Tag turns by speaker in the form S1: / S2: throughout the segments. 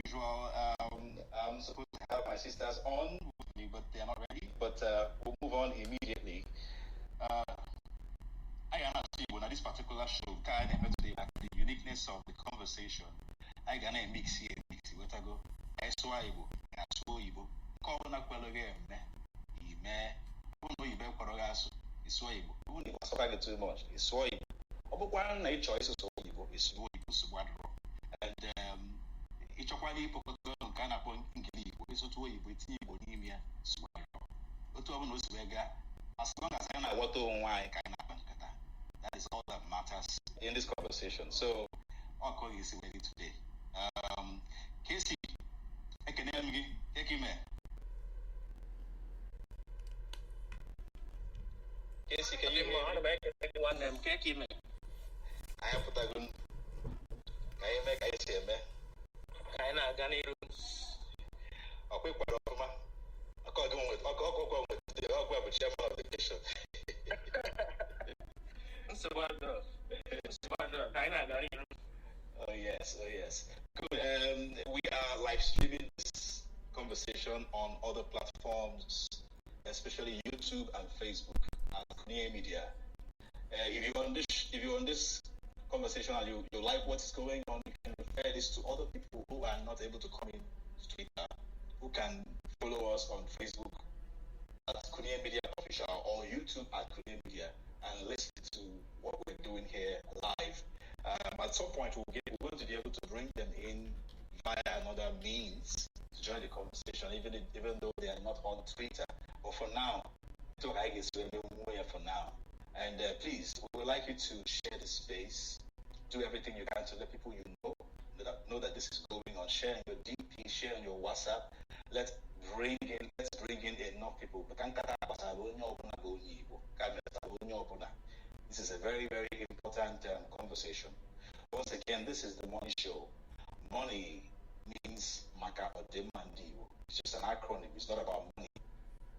S1: usual, I'm supposed to have my sisters on with me, but they're not ready. But we'll move on immediately. I am actually on this particular show, kind of today, like the uniqueness of the conversation. I gonna mix here, what I go. I saw Igbo, I saw Igbo. Call on a quality, me. Who know you better Korogaso? It's so Igbo. Who knows about too much? It's so Igbo. But one night choice is so Igbo. It's so Igbo. And each of one Igbo kind of point in Igbo. It's so Igbo. It's Igbo. Nimia. Swallow. But one knows Vega. As long as I know what to why kind of. That is all that matters in this conversation. So, I'll call you ready today. Casey, I can hear me. Take him, man. Casey, can you hear me? I have put a gun. Can you make I say, man? Can I get it? I'll quick one of them. I'll go with the chef of the nation. Oh yes. Good. We are live streaming this conversation on other platforms, especially YouTube and Facebook and Kunie Media. If you're on this conversation and you like what's going on, you can refer this to other people who are not able to come in to Twitter, who can follow us on Facebook at Kunie Media Official or YouTube at Kunie Media, and listen to what we're doing here live. At some point, we're going to be able to bring them in via another means to join the conversation, even though they are not on Twitter. But for now, I guess we're here for now. And please, we would like you to share the space, do everything you can to let people you know that this is going on. Share in your DP, share in your WhatsApp. Let's bring in enough people. This is a very, very important conversation. Once again, this is the Money Show. Money means Maka Odemandiwo. It's just an acronym. It's not about money.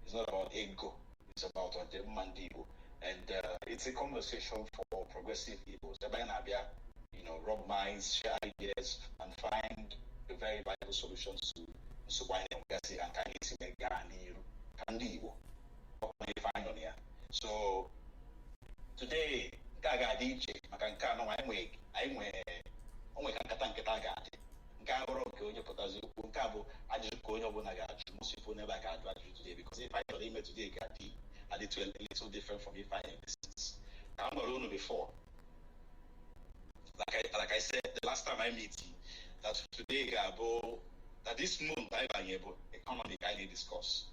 S1: It's not about ego. It's about Odemandiwo. And it's a conversation for progressive Igbos. Rub minds, share ideas, and find the very vital solutions to so today, Gaga DJ, Makankano, I'm most people never got value today because if I got email today, I did to a little different from if I in business. I'm alone before. Like I said the last time I meet you, that today that this month I am able economy I need discuss.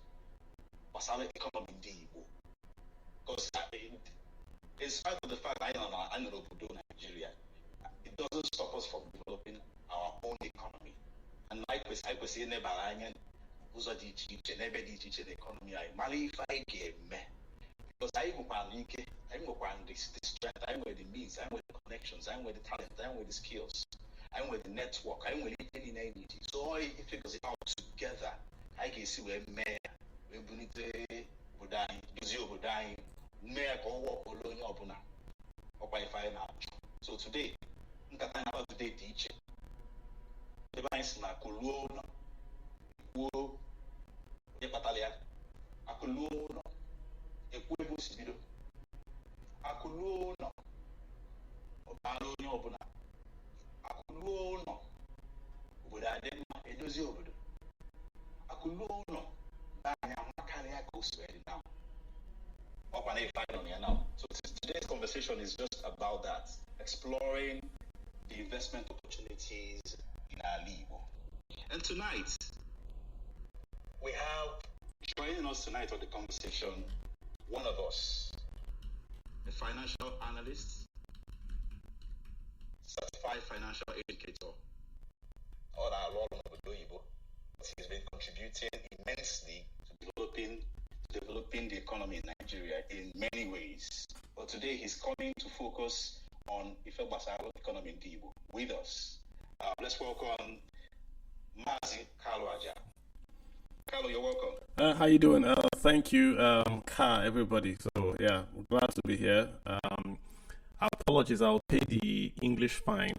S1: What's our economy in Igbo? Because in spite of the fact I know Nigeria, it doesn't stop us from developing our own economy. And likewise, I was saying never who's a teach and never teach an economy. I malify game because I'm this strength, I'm with the means, I'm with the connections, I'm with the talent, I'm with the skills, I'm with the network, I'm with any need. So all it figures it out together. I can see where mayor, we bunite budai, Gizio budai, mayor go walk alone opuna, or by fire now. So today, about today teaching. The banks na kuluno, wo, ye patalia, akuluno, ekwebo sibido, akuluno, obalo ni obuna, akuluno, obodo adema edozi obodo, akuluno, banya makalia koswedi now. So today's conversation is just about that, exploring the investment opportunities in our Igbo. And tonight, we have joining us tonight on the conversation, one of us, a financial analyst, certified financial educator, all our role in Igbo. He's been contributing immensely to developing the economy in Nigeria in many ways. But today he's coming to focus on Ife Basaro economy in Igbo with us. Let's welcome Mazi Carlo Aja. Carlo, you're welcome.
S2: How you doing? Thank you, Ka, everybody. So yeah, we're glad to be here. Apologies, I'll pay the English fine,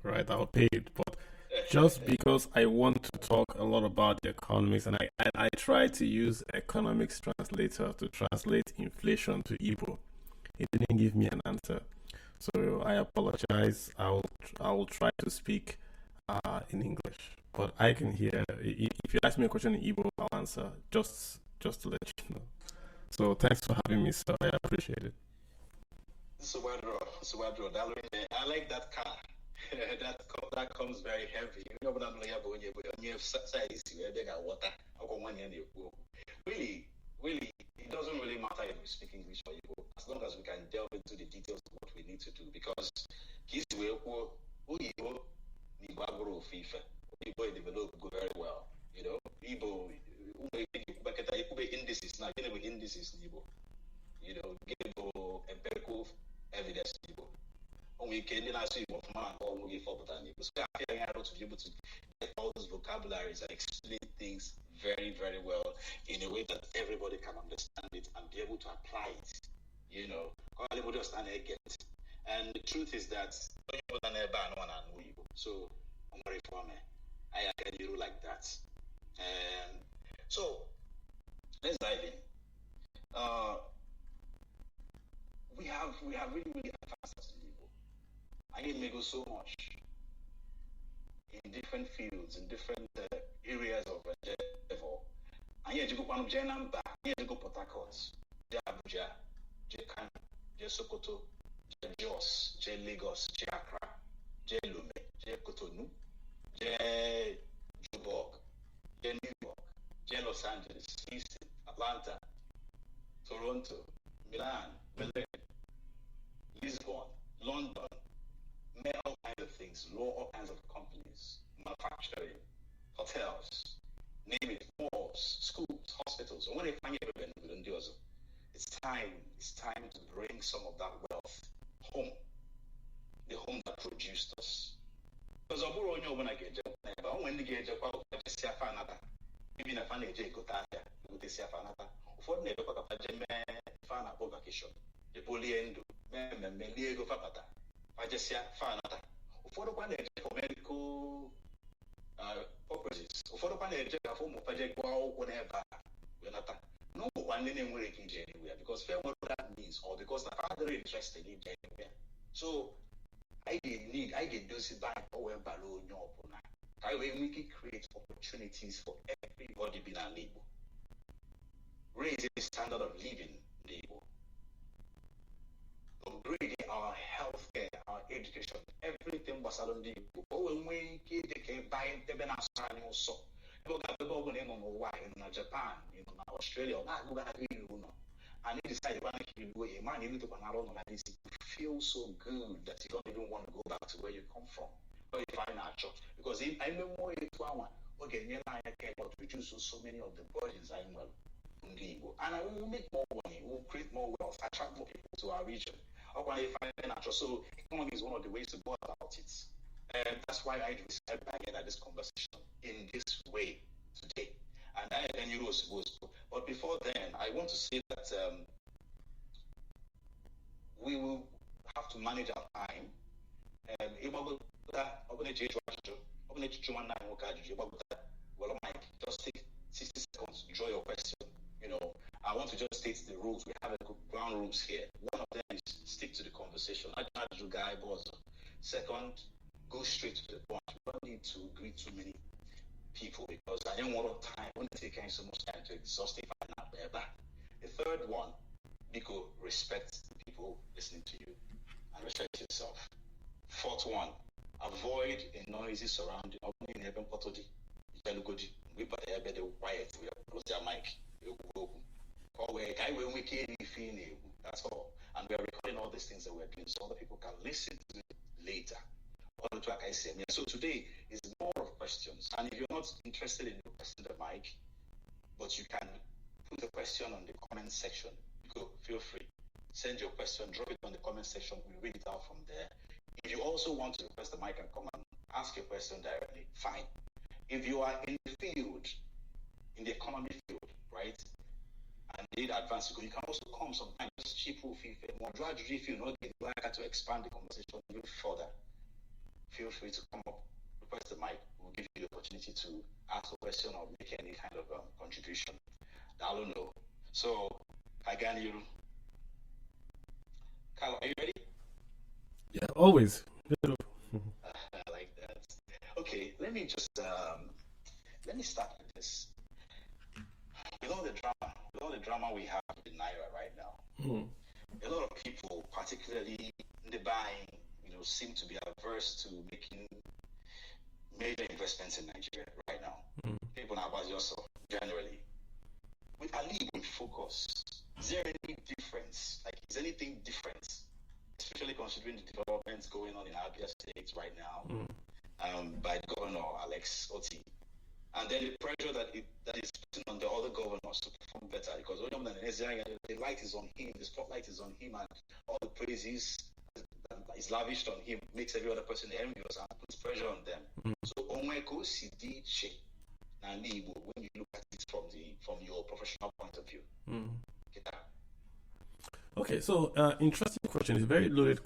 S2: right? I'll pay it, but just because I want to talk a lot about the economics, and I tried to use economics translator to translate inflation to Igbo. It didn't give me an answer, so I apologize. I will try to speak in English, but I can hear. If you ask me a question in Igbo, I'll answer. Just to let you know. So thanks for having me, sir. I appreciate it.
S1: Suwadro, I like that car. that comes very heavy. Really, really, it doesn't really matter if we speak English or Igbo, as long as we can delve into the details of what we need to do. Because Igbo develop go very well. Igbo indices now, indices in Igbo. Give empirical evidence to Igbo. We can actually for so I to be able to get all those vocabularies and explain things very, very well in a way that everybody can understand it and be able to apply it. Everybody understand it. And the truth is that so I'm very formal. I can do like that. So let's dive in. We have really, really advanced in Igbo. I need to go so much in different fields, in different areas of endeavor. I need to go Panu Jenamba, I need to go Port Harcourt, Abuja, Kano, Sokoto, Jos, Lagos, Accra, Lome, Cotonou, Joburg, New York, Los Angeles, Houston, Atlanta, Toronto, Milan, Berlin, Lisbon, London, all kinds of things, all kinds of companies, manufacturing, hotels, name it, malls, schools, hospitals. And when they find it's time to bring some of that wealth home, the home that produced us. Because when I get when they get even if I need to go to see for never fan vacation, the poliendo, Meliego Fapata. I just say fanata. For the one for medical purposes, for the one that form of project whenever no one anywhere anywhere because fair what that means or because I'm very interested in anywhere. So I get those by our balloon I will make it create opportunities for everybody being a label. Raise the standard of living label. Upgrading our healthcare, our education, everything was around the when we can buy the Benasani also. In Japan, in Australia, and he decided a man you need to feel so good that you don't even want to go back to where you come from. Where you find natural. Because I know more okay, but reduce so many of the burdens I know. And I will make more money, we'll create more wealth, attract more people to our region. So economy is one of the ways to go about it. And that's why I decided again at this conversation in this way today. And then you was supposed to. But before then, I want to say that we will have to manage our time. Just take 60 seconds, draw your question. I want to just state the rules. We have ground rules here. One of them is stick to the conversation. Second, go straight to the point. We don't need to greet too many people because I don't want time. I want to take so much time to exhaust it. The third one, Biko, respect the people listening to you and respect yourself. Fourth one, avoid a noisy surrounding. We quiet. We close their mic. That's all. And we are recording all these things that we're doing so other people can listen to it later. So today is more of questions. And if you're not interested in pressing the mic, but you can put a question on the comment section, feel free. Send your question, drop it on the comment section. We'll read it out from there. If you also want to press the mic and come and ask your question directly, fine. If you are in the field, in the economy field, right, and need advance, you can also come sometimes cheap if more if you know like to expand the conversation even further. Feel free to come up, request the mic, we'll give you the opportunity to ask a question or make any kind of contribution. I don't know. So, Kaganiru. Kyle, are you ready?
S2: Yeah, always.
S1: I like that. Okay, let me just let me start with this. With all the drama we have with Naira right now, a lot of people, particularly in the buying, seem to be averse to making major investments in Nigeria right now. People now about yourself generally. With Ali, we focus. Is there any difference? Like, is anything different, especially considering the developments going on in Abia State right now, by Governor Alex Oti, and then the pressure that is putting on the other governors to perform better, because the light is on him, the spotlight is on him, and all the praises that is lavished on him makes every other person envious and puts pressure on them. So, Onweko Sidiche and Igbo, when you look at it from your professional point of view.
S2: Okay, so interesting question. It's a very loaded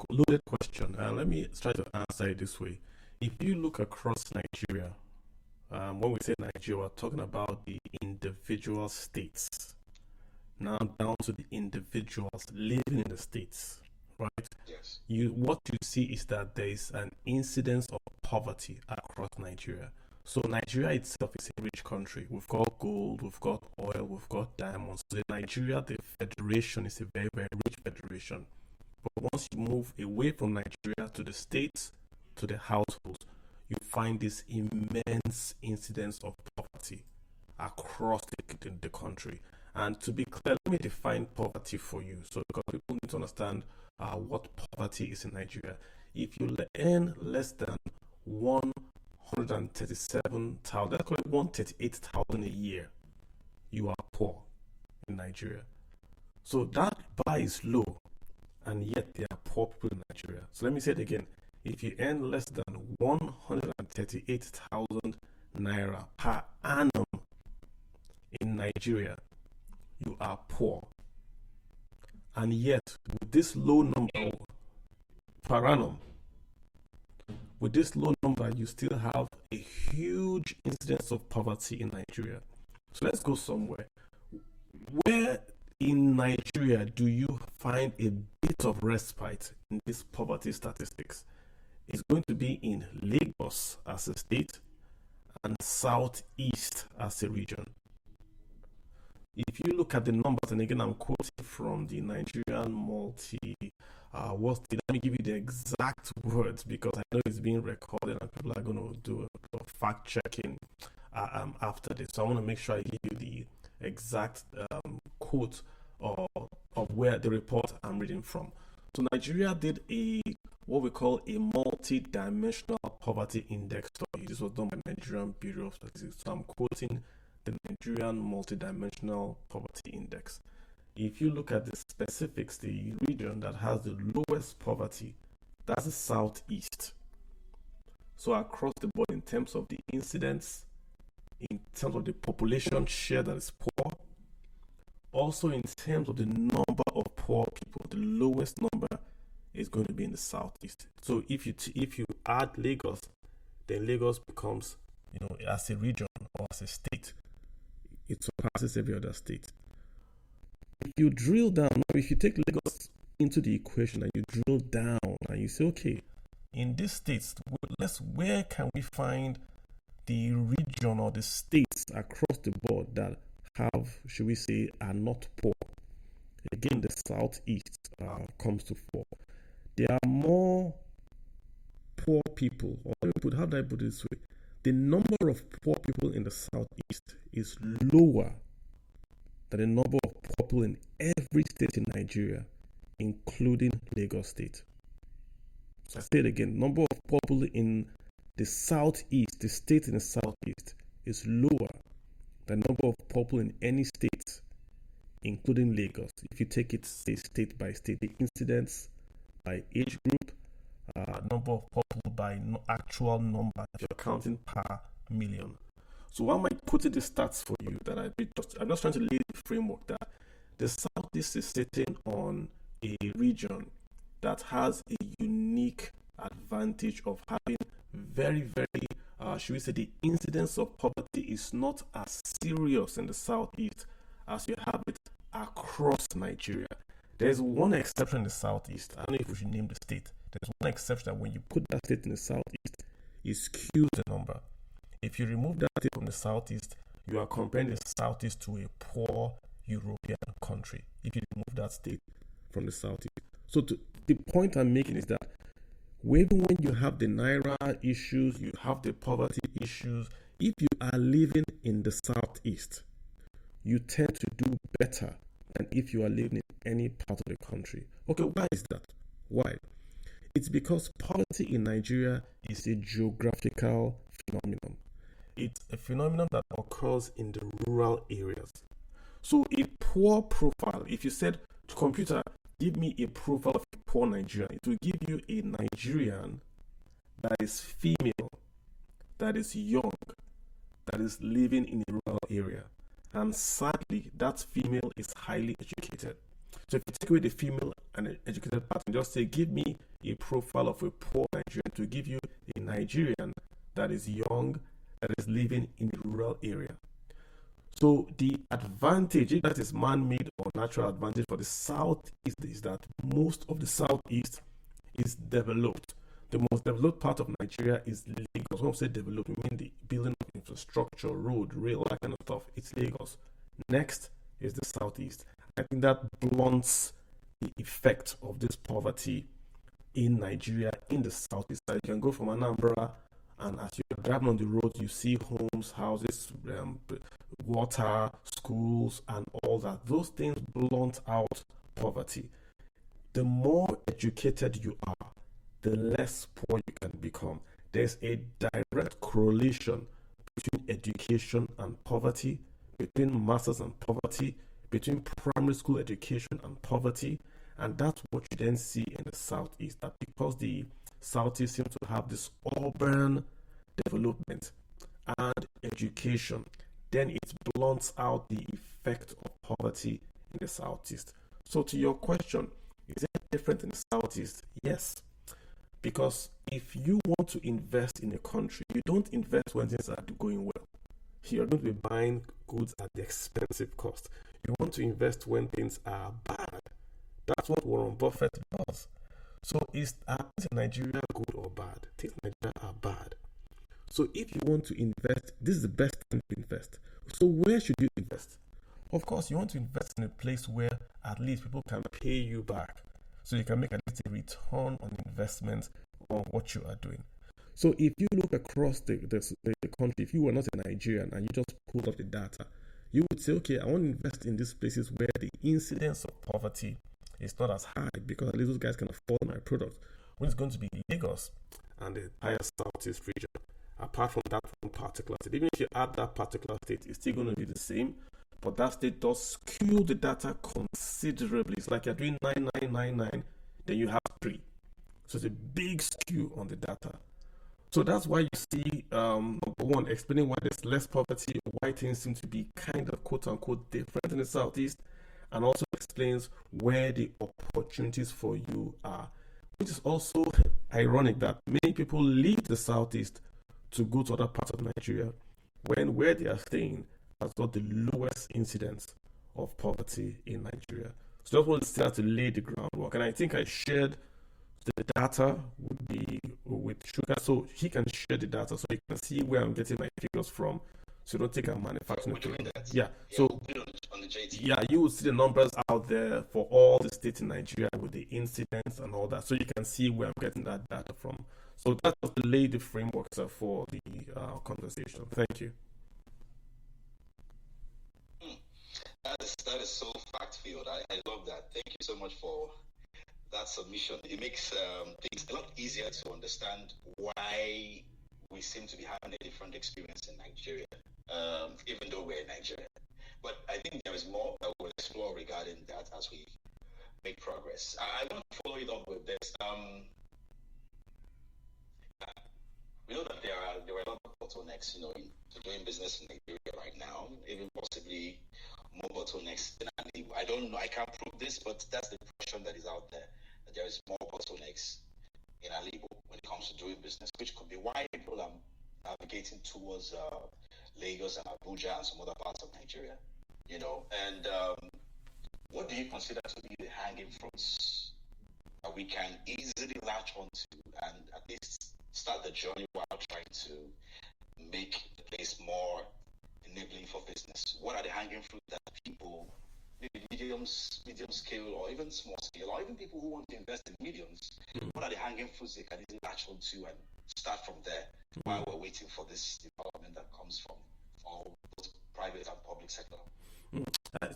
S2: question. Let me try to answer it this way. If you look across Nigeria, when we say Nigeria, we're talking about the individual states. Now down to the individuals living in the states, right?
S1: Yes.
S2: What you see is that there is an incidence of poverty across Nigeria. So Nigeria itself is a rich country. We've got gold, we've got oil, we've got diamonds. So in Nigeria, the federation is a very, very rich federation. But once you move away from Nigeria to the states, to the households, you find this immense incidence of poverty across the country. And to be clear, let me define poverty for you. So because people need to understand what poverty is in Nigeria. If you earn less than 137,000, let's call it 138,000 a year, you are poor in Nigeria. So that bar is low, and yet there are poor people in Nigeria. So let me say it again. If you earn less than 138,000 naira per annum in Nigeria, you are poor. And yet, with this low number per annum, with this low number, you still have a huge incidence of poverty in Nigeria. So let's go somewhere. Where in Nigeria do you find a bit of respite in these poverty statistics? It's going to be in Lagos as a state and Southeast as a region. If you look at the numbers, and again I'm quoting from the Nigerian let me give you the exact words because I know it's being recorded and people are going to do a fact checking after this. So I want to make sure I give you the exact quote of where the report I'm reading from. So Nigeria did what we call a multi-dimensional poverty index study. This was done by Nigerian Bureau of Statistics. So I'm quoting the Nigerian multi-dimensional poverty index. If you look at the specifics, the region that has the lowest poverty, that's the Southeast. So across the board, in terms of the incidence, in terms of the population share that is poor, also in terms of the number of poor people, the lowest number is going to be in the Southeast. So if you add Lagos, then Lagos becomes, as a region or as a state, it surpasses every other state. If you drill down, if you take Lagos into the equation and you drill down and you say, okay, in these states, where can we find the region or the states across the board that have, should we say, are not poor? Again, the Southeast comes to fore. There are more poor people, or how do I put it this way? The number of poor people in the Southeast is lower than the number of poor people in every state in Nigeria, including Lagos State. So I say it again, number of poor people in the Southeast, the state in the Southeast, is lower than number of poor people in any state, including Lagos. If you take it, say, state by state, the incidence by age group, number of people by actual number, if you're counting per million. So why am I putting the stats for you? I'm just trying to lay the framework that the Southeast is sitting on a region that has a unique advantage of having very, very should we say, the incidence of poverty is not as serious in the southeast as you have it across Nigeria. There's one exception in the southeast. I don't know if we should name the state. There's one exception that when you put that state in the southeast, it skews the number. If you remove that state from the southeast, you are comparing the southeast to a poor European country. If you remove that state from the southeast. So the point I'm making is that even when you have the Naira issues, you have the poverty issues, if you are living in the southeast, you tend to do better than if you are living in any part of the country. Okay, why is that? Why? It's because poverty in Nigeria is a geographical phenomenon. It's a phenomenon that occurs in the rural areas. So a poor profile, if you said to computer, give me a profile of a poor Nigerian, it will give you a Nigerian that is female, that is young, that is living in a rural area. And sadly, that female is highly educated. So if you take away the female and educated part and just say, give me a profile of a poor Nigerian, to give you a Nigerian that is young, that is living in a rural area. So the advantage, if that is man-made or natural advantage for the southeast, is that most of the southeast is developed. The most developed part of Nigeria is Lagos. When we say developed, we mean the building of infrastructure, road, rail, that kind of stuff. It's Lagos. Next is the southeast. I think that blunts the effect of this poverty in Nigeria in the southeast. You can go from Anambra, and as you're driving on the road, you see homes, houses, water, schools, and all that. Those things blunt out poverty. The more educated you are, the less poor you can become. There's a direct correlation between education and poverty, between masters and poverty, between primary school education and poverty, and that's what you then see in the southeast. That because the southeast seems to have this urban development and education, then it blunts out the effect of poverty in the southeast. So to your question, is it different in the southeast? Yes. Because if you want to invest in a country, you don't invest when things are going well. You're going to be buying goods at the expensive cost. You want to invest when things are bad. That's what Warren Buffett does. So is things in Nigeria good or bad? Things in Nigeria are bad. So if you want to invest, this is the best time to invest. So where should you invest? Of course, you want to invest in a place where at least people can pay you back. So you can make at least a return on investment on what you are doing. So if you look across the country, if you were not a Nigerian and you just pulled up the data, you would say, okay, I want to invest in these places where the incidence of poverty is not as high, because at least those guys can afford my product. When it's going to be Lagos and the entire southeast region, apart from that one particular state. Even if you add that particular state, it's still going to be the same, but that state does skew the data considerably. It's like you're doing 9999, then you have 3. So it's a big skew on the data. So that's why you see, number one, explaining why there's less poverty, why things seem to be kind of quote-unquote different in the southeast, and also explains where the opportunities for you are, which is also ironic that many people leave the southeast to go to other parts of Nigeria when where they are staying has got the lowest incidence of poverty in Nigeria. So just want to start to lay the groundwork, and I think I shared the data with Sugar, so he can share the data so you can see where I'm getting my figures from. So you don't take a manufacturing. Yeah. So
S1: on the JT.
S2: Yeah, you will see the numbers out there for all the states in Nigeria with the incidents and all that, so you can see where I'm getting that data from. So that's to lay the framework for the conversation. Thank you.
S1: That is so fact-filled. I love that. Thank you so much for that submission. It makes things a lot easier to understand why we seem to be having a different experience in Nigeria, even though we're in Nigeria. But I think there is more that we'll explore regarding that as we make progress. I want to follow it up with this. We know that there are a lot of bottlenecks, to doing business in Nigeria right now, even possibly more bottlenecks than Igbo. I don't know, I can't prove this, but that's the impression that is out there, that there is more bottlenecks in Igbo when it comes to doing business, which could be why people are navigating towards Lagos and Abuja and some other parts of Nigeria. And what do you consider to be the hanging fruits that we can easily latch onto and at least start the journey while trying to make the place more enabling for business? What are the hanging fruit that people, maybe medium scale or even small scale, or even people who want to invest in millions, what are the hanging fruits they can easily latch onto and start from there while we're waiting for this development that comes from all both private and public sector?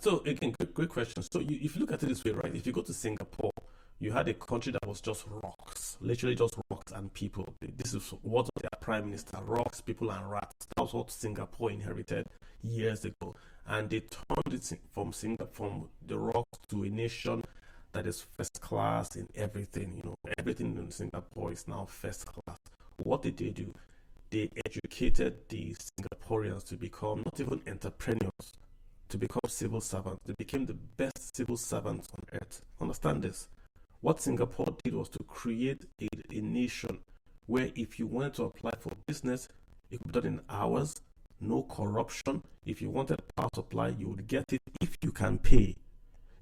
S2: So again, great question. So if you look at it this way, right? If you go to Singapore, you had a country that was just rocks, literally just rocks and people. This is what their prime minister: rocks, people, and rats. That was what Singapore inherited years ago, and they turned it from the rocks to a nation that is first class in everything. Everything in Singapore is now first class. What did they do? They educated the Singaporeans to become not even entrepreneurs, to become civil servants. They became the best civil servants on earth. Understand this. What Singapore did was to create a nation where if you wanted to apply for business, it could be done in hours, no corruption. If you wanted power supply, you would get it if you can pay.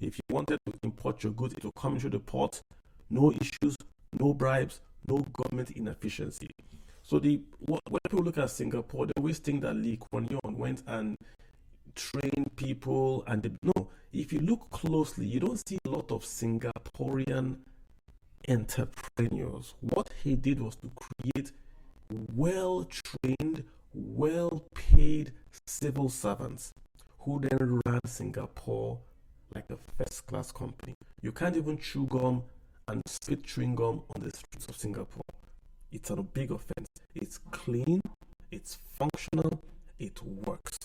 S2: If you wanted to import your goods, it will come through the port, no issues, no bribes, no government inefficiency. So when people look at Singapore, they always think that Lee Kuan Yew went and trained people, and no. If you look closely, you don't see a lot of Singaporean entrepreneurs. What he did was to create well-trained, well-paid civil servants who then ran Singapore like a first-class company. You can't even chew gum and spit chewing gum on the streets of Singapore. It's a big offense. It's clean, it's functional, it works.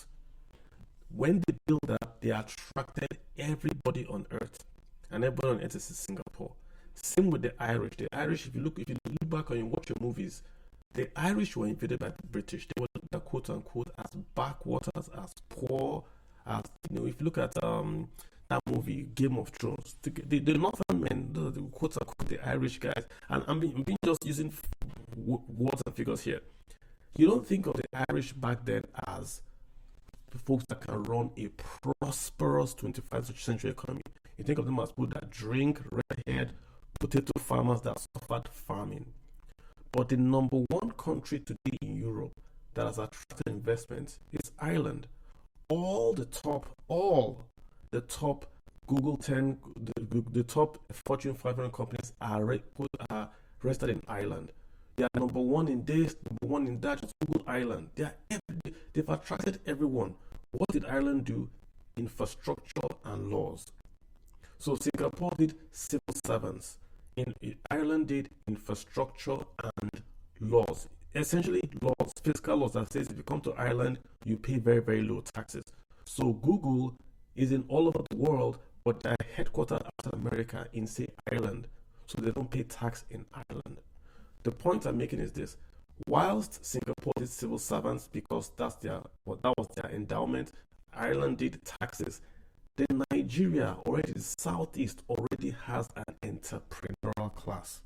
S2: When they built that, they attracted everybody on earth, and everybody on earth is in Singapore. Same with the Irish. The Irish, if you look back and you watch your movies, the Irish were invaded by the British. They were quote unquote as backwaters, as poor, as if you look at that movie Game of Thrones, the northern men, the quote unquote the Irish guys, and I'm being just using words and figures here. You don't think of the Irish back then as folks that can run a prosperous 21st century economy. You think of them as people that drink, redhead, potato farmers that suffered famine. But the number one country today in Europe that has attracted investments is Ireland. All the top Google 10, the top Fortune 500 companies are registered in Ireland. They are number one in this, number one in that. Just Google Ireland. They've attracted everyone. What did Ireland do? Infrastructure and laws. So Singapore did civil servants. Ireland did infrastructure and laws. Essentially laws, fiscal laws that says if you come to Ireland, you pay very, very low taxes. So Google is in all over the world, but they're headquartered out of America in, say, Ireland. So they don't pay tax in Ireland. The point I'm making is this. Whilst Singapore did civil servants because that was their endowment, Ireland did taxes. Then Nigeria, already the southeast, already has an entrepreneurial class.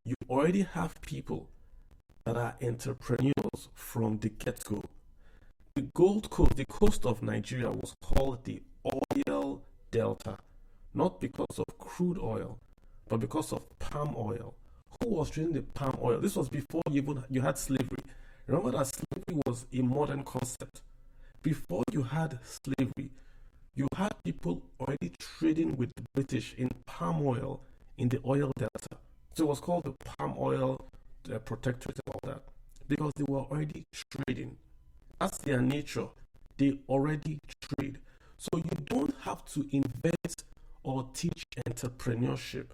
S2: You already have people that are entrepreneurs from the get-go. The Gold Coast, the coast of Nigeria, was called the Oil Delta, not because of crude oil, but because of palm oil. Who was trading the palm oil? This was before you had slavery. Remember that slavery was a modern concept. Before you had slavery, you had people already trading with the British in palm oil in the oil delta. So it was called the palm oil protectorate and all that, because they were already trading. That's their nature. They already trade. So you don't have to invent or teach entrepreneurship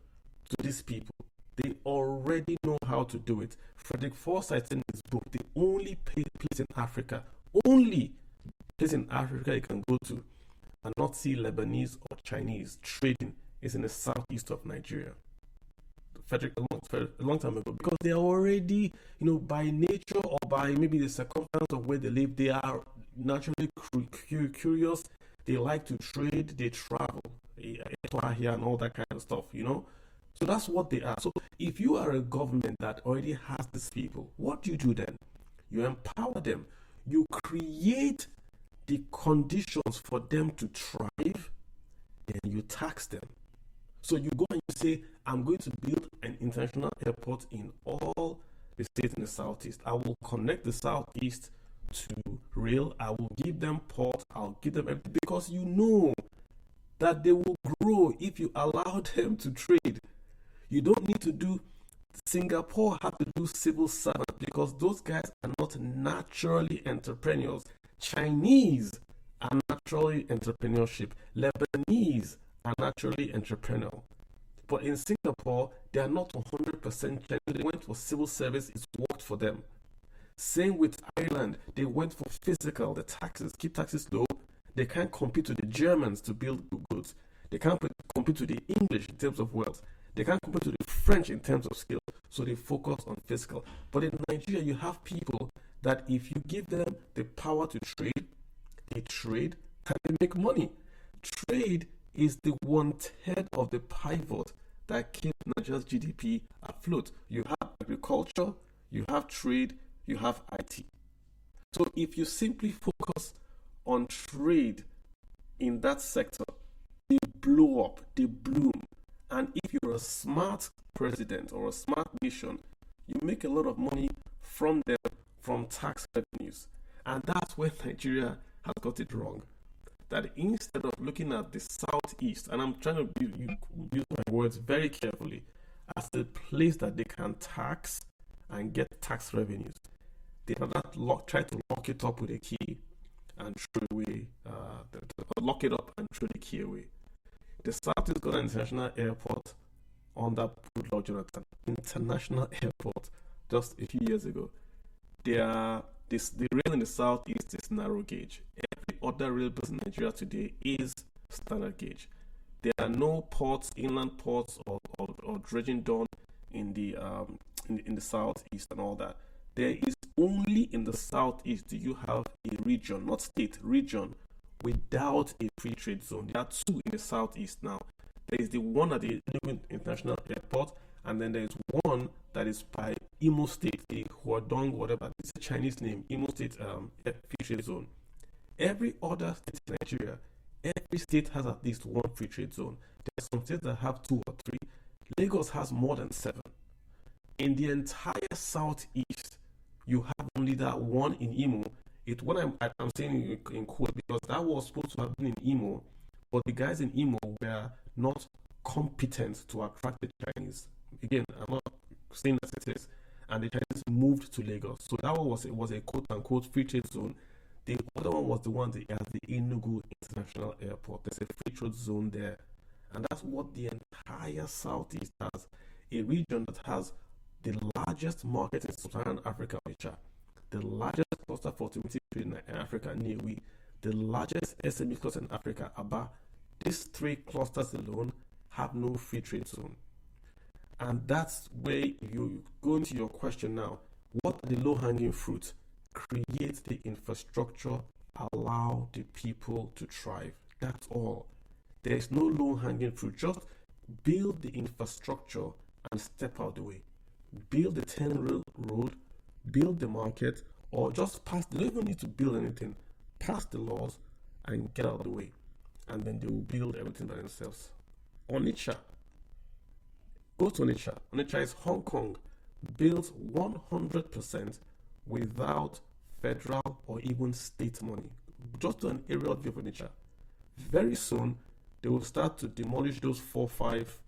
S2: to these people. They already know how to do it. Frederick Forsyth in his book, the only place in Africa, you can go to and not see Lebanese or Chinese trading is in the southeast of Nigeria. Frederick, a long time ago, because they are already, by nature or by maybe the circumstance of where they live, they are naturally curious. They like to trade, they travel, here and all that kind of stuff, So that's what they are. So if you are a government that already has these people, what do you do then? you empower them, you create the conditions for them to thrive, then you tax them. So you go and you say, I'm going to build an international airport in all the states in the southeast. I will connect the southeast to rail. I will give them port. I'll give them everything, because you know that they will grow if you allow them to trade. You don't need to do Singapore had to do civil servant because those guys are not naturally entrepreneurs. Chinese are naturally entrepreneurship. Lebanese are naturally entrepreneurial. But in Singapore, they are not 100% Chinese. They went for civil service, it's worked for them. Same with Ireland, they went for physical, the taxes, keep taxes low. They can't compete with the Germans to build goods. They can't compete with the English in terms of wealth. They can't compete with the French in terms of skill. So they focus on physical. But in Nigeria, you have people that if you give them the power to trade, they trade and they make money. Trade is the 1/3 of the pivot that keeps Nigeria's GDP afloat. You have agriculture, you have trade, you have IT. So if you simply focus on trade in that sector, they blow up, they bloom. And if you're a smart president or a smart nation, you make a lot of money from them, from tax revenues. And that's where Nigeria has got it wrong. That instead of looking at the southeast, and I'm trying to use my words very carefully, as the place that they can tax and get tax revenues, they try to lock it up with a key and throw away, lock it up and throw the key away. The Southeast got an international airport under Goodluck Jonathan, international airport, just a few years ago. The rail in the southeast is narrow gauge. Every other rail built in Nigeria today is standard gauge. There are no ports, inland ports, or dredging done in the southeast and all that. There is only in the southeast do you have a region, not state, region, without a free trade zone. There are two in the southeast now. There is the one at the International Airport, and then there is one that is by Imo State, the Huadong, whatever. It's a Chinese name, Imo State free trade zone. Every other state in Nigeria, every state has at least one free trade zone. There are some states that have 2 or 3. Lagos has more than 7. In the entire southeast, you have only that one in Imo. What I'm saying in quote because that was supposed to have been in Imo, but the guys in Imo were not competent to attract the Chinese. Again, I'm not saying as it is, and the Chinese moved to Lagos. So that one was a quote unquote free trade zone. The other one was the one that has the Enugu International Airport. There's a free trade zone there, and that's what the entire southeast has. A region that has the largest market in Sub-Saharan Africa, the largest cluster for automotive trade in Africa, Newi, the largest SME cluster in Africa, Aba. These 3 clusters alone have no free trade zone. And that's where you go into your question now. What are the low-hanging fruits? Create the infrastructure, allow the people to thrive. That's all. There is no low-hanging fruit. Just build the infrastructure and step out the way. Build the 10-rail road, build the market, or just pass. They don't even need to build anything. Pass the laws and get out of the way. And then they will build everything by themselves. Onitsha. Go to Onitsha. Onitsha is Hong Kong, built 100% without federal or even state money. Just do an aerial view of Onitsha. Very soon, they will start to demolish those 4 or 5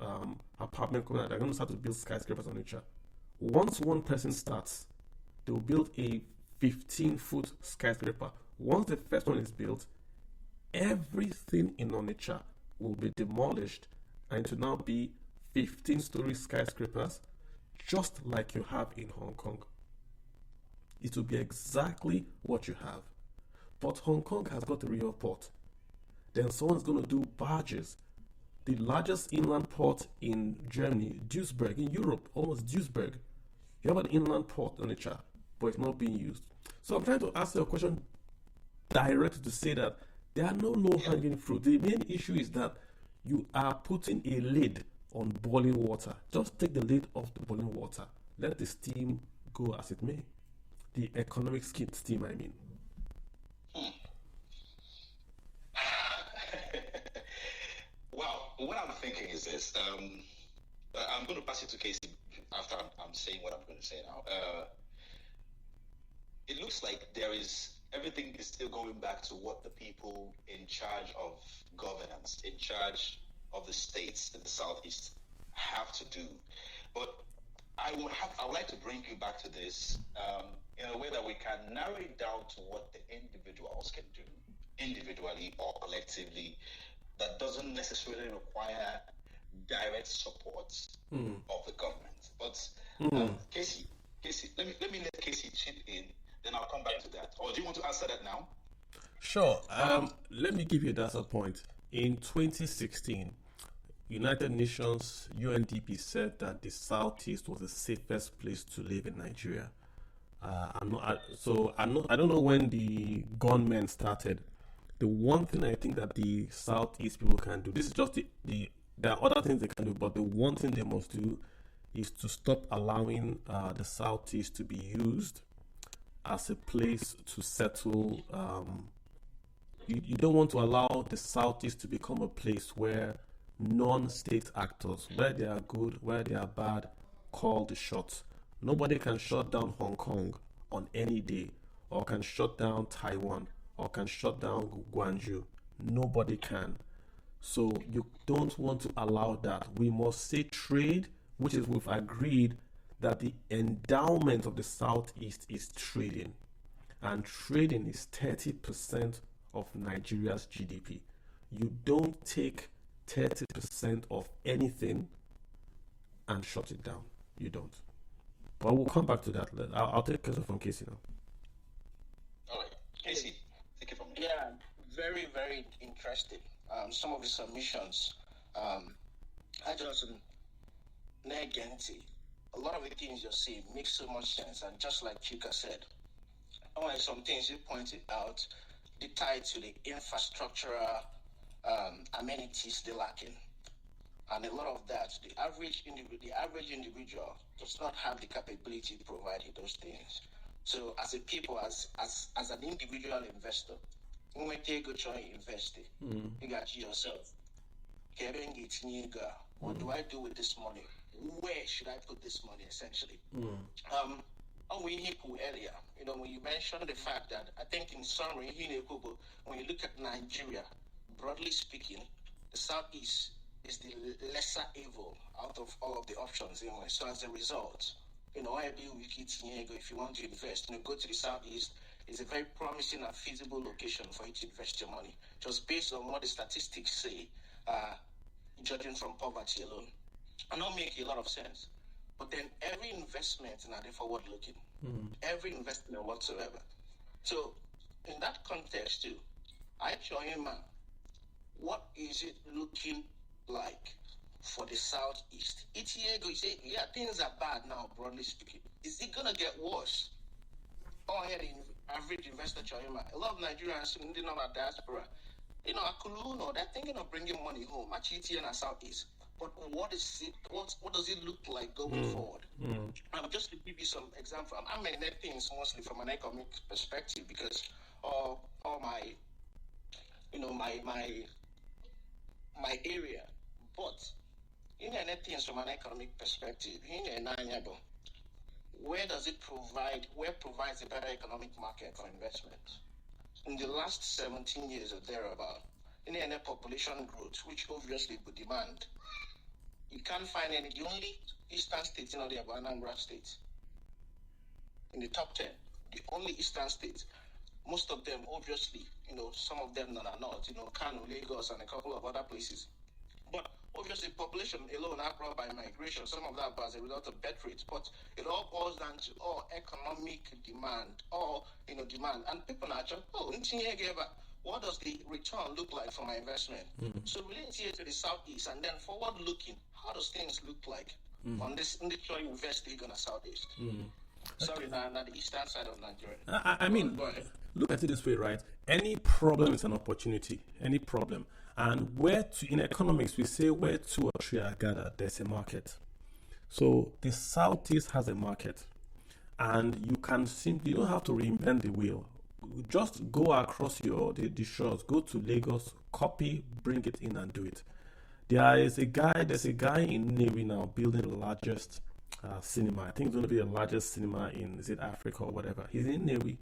S2: apartment complexes. They're going to start to build skyscrapers on Onitsha. Once one person starts, they will build a 15-foot skyscraper. Once the first one is built, everything in Onitsha will be demolished and to now be 15-story skyscrapers, just like you have in Hong Kong. It will be exactly what you have. But Hong Kong has got a river port. Then someone's going to do barges. The largest inland port in Germany, Duisburg, in Europe, almost Duisburg. You have an inland port on Onitsha, but it's not being used. So I'm trying to ask you a question direct to say that there are no low-hanging fruit. The main issue is that you are putting a lid on boiling water. Just take the lid off the boiling water. Let the steam go as it may. The economic steam, I mean.
S1: Well, what I'm thinking is this. I'm going to pass it to Casey after I'm saying what I'm going to say now. It looks like everything is still going back to what the people in charge of governance, in charge of the states in the Southeast have to do. But I would like to bring you back to this in a way that we can narrow it down to what the individuals can do, individually or collectively, that doesn't necessarily require direct support of the government. But Casey, let me let Casey chip in, then I'll come back to that. Or do you want to answer that now?
S2: Sure. Let me give you a data point. In 2016, United Nations UNDP said that the Southeast was the safest place to live in Nigeria. I don't know when the gunmen started. The one thing I think that the Southeast people can do, this is just there are other things they can do, but the one thing they must do is to stop allowing the Southeast to be used as a place to settle. You don't want to allow the Southeast to become a place where non-state actors, where they are good, where they are bad, call the shots. Nobody can shut down Hong Kong on any day, or can shut down Taiwan, or can shut down Guangzhou. Nobody can. So you don't want to allow that. We must say trade, which is we've agreed that the endowment of the Southeast is trading. And trading is 30% of Nigeria's GDP. You don't take 30% of anything and shut it down. You don't. But we'll come back to that. I'll take question from Casey now.
S1: All right. Casey, take it from me.
S3: Yeah, very, very interesting. Some of the submissions, I just negenti. A lot of the things you're saying make so much sense, and just like Chika said, some things you pointed out, the tied to the infrastructural amenities they're lacking, and a lot of that, the average individual does not have the capability to provide those things. So, as a people, as an individual investor, when you go try to invest it, you got yourself. What do I do with this money? Where should I put this money, essentially? Earlier, when you mentioned the fact that, I think in summary, when you look at Nigeria, broadly speaking, the Southeast is the lesser evil out of all of the options anyway. So as a result, if you want to invest, go to the Southeast. It's a very promising and feasible location for you to invest your money, just based on what the statistics say, judging from poverty alone. And not make a lot of sense. But then every investment is not forward looking. Every investment whatsoever. So in that context too, I tell you, man, what is it looking like for the Southeast? Itiego, you say, yeah, things are bad now, broadly speaking. Is it gonna get worse? Oh, yeah, the average investor, a lot of Nigerians in our diaspora, they're thinking of bringing money home, actually in the Southeast. But what is it? What does it look like going forward? Just to give you some example, I'm in things mostly from an economic perspective, because all my my area. But in things from an economic perspective, where does it provide? Where provides a better economic market for investment? In the last 17 years or thereabout, in the population growth, which obviously would demand, you can't find any. The only eastern states, the Anambra State, in the top 10, the only eastern states, most of them, obviously, some of them are not, Kano, Lagos, and a couple of other places. But obviously, population alone are brought by migration, some of that as a result of birth rates. But it all boils down to economic demand, demand. And people are just, what does the return look like for my investment? So related here to the Southeast, and then forward looking, how does things look like on this choice investing on the Southeast? Sorry, not the eastern side of Nigeria.
S2: I mean, look at it this way, right? Any problem is an opportunity. Any problem. And in economics, we say where two or three are gathered, there's a market. So the Southeast has a market. and you can simply, you don't have to reinvent the wheel. Just go across the shores, go to Lagos, copy, bring it in and do it. There's a guy in Navy now building the largest cinema. I think it's going to be the largest cinema in, is it Africa or whatever. He's in Navy.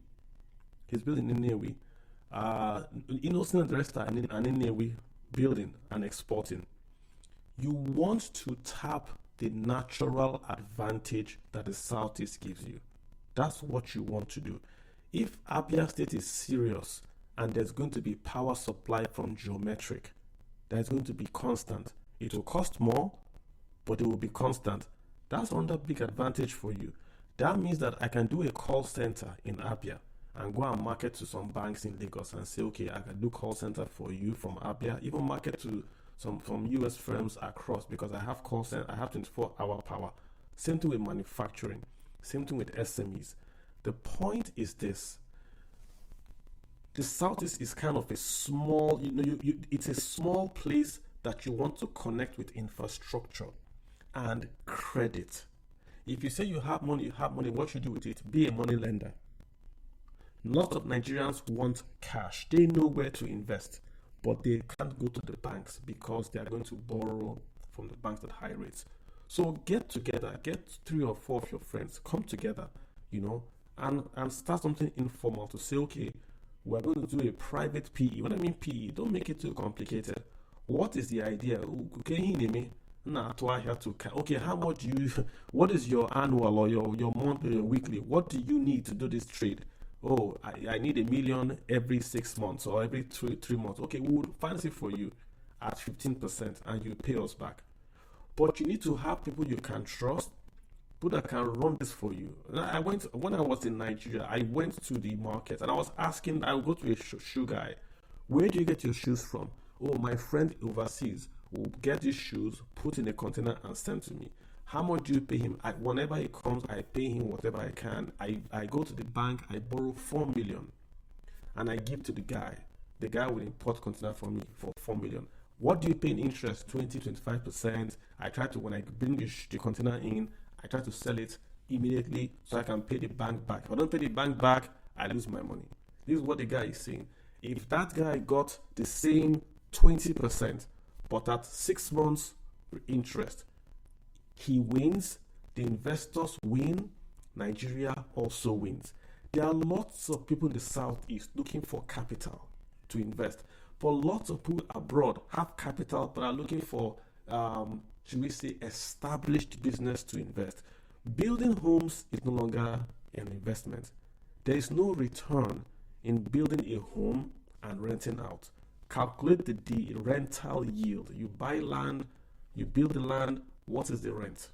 S2: He's building in Navy. Innocent and the rest are in Navy, building and exporting. You want to tap the natural advantage that the Southeast gives you. That's what you want to do. If Abia State is serious and there's going to be power supply from geometric, that's going to be constant. It will cost more, but it will be constant. That's another big advantage for you. That means that I can do a call center in Abia and go and market to some banks in Lagos and say, okay, I can do call center for you from Abia, even market to some from US firms across, because I have call center, I have 24-hour power. Same thing with manufacturing, same thing with SMEs. The point is this: the Southeast is kind of a small, it's a small place that you want to connect with infrastructure and credit. If you say you have money, what you do with it? Be a money lender. Lots of Nigerians want cash. They know where to invest, but they can't go to the banks because they are going to borrow from the banks at high rates. So get together, get 3 or 4 of your friends, come together, and start something informal to say, okay, we're going to do a private PE. When I mean PE, don't make it too complicated. What is the idea? Okay, how much what is your annual or your monthly or your weekly? What do you need to do this trade? Oh, I need $1 million every 6 months or every 3 months. Okay, we would finance it for you at 15% and you pay us back. But you need to have people you can trust, people that can run this for you. When I was in Nigeria, I went to the market and I was asking, I would go to a shoe guy. Where do you get your shoes from? Oh, my friend overseas will get these shoes, put in a container and send to me. How much do you pay him? Whenever he comes, I pay him whatever I can. I go to the bank, I borrow 4 million and I give to the guy. The guy will import container for me for 4 million. What do you pay in interest? 20-25%. I try to, when I bring the container in, I try to sell it immediately so I can pay the bank back. If I don't pay the bank back, I lose my money. This is what the guy is saying. If that guy got the same 20%, but at 6 months interest, he wins, the investors win, Nigeria also wins. There are lots of people in the Southeast looking for capital to invest. But lots of people abroad have capital but are looking for, should we say, established business to invest. Building homes is no longer an investment. There is no return in building a home and renting out. Calculate the rental yield. You buy land, you build the land, what is the rent?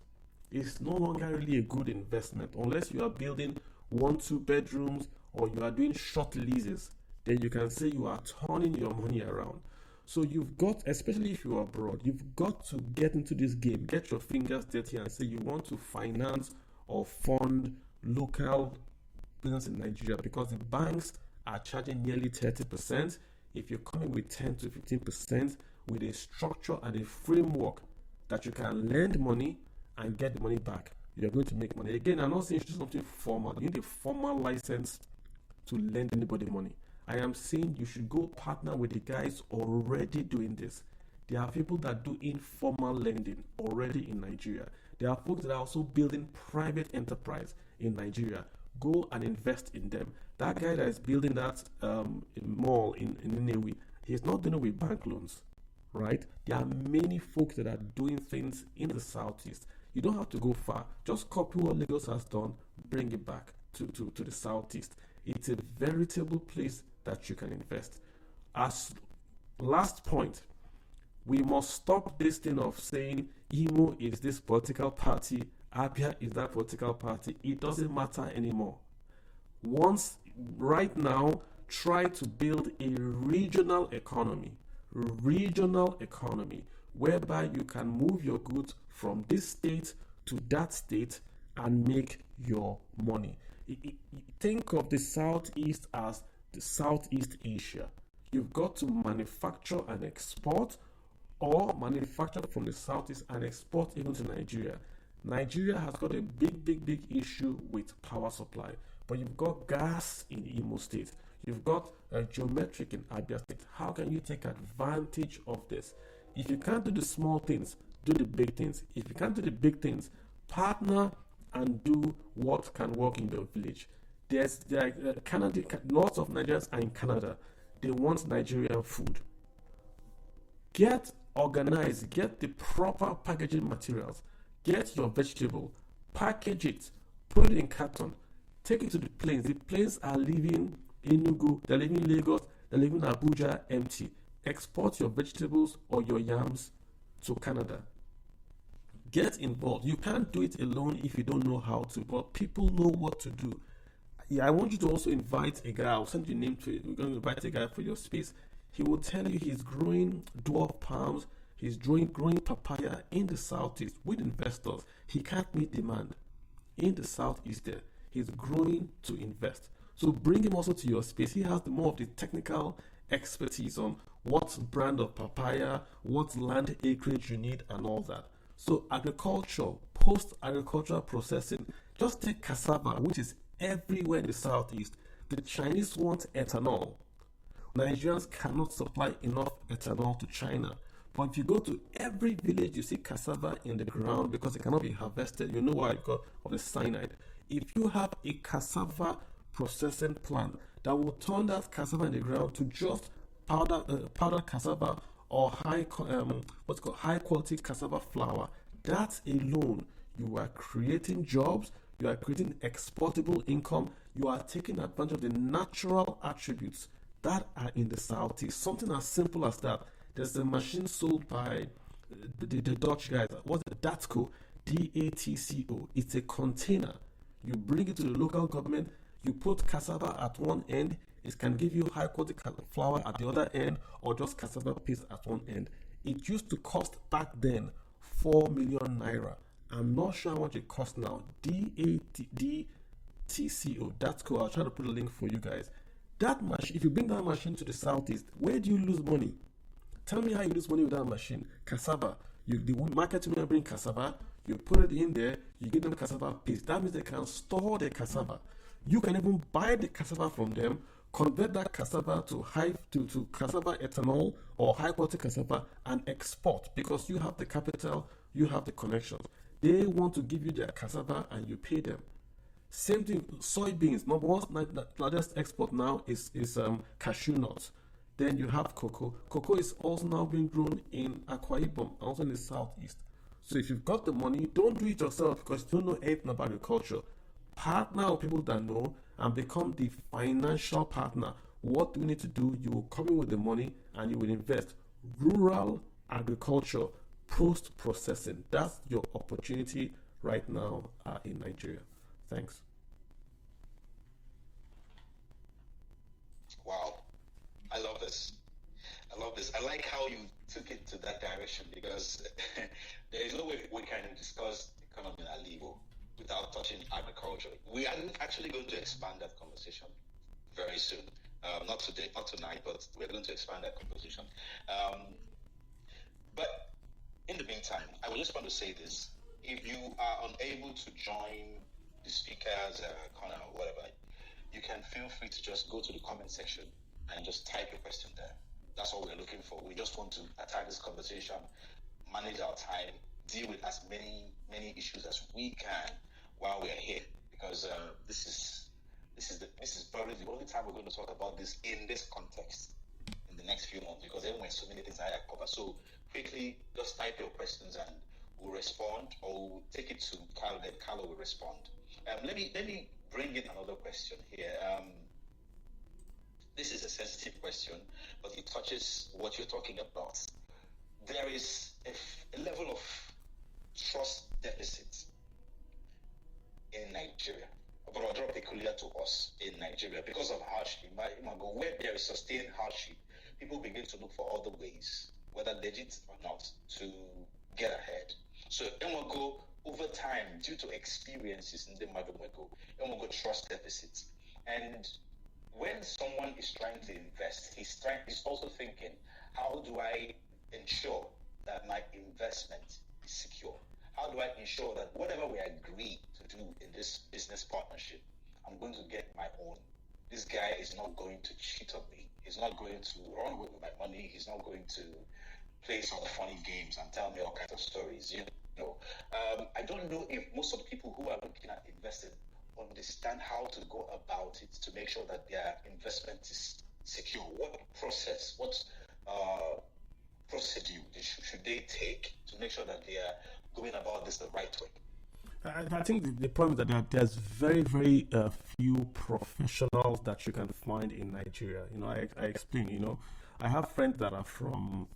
S2: It's no longer really a good investment unless you are building 1-2 bedrooms or you are doing short leases. Then you can say you are turning your money around. So you've got, especially if you are abroad, you've got to get into this game, get your fingers dirty and say you want to finance or fund local business in Nigeria, because the banks are charging nearly 30%. If you're coming with 10 to 15% with a structure and a framework that you can lend money and get the money back, you're going to make money. Again, I'm not saying you should do something formal. You need a formal license to lend anybody money. I am saying you should go partner with the guys already doing this. There are people that do informal lending already in Nigeria. There are folks that are also building private enterprise in Nigeria. Go and invest in them. That guy that is building that mall in Nnewi, he's not doing it with bank loans, right? There are many folks that are doing things in the Southeast. You don't have to go far. Just copy what Lagos has done, bring it back to the Southeast. It's a veritable place that you can invest. As last point, we must stop this thing of saying Imo is this political party, Abia is that political party. It doesn't matter anymore. Right now, try to build a regional economy whereby you can move your goods from this state to that state and make your money. Think of the Southeast as the Southeast Asia. You've got to manufacture and export, or manufacture from the Southeast and export even to Nigeria. Nigeria has got a big issue with power supply, but you've got gas in Imo State. You've got geometric in Abia State. How can you take advantage of this? If you can't do the small things, do the big things. If you can't do the big things, partner and do what can work in your village. Canada, lots of Nigerians are in Canada. They want Nigerian food. Get organized, get the proper packaging materials, get your vegetable, package it, put it in carton, take it to the plains. The plains are leaving Enugu, they're leaving Lagos, they're leaving Abuja empty. Export your vegetables or your yams to Canada. Get involved. You can't do it alone if you don't know how to, but people know what to do. Yeah, I want you to also invite a guy. I'll send you a name to it. We're going to invite a guy for your space. He will tell you he's growing dwarf palms, he's growing papaya in the southeast with investors. He can't meet demand. In the southeast there, he's growing to invest. So bring him also to your space. He has more of the technical expertise on what brand of papaya, what land acreage you need, and all that. So agriculture, post-agricultural processing, just take cassava, which is everywhere in the southeast. The Chinese want ethanol. Nigerians cannot supply enough ethanol to China. But if you go to every village, you see cassava in the ground because it cannot be harvested. You know why? Because of the cyanide. If you have a cassava processing plant that will turn that cassava in the ground to just powdered cassava or high quality cassava flour, that alone, you are creating jobs, you are creating exportable income, you are taking advantage of the natural attributes that are in the southeast. Something as simple as that. There's a machine sold by the Dutch guys. What's it? DATCO, DATCO. It's a container. You bring it to the local government. You put cassava at one end. It can give you high quality flour at the other end, or just cassava paste at one end. It used to cost back then 4 million naira. I'm not sure how much it costs now. DATCO. DATCO. I'll try to put a link for you guys. That machine, if you bring that machine to the southeast, where do you lose money? Tell me how you lose money with that machine. Cassava. The market will bring cassava, you put it in there, you give them cassava paste. That means they can store the cassava. You can even buy the cassava from them, convert that cassava to cassava ethanol or high quality cassava and export, because you have the capital, you have the connections. They want to give you their cassava and you pay them. Same thing, soybeans. Number one largest export now is cashew nuts. Then you have cocoa. Cocoa is also now being grown in Akwa Ibom, also in the southeast. So if you've got the money, don't do it yourself because you don't know anything about agriculture. Partner with people that know and become the financial partner. What do you need to do? You will come in with the money and you will invest. Rural agriculture, post-processing. That's your opportunity right now in Nigeria. Thanks.
S1: Wow. I love this. I like how you took it to that direction, because there is no way we can discuss economy in Igbo without touching agriculture. We are actually going to expand that conversation very soon. Not today, not tonight, but we're going to expand that conversation. But in the meantime, I would just want to say this. If you are unable to join the speakers corner or whatever, you can feel free to just go to the comment section and just type your question there. That's all we're looking for. We just want to attack this conversation, manage our time, deal with as many issues as we can while we're here, because this is probably the only time we're going to talk about this in this context in the next few months, because there were so many things I had covered. So quickly, just type your questions and we'll respond, or we'll take it to Carlo, then Carlo will respond. Let me bring in another question here. This is a sensitive question, but it touches what you're talking about. There is a level of trust deficit in Nigeria, but rather peculiar to us in Nigeria because of hardship. Where there is sustained hardship, people begin to look for other ways, whether legit or not, to get ahead. So go over time, due to experiences in the go trust deficits. And when someone is trying to invest, he's also thinking, how do I ensure that my investment is secure? How do I ensure that whatever we agree to do in this business partnership, I'm going to get my own? This guy is not going to cheat on me. He's not going to run away with my money. He's not going to play some funny games and tell me all kinds of stories. I don't know if most of the people who are looking at investing understand how to go about it to make sure that their investment is secure. What process, what procedure should they take to make sure that they are going about this the right way?
S2: I think the problem is that there's very, very few professionals that you can find in Nigeria. I explain, I have friends that are from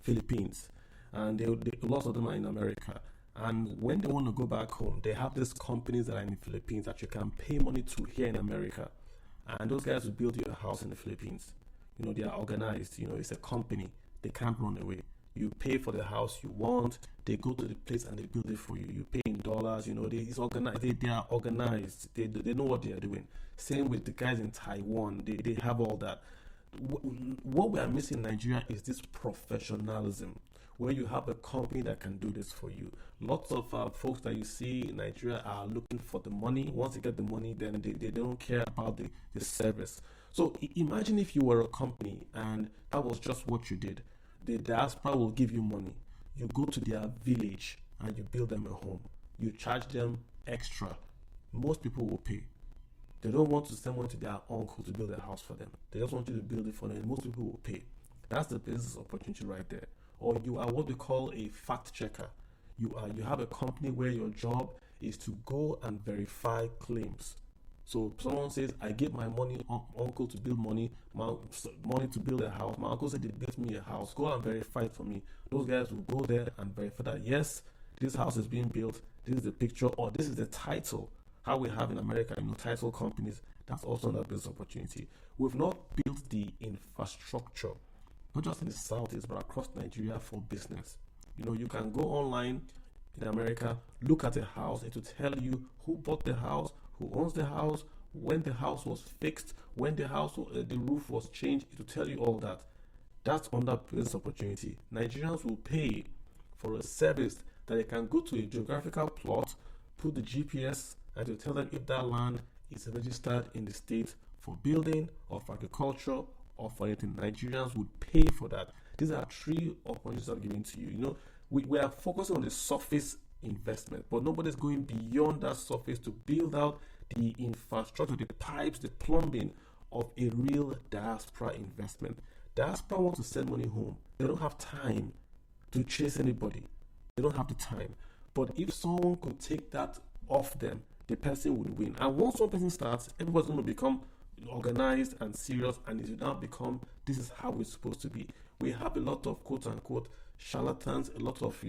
S2: Philippines, and lots of them are in America. And when they want to go back home, they have these companies that are in the Philippines that you can pay money to here in America. And those guys will build you a house in the Philippines. They are organized. It's a company. They can't run away. You pay for the house you want. They go to the place and they build it for you. You pay in dollars. It's organized. They are organized. They know what they are doing. Same with the guys in Taiwan. They have all that. What we are missing in Nigeria is this professionalism, where you have a company that can do this for you. Lots of folks that you see in Nigeria are looking for the money. Once they get the money, then they don't care about the service. So imagine if you were a company and that was just what you did. The diaspora will give you money. You go to their village and you build them a home. You charge them extra. Most people will pay. They don't want to send one to their uncle to build a house for them. They just want you to build it for them. And most people will pay. That's the business opportunity right there. Or you are what we call a fact checker. You have a company where your job is to go and verify claims. So someone says, I gave my uncle to build money to build a house. My uncle said they built me a house. Go and verify it for me. Those guys will go there and verify that, yes, this house is being built. This is the picture, or this is the title. How we have in America, title companies. That's also another business opportunity. We've not built the infrastructure, not just in the Southeast, but across Nigeria for business. You can go online in America, look at a house. It will tell you who bought the house, who owns the house, when the house was fixed, when the roof was changed. It will tell you all that. That's under business opportunity. Nigerians will pay for a service that they can go to a geographical plot, put the GPS, and to tell them if that land is registered in the state for building or for agriculture or for anything. Nigerians would pay for that. These are three opportunities I'm giving to you. We are focusing on the surface investment, but nobody's going beyond that surface to build out the infrastructure, the pipes, the plumbing of a real diaspora investment. Diaspora want to send money home. They don't have time to chase anybody. They don't have the time. But if someone could take that off them, the person would win. And once one person starts, everybody's going to become organized and serious, and it will now become, this is how it's supposed to be. We have a lot of quote unquote charlatans, a lot of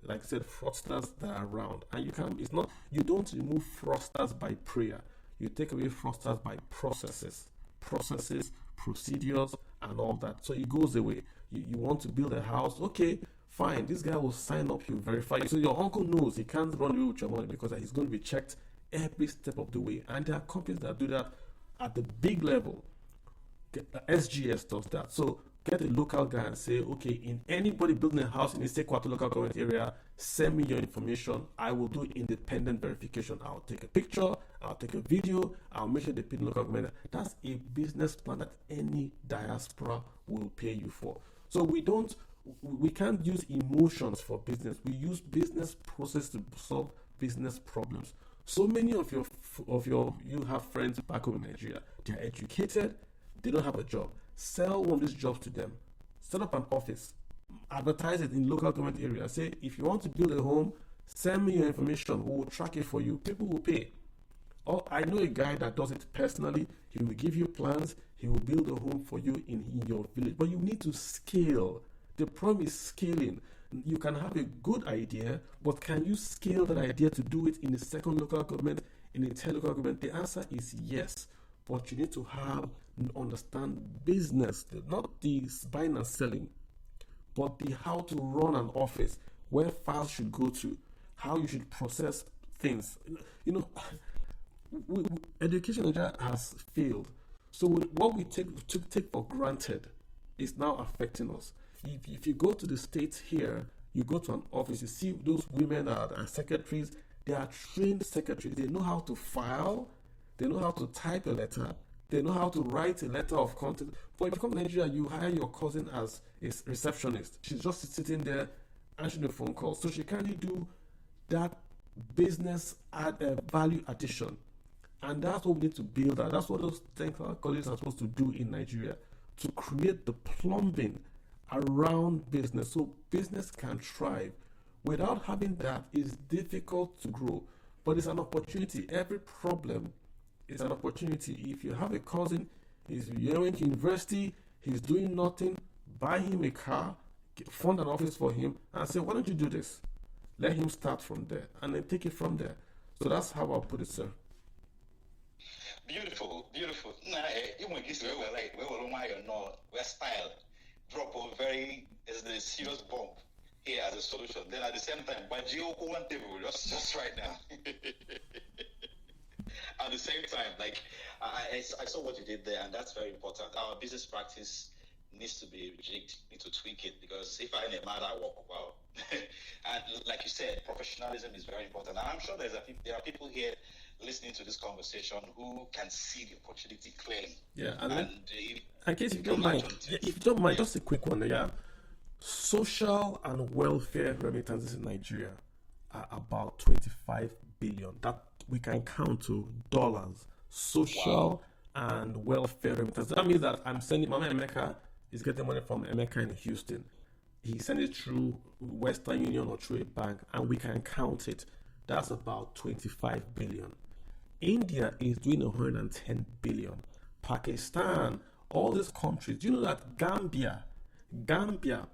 S2: like I said, fraudsters that are around. And you don't remove fraudsters by prayer. You take away fraudsters by processes, procedures, and all that. So it goes away. You want to build a house, okay, fine. This guy will sign up, he'll verify you. So your uncle knows he can't run away with your money because he's going to be checked every step of the way. And there are companies that do that at the big level. SGS does that. So get a local guy and say, okay, in anybody building a house in the Sequato local government area, send me your information. I will do independent verification. I'll take a picture, I'll take a video, I'll make sure they pay the local government. That's a business plan that any diaspora will pay you for. So we can't use emotions for business. We use business process to solve business problems. So many of you have friends back home in Nigeria. They are educated, they don't have a job. Sell one of these jobs to them. Set up an office. Advertise it in local government area. Say, if you want to build a home, send me your information. We will track it for you. People will pay. Or I know a guy that does it personally. He will give you plans. He will build a home for you in your village. But you need to scale. The problem is scaling. You can have a good idea, but can you scale that idea to do it in the second local government, in the third local government? The answer is yes. But you need to understand business, not the buying and selling, but the how to run an office, where files should go to, how you should process things. Education in Nigeria has failed. So what we take for granted is now affecting us. If you go to the States here, You go to an office, you see those women that are secretaries. They are trained secretaries. They know how to file. They know how to type a letter. They know how to write a letter of content. But if you come to Nigeria, you hire your cousin as a receptionist. She's just sitting there answering the phone call. So she can't do that business value addition. And that's what we need to build. That's what those technical colleges are supposed to do in Nigeria, to create the plumbing around business so business can thrive. Without having that, it's difficult to grow. But it's an opportunity. Every problem is an opportunity. If you have a cousin, he's going to university, he's doing nothing, buy him a car, fund an office for him, and say, why don't you do this? Let him start from there, and then take it from there. So that's how I'll put it, sir.
S1: Beautiful. Nah, even this way, we're style. Drop a very serious bomb here as a solution. Then at the same time, but one table just right now. At the same time, like I saw what you did there, and that's very important. Our business practice needs to be rejigged, need to tweak it, because if I in a matter work well, and like you said, professionalism is very important. And I'm sure there are people here listening to this conversation who can see the opportunity clearly.
S2: Yeah, and in case you don't mind, if you don't mind, just a quick one. Yeah, social and welfare remittances in Nigeria are about 25 billion. That we can count to dollars. Social and welfare remittances. That means that I'm sending Mama Emeka is getting money from Emeka in Houston. He sent it through Western Union or through a bank, and we can count it. That's about 25 billion. India is doing 110 billion. Pakistan, all these countries. Do you know that Gambia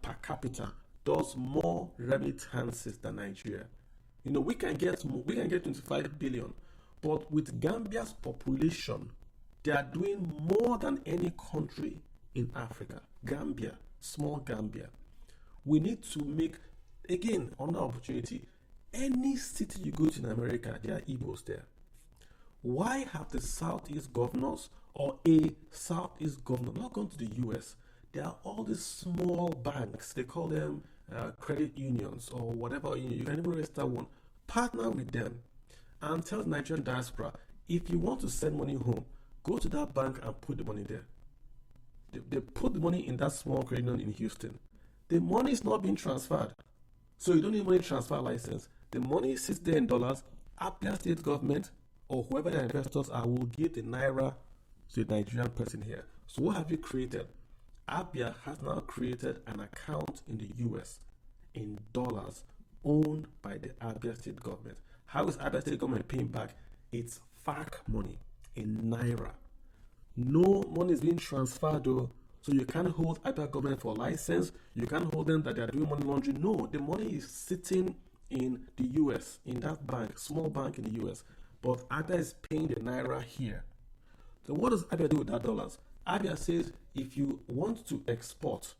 S2: per capita does more remittances than Nigeria? You know, we can get 25 billion, but with Gambia's population, they are doing more than any country in Africa. Gambia, small Gambia. We need to make, again, another opportunity. Any city you go to in America, there are Igbos there. Why have the Southeast governors or a Southeast governor not gone to the US? There are all these small banks, they call them credit unions or whatever. You can even register one. Partner with them and tell the Nigerian diaspora, if you want to send money home, go to that bank and put the money there. They put the money in that small credit union in Houston. The money is not being transferred. So you don't need money transfer license. The money sits there in dollars. Abia state government or whoever the investors are will give the naira to the Nigerian person here. So what have you created? Abia has now created an account in the US in dollars owned by the Abia state government. How is Abia state government paying back? It's FARC money in naira. No money is being transferred though. So you can't hold Abia government for license. You can't hold them that they are doing money laundering. No, the money is sitting in the US, in that bank, small bank in the US. But Abia is paying the naira here. So what does Abia do with that dollars? Abia says if you want to export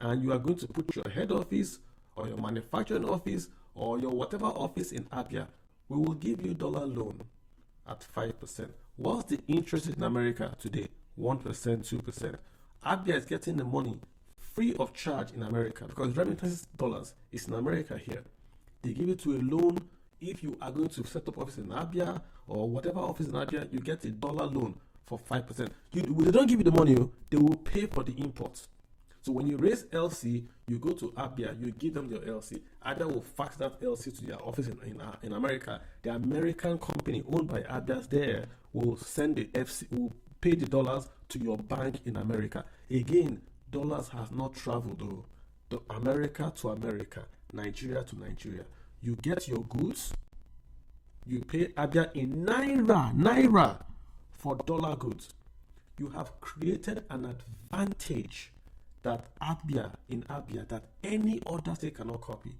S2: and you are going to put your head office or your manufacturing office or your whatever office in Abia, we will give you dollar loan at 5%. What's the interest in America today? 1%, 2%. Abia is getting the money free of charge in America because remittances dollars is in America here. They give it to a loan. If you are going to set up office in Abia or whatever office in Abia, you get a dollar loan for 5%. They don't give you the money, they will pay for the imports. So when you raise LC, you go to Abia, you give them your LC. Abia will fax that LC to their office in America. The American company owned by Abia there will send the FC, will pay the dollars to your bank in America. Again, dollars has not traveled though. The America to America, Nigeria to Nigeria. You get your goods, you pay Abia in naira for dollar goods. You have created an advantage that Abia that any other state cannot copy.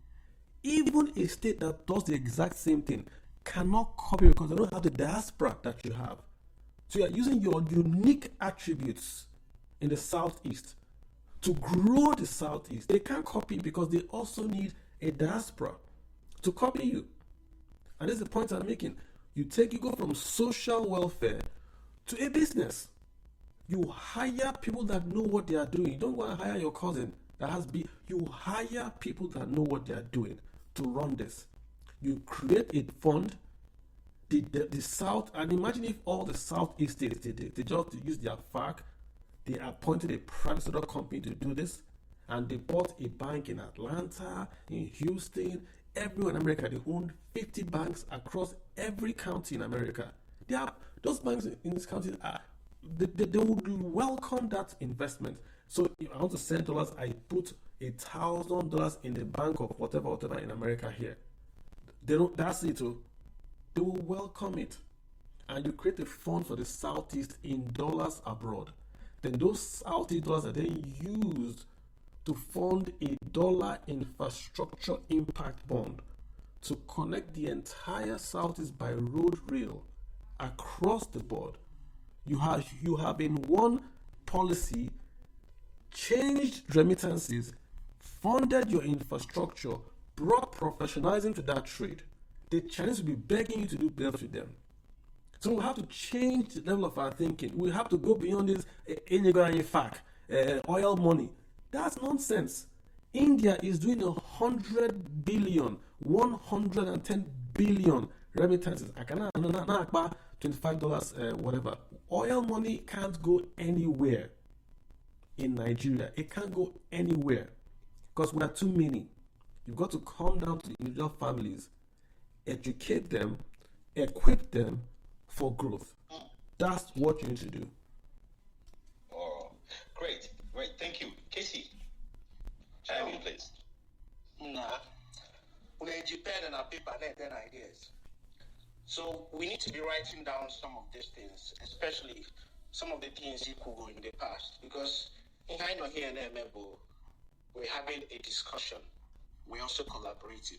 S2: Even a state that does the exact same thing cannot copy because they don't have the diaspora that you have. So you are using your unique attributes in the Southeast to grow the Southeast. They can't copy because they also need a diaspora to copy you. And this is the point I'm making. You go from social welfare to a business. You hire people that know what they are doing. You don't want to hire your cousin You hire people that know what they are doing to run this. You create a fund. The South, and imagine if all the Southeast states they just use their FAC, they appointed a private sector company to do this, and they bought a bank in Atlanta, in Houston, everywhere in America. They own 50 banks across every county in America. Those banks in this county they would welcome that investment. So if I want to send dollars, I put $1,000 in the bank of whatever in America here. They don't. That's it. They will welcome it, and you create a fund for the Southeast in dollars abroad. Then those Southeast dollars are then used to fund a dollar infrastructure impact bond to connect the entire Southeast by road rail across the board. You have in one policy changed remittances, funded your infrastructure, brought professionalism to that trade. The Chinese will be begging you to do business with them. So we have to change the level of our thinking. We have to go beyond this oil money. That's nonsense. India is doing 100 billion, 110 billion remittances. I cannot $25, whatever. Oil money can't go anywhere in Nigeria. It can't go anywhere because we are too many. You've got to come down to the individual families, educate them, equip them for growth. That's what you need to do.
S1: Oh, great. Thank you. Casey, chime in, please.
S3: We depend on our paper and ideas. So we need to be writing down some of these things, especially some of the things you could go in the past. Because in I know here in Emebo, we're having a discussion. We're also collaborating.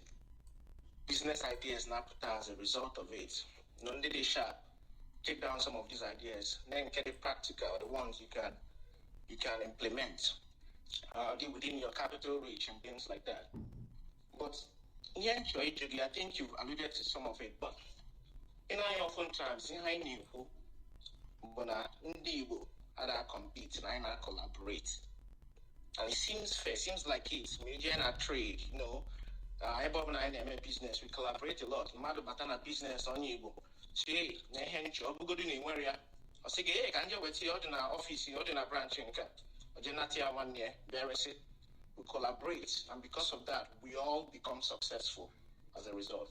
S3: Business ideas now put as a result of it. Nonde they sharp, take down some of these ideas, then get it practical, the ones you can implement within your capital reach and things like that. But yeah, I think you've alluded to some of it, but in I oftentimes in I knew who but Igbo other compete and I collaborate. And it seems fair, seems like it's media and trade, you know. I Bob and I business, we collaborate a lot. Madu Batana business on Igbo. Say, Nehen job, go to Nigeria. I say, hey, can you wait here in our office, in our branch in Genatia 1 year, there is it. We collaborate, and because of that, we all become successful as a result.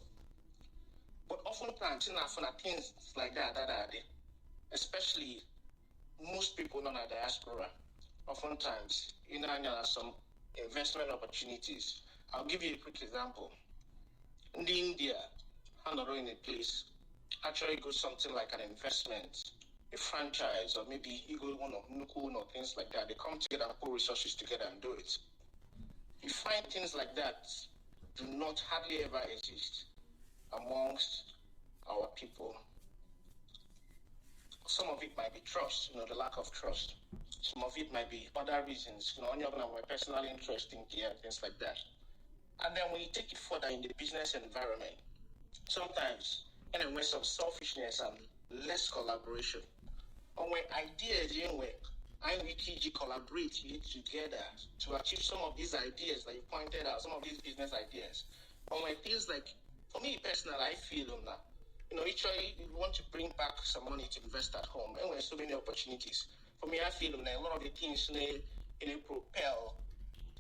S3: But oftentimes, things like that, especially most people in our diaspora, oftentimes, some investment opportunities. I'll give you a quick example. In India, Hanaro in a place, actually go something like an investment, a franchise, or maybe you go one of Nukun or things like that. They come together and put resources together and do it. You find things like that do not hardly ever exist amongst our people. Some of it might be trust, the lack of trust. Some of it might be other reasons, only of my personal interest in gear, things like that. And then when you take it further in the business environment, sometimes, when some selfishness and less collaboration, or when ideas, we collaborate together to achieve some of these ideas that you pointed out, some of these business ideas. Or when it feels like, for me personally, I feel that, actually you want to bring back some money to invest at home, and when so many opportunities. For me, I feel that a lot of the things propel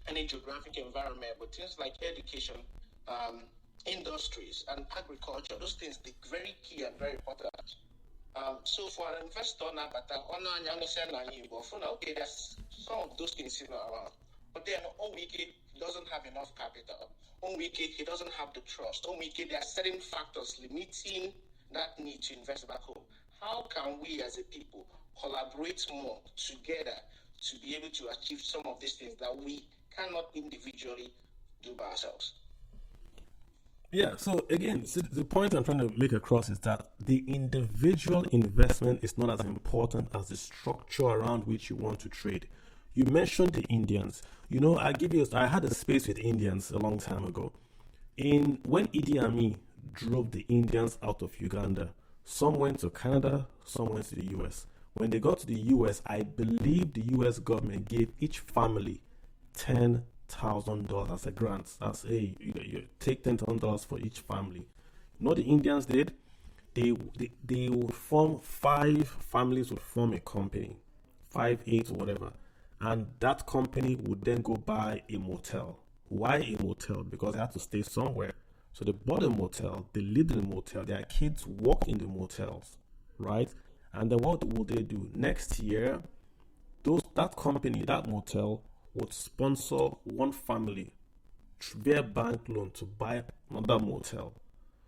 S3: any geographic environment, but things like education, industries, and agriculture, those things are very key and very important. So for an investor now, okay, there's some of those things around, but then he doesn't have enough capital. He doesn't have the trust. There are certain factors limiting that need to invest back home. How can we as a people collaborate more together to be able to achieve some of these things that we cannot individually do by ourselves?
S2: Yeah, so again, the point I'm trying to make across is that the individual investment is not as important as the structure around which you want to trade. You mentioned the Indians. I had a space with Indians a long time ago. When Idi Amin drove the Indians out of Uganda, some went to Canada, some went to the US. When they got to the US, I believe the US government gave each family $10,000 as a grant. That's you take $10,000 for each family. You know what the Indians did? They would form 5 families would form a company, 5, 8, or whatever, and that company would then go buy a motel. Why a motel? Because they had to stay somewhere. So they bought a motel, they lived in the motel, their kids worked in the motels, right? And then what would they do? Next year, that company, that motel, would sponsor one family via bank loan to buy another motel.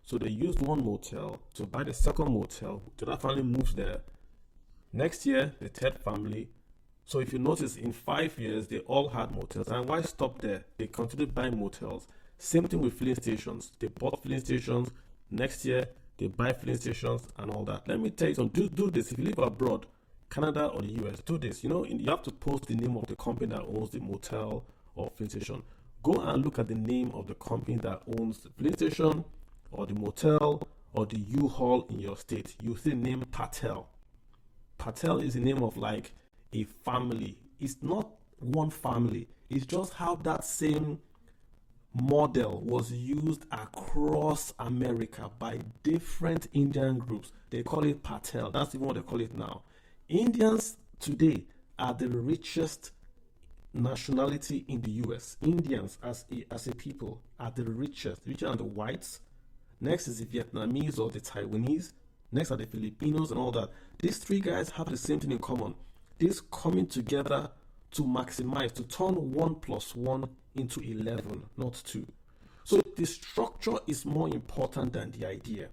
S2: So they used one motel to buy the second motel. So that family moves there. Next year, the third family. So if you notice, in 5 years, they all had motels. And why stop there? They continued buying motels. Same thing with filling stations. They bought filling stations. Next year, they buy filling stations and all that. Let me tell you something. Do this. If you live abroad, Canada or the US, do this. You have to post the name of the company that owns the motel or filling station. Go and look at the name of the company that owns the filling station or the motel or the U-Haul in your state. You see the name Patel. Patel is the name of like a family. It's not one family. It's just how that same model was used across America by different Indian groups. They call it Patel. That's even what they call it now. Indians today are the richest nationality in the US. Indians as a people are the richest, richer than the whites. Next is the Vietnamese or the Taiwanese. Next are the Filipinos and all that. These 3 guys have the same thing in common. This coming together to maximize, to turn 1 + 1 into 11, not 2. So the structure is more important than the idea.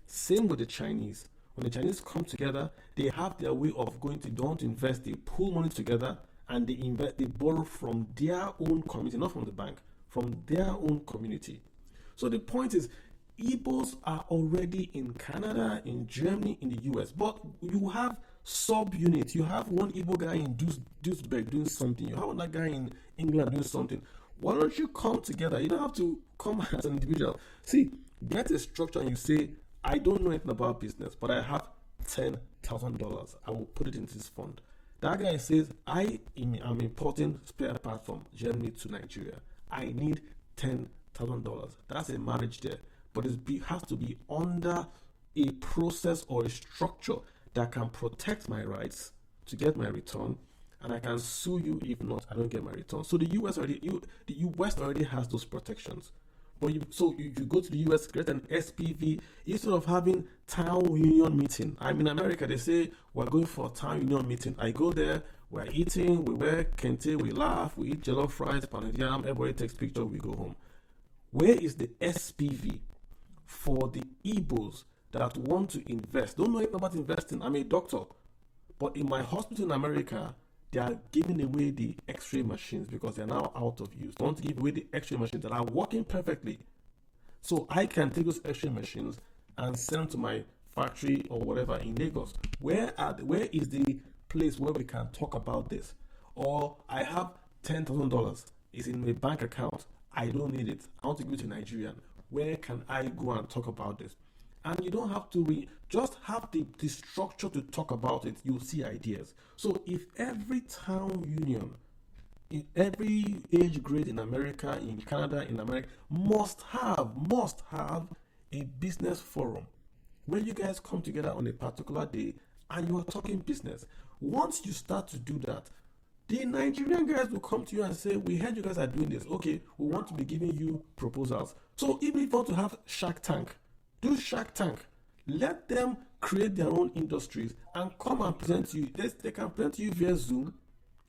S2: Same with the Chinese. When the Chinese come together, they have their way of going to don't invest, they pull money together and they borrow from their own community, not from the bank, from their own community. So the point is, Igbos are already in Canada, in Germany, in the US, but you have sub-units. You have one Igbo guy in Duisburg doing something. You have another guy in England doing something. Why don't you come together? You don't have to come as an individual. See, get a structure and you say, I don't know anything about business, but I have $10,000. I will put it into this fund. That guy says, I am importing spare parts from Germany to Nigeria. I need $10,000. That's a marriage there. But it has to be under a process or a structure that can protect my rights to get my return, and I can sue you if not, I don't get my return. So the US already has those protections. But you go to the US, create an SPV instead of having town union meeting. I'm in America, they say we're going for a town union meeting. I go there, we're eating, we wear kente, we laugh, we eat jollof fries, pounded yam, everybody takes picture, we go home. Where is the SPV for the Igbos that want to invest? Don't know anything about investing. I'm a doctor, but in my hospital in America, they are giving away the X-ray machines because they are now out of use. They want to give away the X-ray machines that are working perfectly, so I can take those X-ray machines and send them to my factory or whatever in Lagos. Where is the place where we can talk about this? Or I have $10,000. It's in my bank account. I don't need it. I want to give it to Nigerian. Where can I go and talk about this? And you don't have to just have the structure to talk about it. You'll see ideas. So if every town union, in every age grade in America, in Canada, in America, must have a business forum where you guys come together on a particular day and you are talking business. Once you start to do that, the Nigerian guys will come to you and say, we heard you guys are doing this. Okay, we want to be giving you proposals. So even if you want to have Shark Tank, do Shark Tank. Let them create their own industries and come and present to you. They can present to you via Zoom.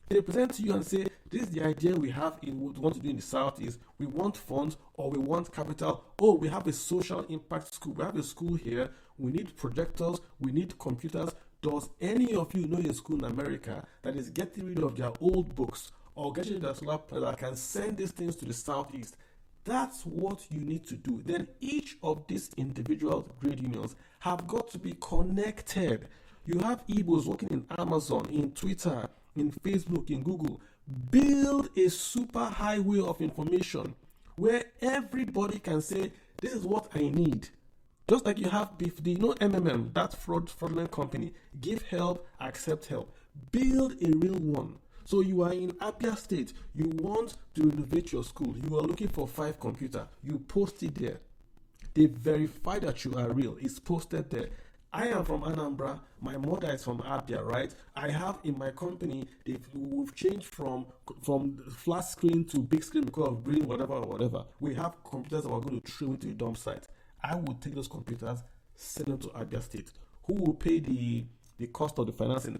S2: They present to you and say, this is the idea we have in what we want to do in the Southeast. We want funds or we want capital. Oh, we have a social impact school. We have a school here. We need projectors. We need computers. Does any of you know a school in America that is getting rid of their old books or getting rid of their solar panels that can send these things to the Southeast? That's what you need to do. Then each of these individual trade unions have got to be connected. You have Igbos working in Amazon, in Twitter, in Facebook, in Google. Build a super highway of information where everybody can say, this is what I need. Just like you have MMM, that fraudulent company. Give help, accept help. Build a real one. So you are in Abia State, you want to renovate your school, you are looking for 5 computers, you post it there. They verify that you are real. It's posted there. I am from Anambra. My mother is from Abia, right? I have in my company, we've changed from flat screen to big screen because of bringing whatever. We have computers that we're going to throw into a dump site. I will take those computers, send them to Abia State. Who will pay the cost of the financing?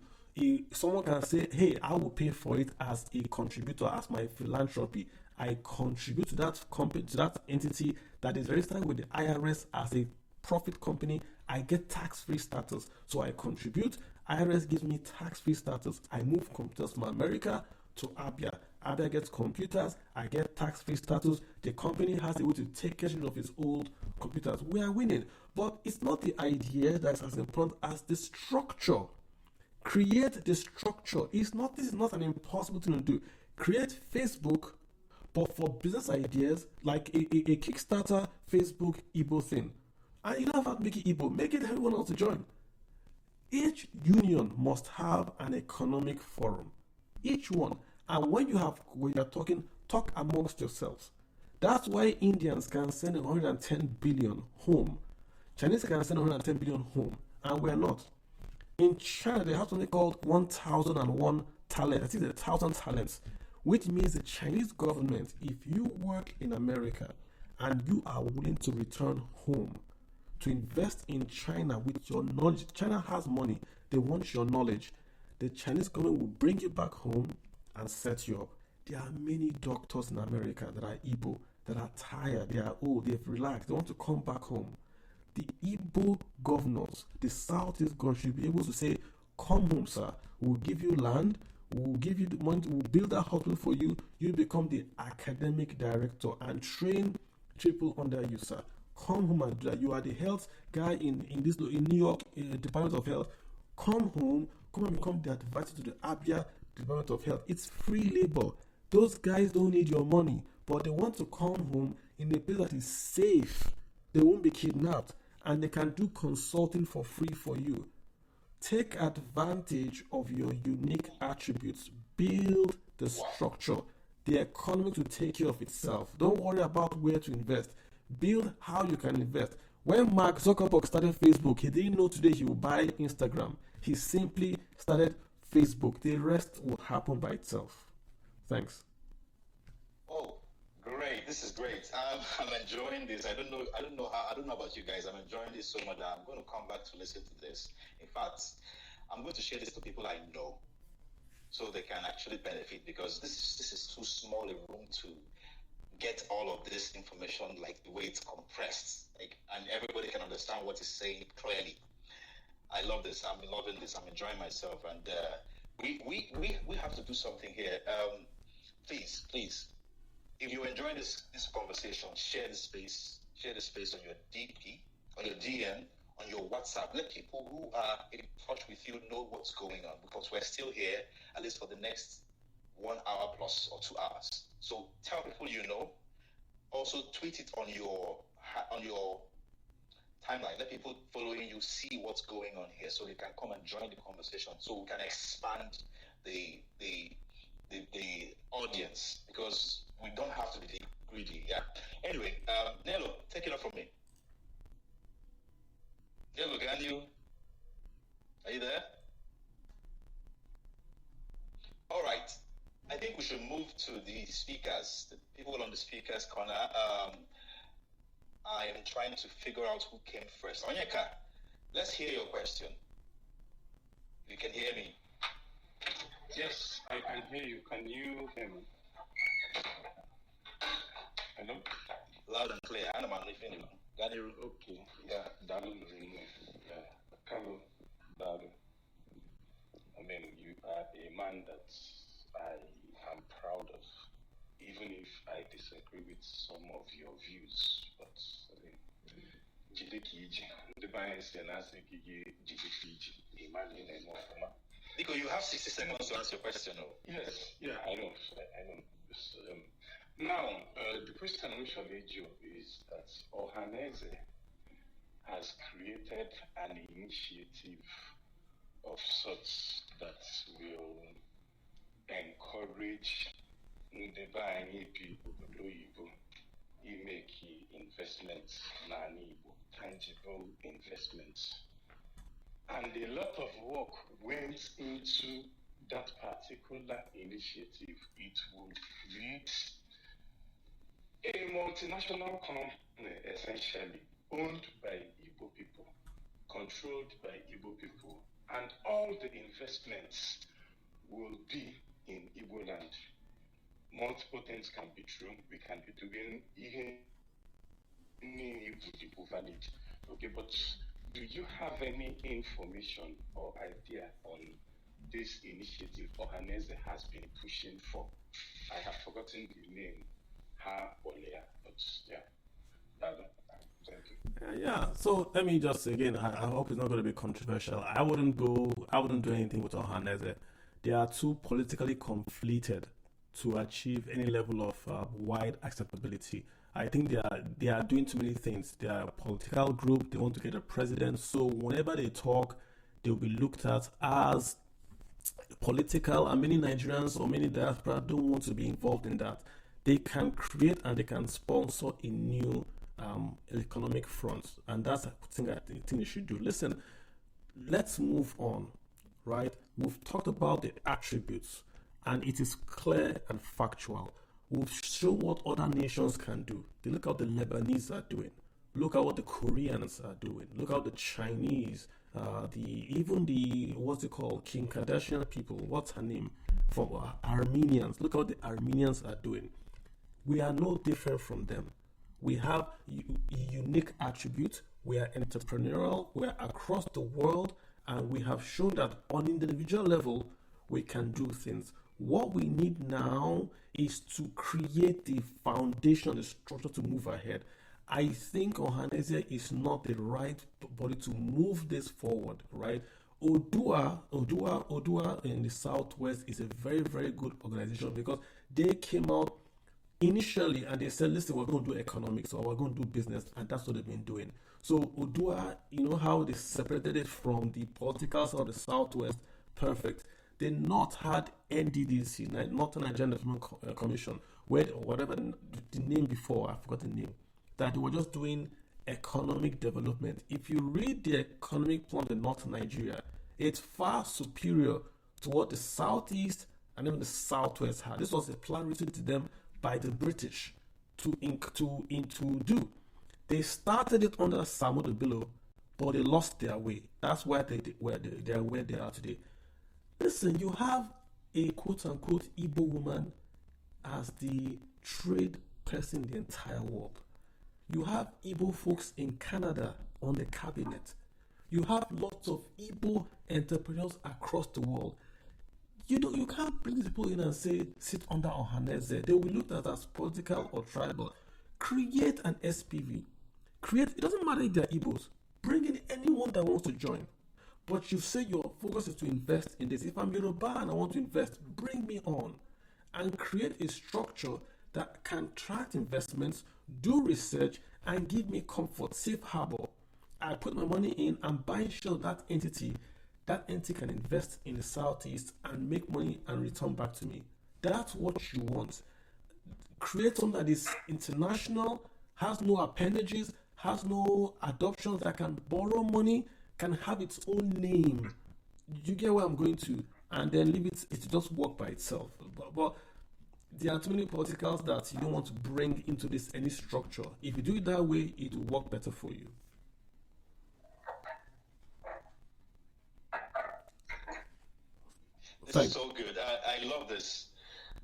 S2: Someone can say, hey, I will pay for it as a contributor, as my philanthropy. I contribute to that company, to that entity that is registered with the IRS as a profit company. I get tax-free status. So I contribute. IRS gives me tax-free status. I move computers from America to Abia. Abia gets computers. I get tax-free status. The company has the way to take rid of its old computers. We are winning. But it's not the idea that is as important as the structure. Create the structure. This is not an impossible thing to do. Create Facebook, but for business ideas, like a Kickstarter Facebook Igbo thing. And you don't have to make it Igbo, make it everyone else to join. Each union must have an economic forum. Each one. And when you're talking, talk amongst yourselves. That's why Indians can send 110 billion home. Chinese can send 110 billion home. And we're not. In China, they have something called 1001 talent. I think it's 1,000 talents, which means the Chinese government, if you work in America and you are willing to return home to invest in China with your knowledge, China has money, they want your knowledge. The Chinese government will bring you back home and set you up. There are many doctors in America that are Igbo, that are tired, they are old, they've relaxed, they want to come back home. The Igbo governors, the Southeast governors should be able to say, come home, sir, we'll give you land, we'll give you the money, we'll build a hospital for you, you become the academic director and train people under you, sir. Come home and do that. You are the health guy in New York Department of Health. Come home, come and become the advisor to the Abia Department of Health. It's free labor. Those guys don't need your money, but they want to come home in a place that is safe. They won't be kidnapped, and they can do consulting for free for you. Take advantage of your unique attributes. Build the structure. The economy will take care of itself. Don't worry about where to invest. Build how you can invest. When Mark Zuckerberg started Facebook, he didn't know today he would buy Instagram. He simply started Facebook. The rest will happen by itself. Thanks.
S1: Oh, great! This is great. I'm enjoying this. I don't know about you guys. I'm enjoying this so much that I'm going to come back to listen to this. In fact, I'm going to share this to people I know, so they can actually benefit, because this is too small a room to get all of this information like the way it's compressed, and everybody can understand what it's saying clearly. I love this. I'm loving this. I'm enjoying myself, and we have to do something here. Please, if you enjoy this conversation, share the space on your DP, on your DM, on your WhatsApp. Let people who are in touch with you know what's going on, because we're still here at least for the next 1 hour plus or 2 hours. So tell people you know. Also tweet it on your timeline. Let people following you see what's going on here, so they can come and join the conversation, so we can expand the audience, because we don't have to be greedy. Yeah. Anyway, Nello, take it up from me. Nello, are you there? All right. I think we should move to the speakers, the people on the speakers corner. I am trying to figure out who came first. Onyeka, let's hear your question. You can hear me.
S4: Yes, I can hear you. Can you hear me? Hello?
S1: Loud and clear. I'm listening.
S4: Okay. Yeah, Dalu. Yeah, Carlo, Dalu. I mean, you are a man that I am proud of, even if I disagree with some of your views. But I mean,
S1: Nico, you have 60 seconds to answer your question.
S4: Yes, yeah, I know. Now, the question which I made you is that Ohaneze has created an initiative of sorts that will encourage ndị be anyị bi obodo oyibo imeki investments n'ala Igbo, tangible investments. And a lot of work went into that particular initiative. It would create a multinational company, essentially, owned by Igbo people, controlled by Igbo people, and all the investments will be in Igbo land. Multiple things can be true. We can be doing even Igbo valid. Okay, but do you have any information or idea on this initiative Ohaneze has been pushing for? I have forgotten the name, but yeah, thank you.
S2: Yeah, so let me just again, I hope it's not going to be controversial. I wouldn't do anything with Ohaneze. They are too politically conflated to achieve any level of wide acceptability. I think they are doing too many things. They are a political group. They want to get a president. So whenever they talk, they'll be looked at as political. And many Nigerians or many diaspora don't want to be involved in that. They can create and they can sponsor a new economic front. And that's the thing I think they should do. Listen, let's move on, right? We've talked about the attributes, and it is clear and factual. We've shown what other nations can do. Look how the Lebanese are doing. Look at what the Koreans are doing. Look how the Chinese, even the what's it called, Kim Kardashian people. What's her name? From Armenians. Look how the Armenians are doing. We are no different from them. We have unique attributes. We are entrepreneurial. We are across the world, and we have shown that on individual level we can do things. What we need now is to create the foundation, the structure to move ahead. I think Ohaneze is not the right body to move this forward, right? Odua in the Southwest is a very, very good organization because they came out initially and they said, listen, we're going to do economics or we're going to do business, and that's what they've been doing. So Odua, you know how they separated it from the political side of the Southwest? Perfect. They not had NDDC, Northern Nigerian Development Commission, where whatever the name before, I forgot the name, that they were just doing economic development. If you read the economic plan in Northern Nigeria, it's far superior to what the Southeast and even the Southwest had. This was a plan written to them by the British to do. They started it under Samuel Bello, but they lost their way. That's why they are where they are today. Listen, you have a quote-unquote Igbo woman as the trade person in the entire world. You have Igbo folks in Canada on the cabinet. You have lots of Igbo entrepreneurs across the world. You can't bring people in and say, sit under Ohaneze. They will be looked at as political or tribal. Create an SPV. It doesn't matter if they're Igbos. Bring in anyone that wants to join. But you say your focus is to invest in this. If I'm Yoruba and I want to invest, bring me on and create a structure that can attract investments, do research, and give me comfort, safe harbor. I put my money in and buy sure that entity can invest in the Southeast and make money and return back to me. That's what you want. Create something that is international, has no appendages, has no adoptions, that can borrow money, can have its own name. You get where I'm going to, and then leave it just work by itself. But there are too many politicals that you don't want to bring into this any structure. If you do it that way, it will work better for you.
S1: This is so good. I love this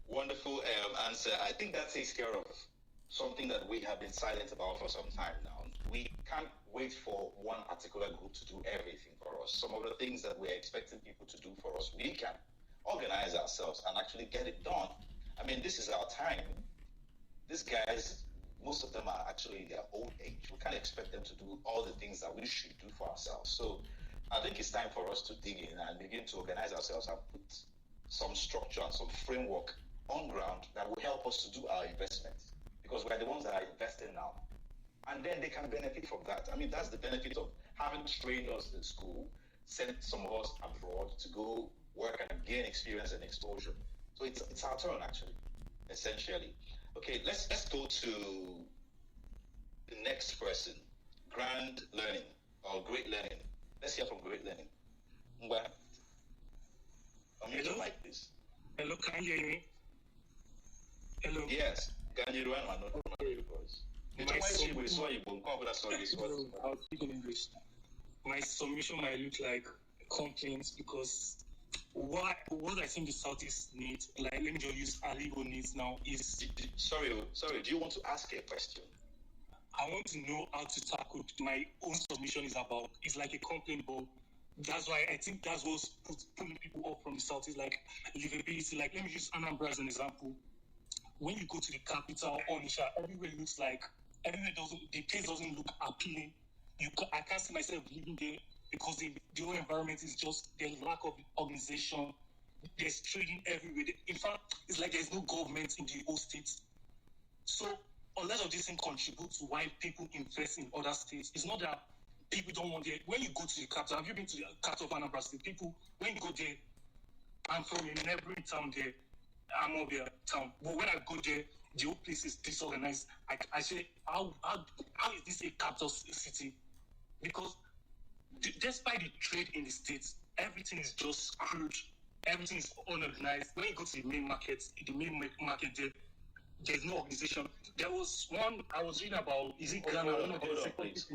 S1: wonderful answer. I think that takes care of something that we have been silent about for some time now. We can't wait for one particular group to do everything for us. Some of the things that we're expecting people to do for us, we can organize ourselves and actually get it done. I mean, this is our time. These guys, most of them are actually in their old age. We can't expect them to do all the things that we should do for ourselves. So I think it's time for us to dig in and begin to organize ourselves and put some structure and some framework on ground that will help us to do our investments, because we're the ones that are investing now. And then they can benefit from that. I mean, that's the benefit of having trained us in school, sent some of us abroad to go work and gain experience and exposure. So it's our turn actually, essentially. Okay, let's go to the next person. Grand learning or great learning. Let's hear from great learning. Ngwa, unmute your mic, please.
S5: Hello, can you hear me? Hello.
S1: Yes.
S5: I'll speak in English. My submission might look like complaints because what I think the Southeast needs, like let me just use Alibo needs now is.
S1: Sorry. Do you want to ask a question?
S5: I want to know how to tackle my own submission is about. It's like a complaint, but that's why I think that's what's pulling people up from the Southeast, like livability. Like let me use Anambra as an example. When you go to the capital, Onitsha, everywhere looks like the place doesn't look appealing. I can't see myself living there because the whole environment is just there's lack of organization. There's trading everywhere. In fact, it's like there's no government in the whole state. So a lot of these things contribute to why people invest in other states. It's not that people don't want it. When you go to the capital, have you been to the capital of Anambra State? People, when you go there, I'm from a neighboring town there. I'm of their town. But when I go there, the whole place is disorganized. I say, how is this a capital city? Because despite the trade in the states, everything is just screwed. Everything is unorganized. When you go to the main market there, there's no organization. There was one I was reading about. Is it Ghana?
S1: Hold on, please.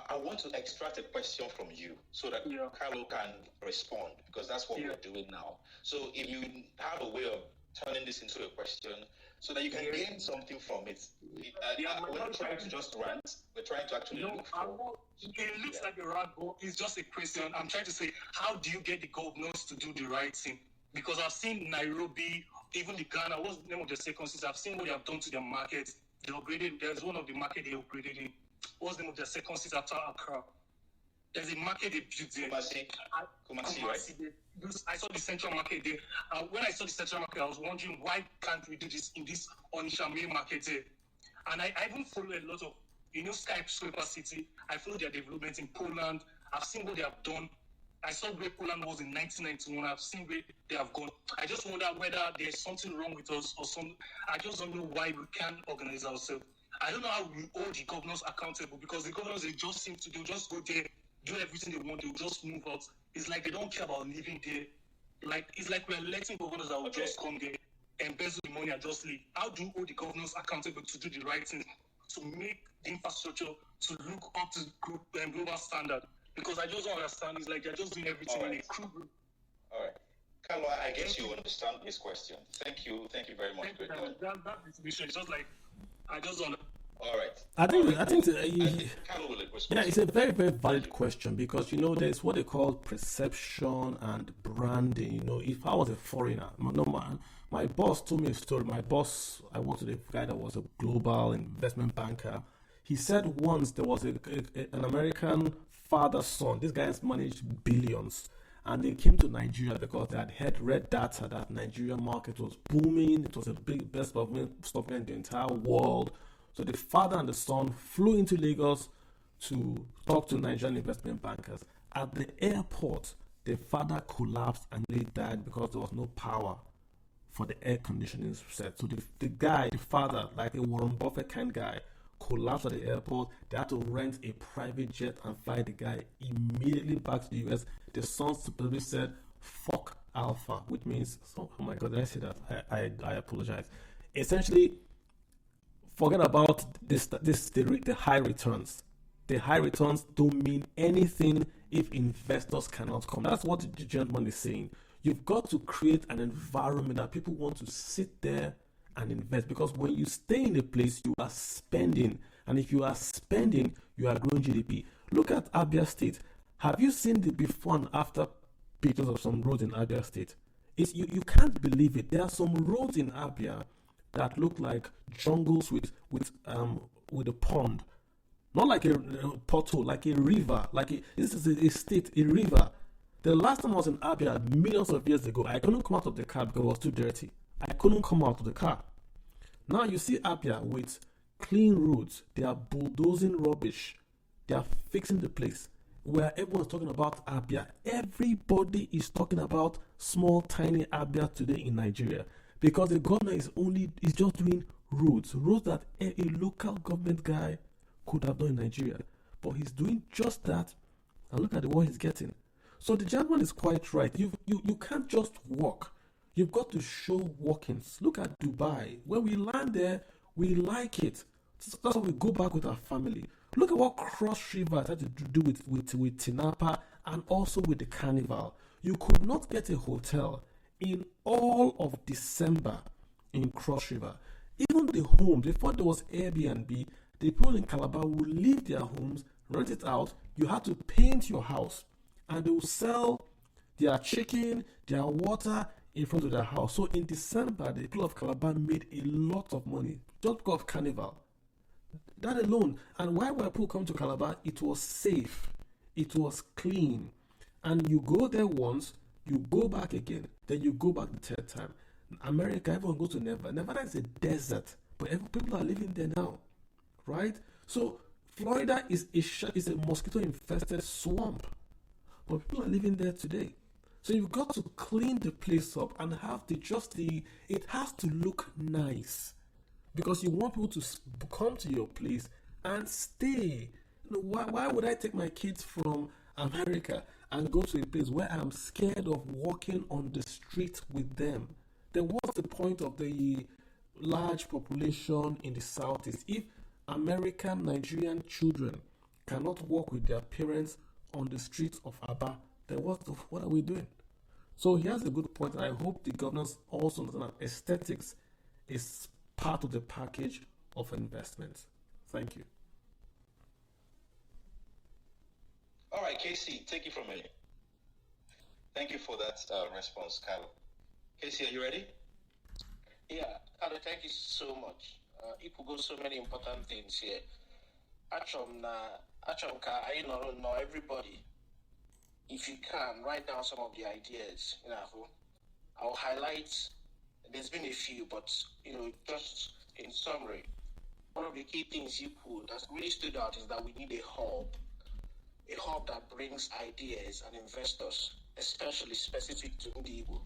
S1: I want to extract a question from you so that Carlo can respond because that's what we're doing now. So if you have a way of turning this into a question so that you can gain something from it. We're not trying to just rant. We're trying to actually look for...
S5: It looks like a rant, but it's just a question. I'm trying to say, how do you get the governors to do the right thing? Because I've seen Nairobi, even the Ghana, what's the name of the second city? I've seen what they have done to their market. They upgraded, there's one of the market they upgraded in. What's the name of the second city after Accra? There's a market they built there.
S1: Kumasi, right?
S5: I saw the central market there. When I saw the central market, I was wondering why can't we do this in this Onitsha main market there? And I even follow a lot of, skyscraper city. I follow their development in Poland. I've seen what they have done. I saw where Poland was in 1991. I've seen where they have gone. I just wonder whether there's something wrong with us or something. I just don't know why we can't organize ourselves. I don't know how we hold the governors accountable because the governors, they just seem to just go there, do everything they want, they'll just move out. It's like they don't care about living there. Like it's like we're letting governors that will just come there, embezzle the money and just leave. How do you hold the governors accountable to do the right thing, to make the infrastructure to look up to global standard? Because I just don't understand. It's like they're just doing everything in a crude way.
S1: All right. Carlo, I guess you understand this question. Thank you very much.
S5: That distribution is just like, I just don't.
S1: All right.
S2: I think it's a very, very valid question because there's what they call perception and branding. If I was a foreigner, my boss told me a story. My boss, I worked with a guy that was a global investment banker. He said once there was an American father-son. These guys managed billions, and they came to Nigeria because they had read data that Nigerian market was booming. It was the best stock in the entire world. So the father and the son flew into Lagos to talk to Nigerian investment bankers. At the airport, the father collapsed and they died because there was no power for the air conditioning set. So the father, like a Warren Buffett kind guy, collapsed at the airport. They had to rent a private jet and fly the guy immediately back to the US. The son supposedly said, "Fuck Alpha," which means, oh my God, did I say that? I apologize. Essentially, forget about the high returns. The high returns don't mean anything if investors cannot come. That's what the gentleman is saying. You've got to create an environment that people want to sit there and invest, because when you stay in a place, you are spending, and if you are spending, you are growing GDP. Look at Abia State. Have you seen the before and after pictures of some roads in Abia State? You can't believe it. There are some roads in Abia that look like jungles with a pond, not like a pothole, like a river. This is a state, a river. The last time I was in Abia millions of years ago, I couldn't come out of the car because it was too dirty. I couldn't come out of the car. Now you see Abia with clean roads. They are bulldozing rubbish. They are fixing the place. where everyone's talking about Abia. Everybody is talking about small, tiny Abia today in Nigeria because the governor is just doing roads that a local government guy could have done in Nigeria. But he's doing just that, and look at the what he's getting. So the gentleman is quite right. You can't just walk. You've got to show walkings. Look at Dubai. When we land there, we like it. That's why we go back with our family. Look at what Cross River had to do with Tinapa and also with the carnival. You could not get a hotel in all of December in Cross River. Even the home, before there was Airbnb, the people in Calabar would leave their homes, rent it out. You had to paint your house, and they will sell their chicken, their water in front of their house. So in December, the people of Calabar made a lot of money just because of carnival. That alone. And why were people coming to Calabar? It was safe, it was clean, and you go there once, you go back again, then you go back the third time. America, everyone goes to Nevada. Nevada is a desert, but people are living there now, right? So Florida is a mosquito-infested swamp, but people are living there today. So you've got to clean the place up and have it has to look nice, because you want people to come to your place and stay. Why would I take my kids from America and go to a place where I'm scared of walking on the street with them? Then what's the point of the large population in the Southeast if American Nigerian children cannot walk with their parents on the streets of Aba? Then what are we doing? So he has a good point, and I hope the governors also understand that aesthetics is part of the package of investments. Thank you.
S1: All right, KC, take it from here. Thank you for that response, Carlo. KC, are you ready?
S3: Yeah, Carlo, thank you so much. It could go so many important things here. Achom, I know everybody. If you can, write down some of the ideas. I'll highlight. There's been a few, but just in summary, one of the key things that really stood out is that we need a hub that brings ideas and investors, especially specific to Igbo.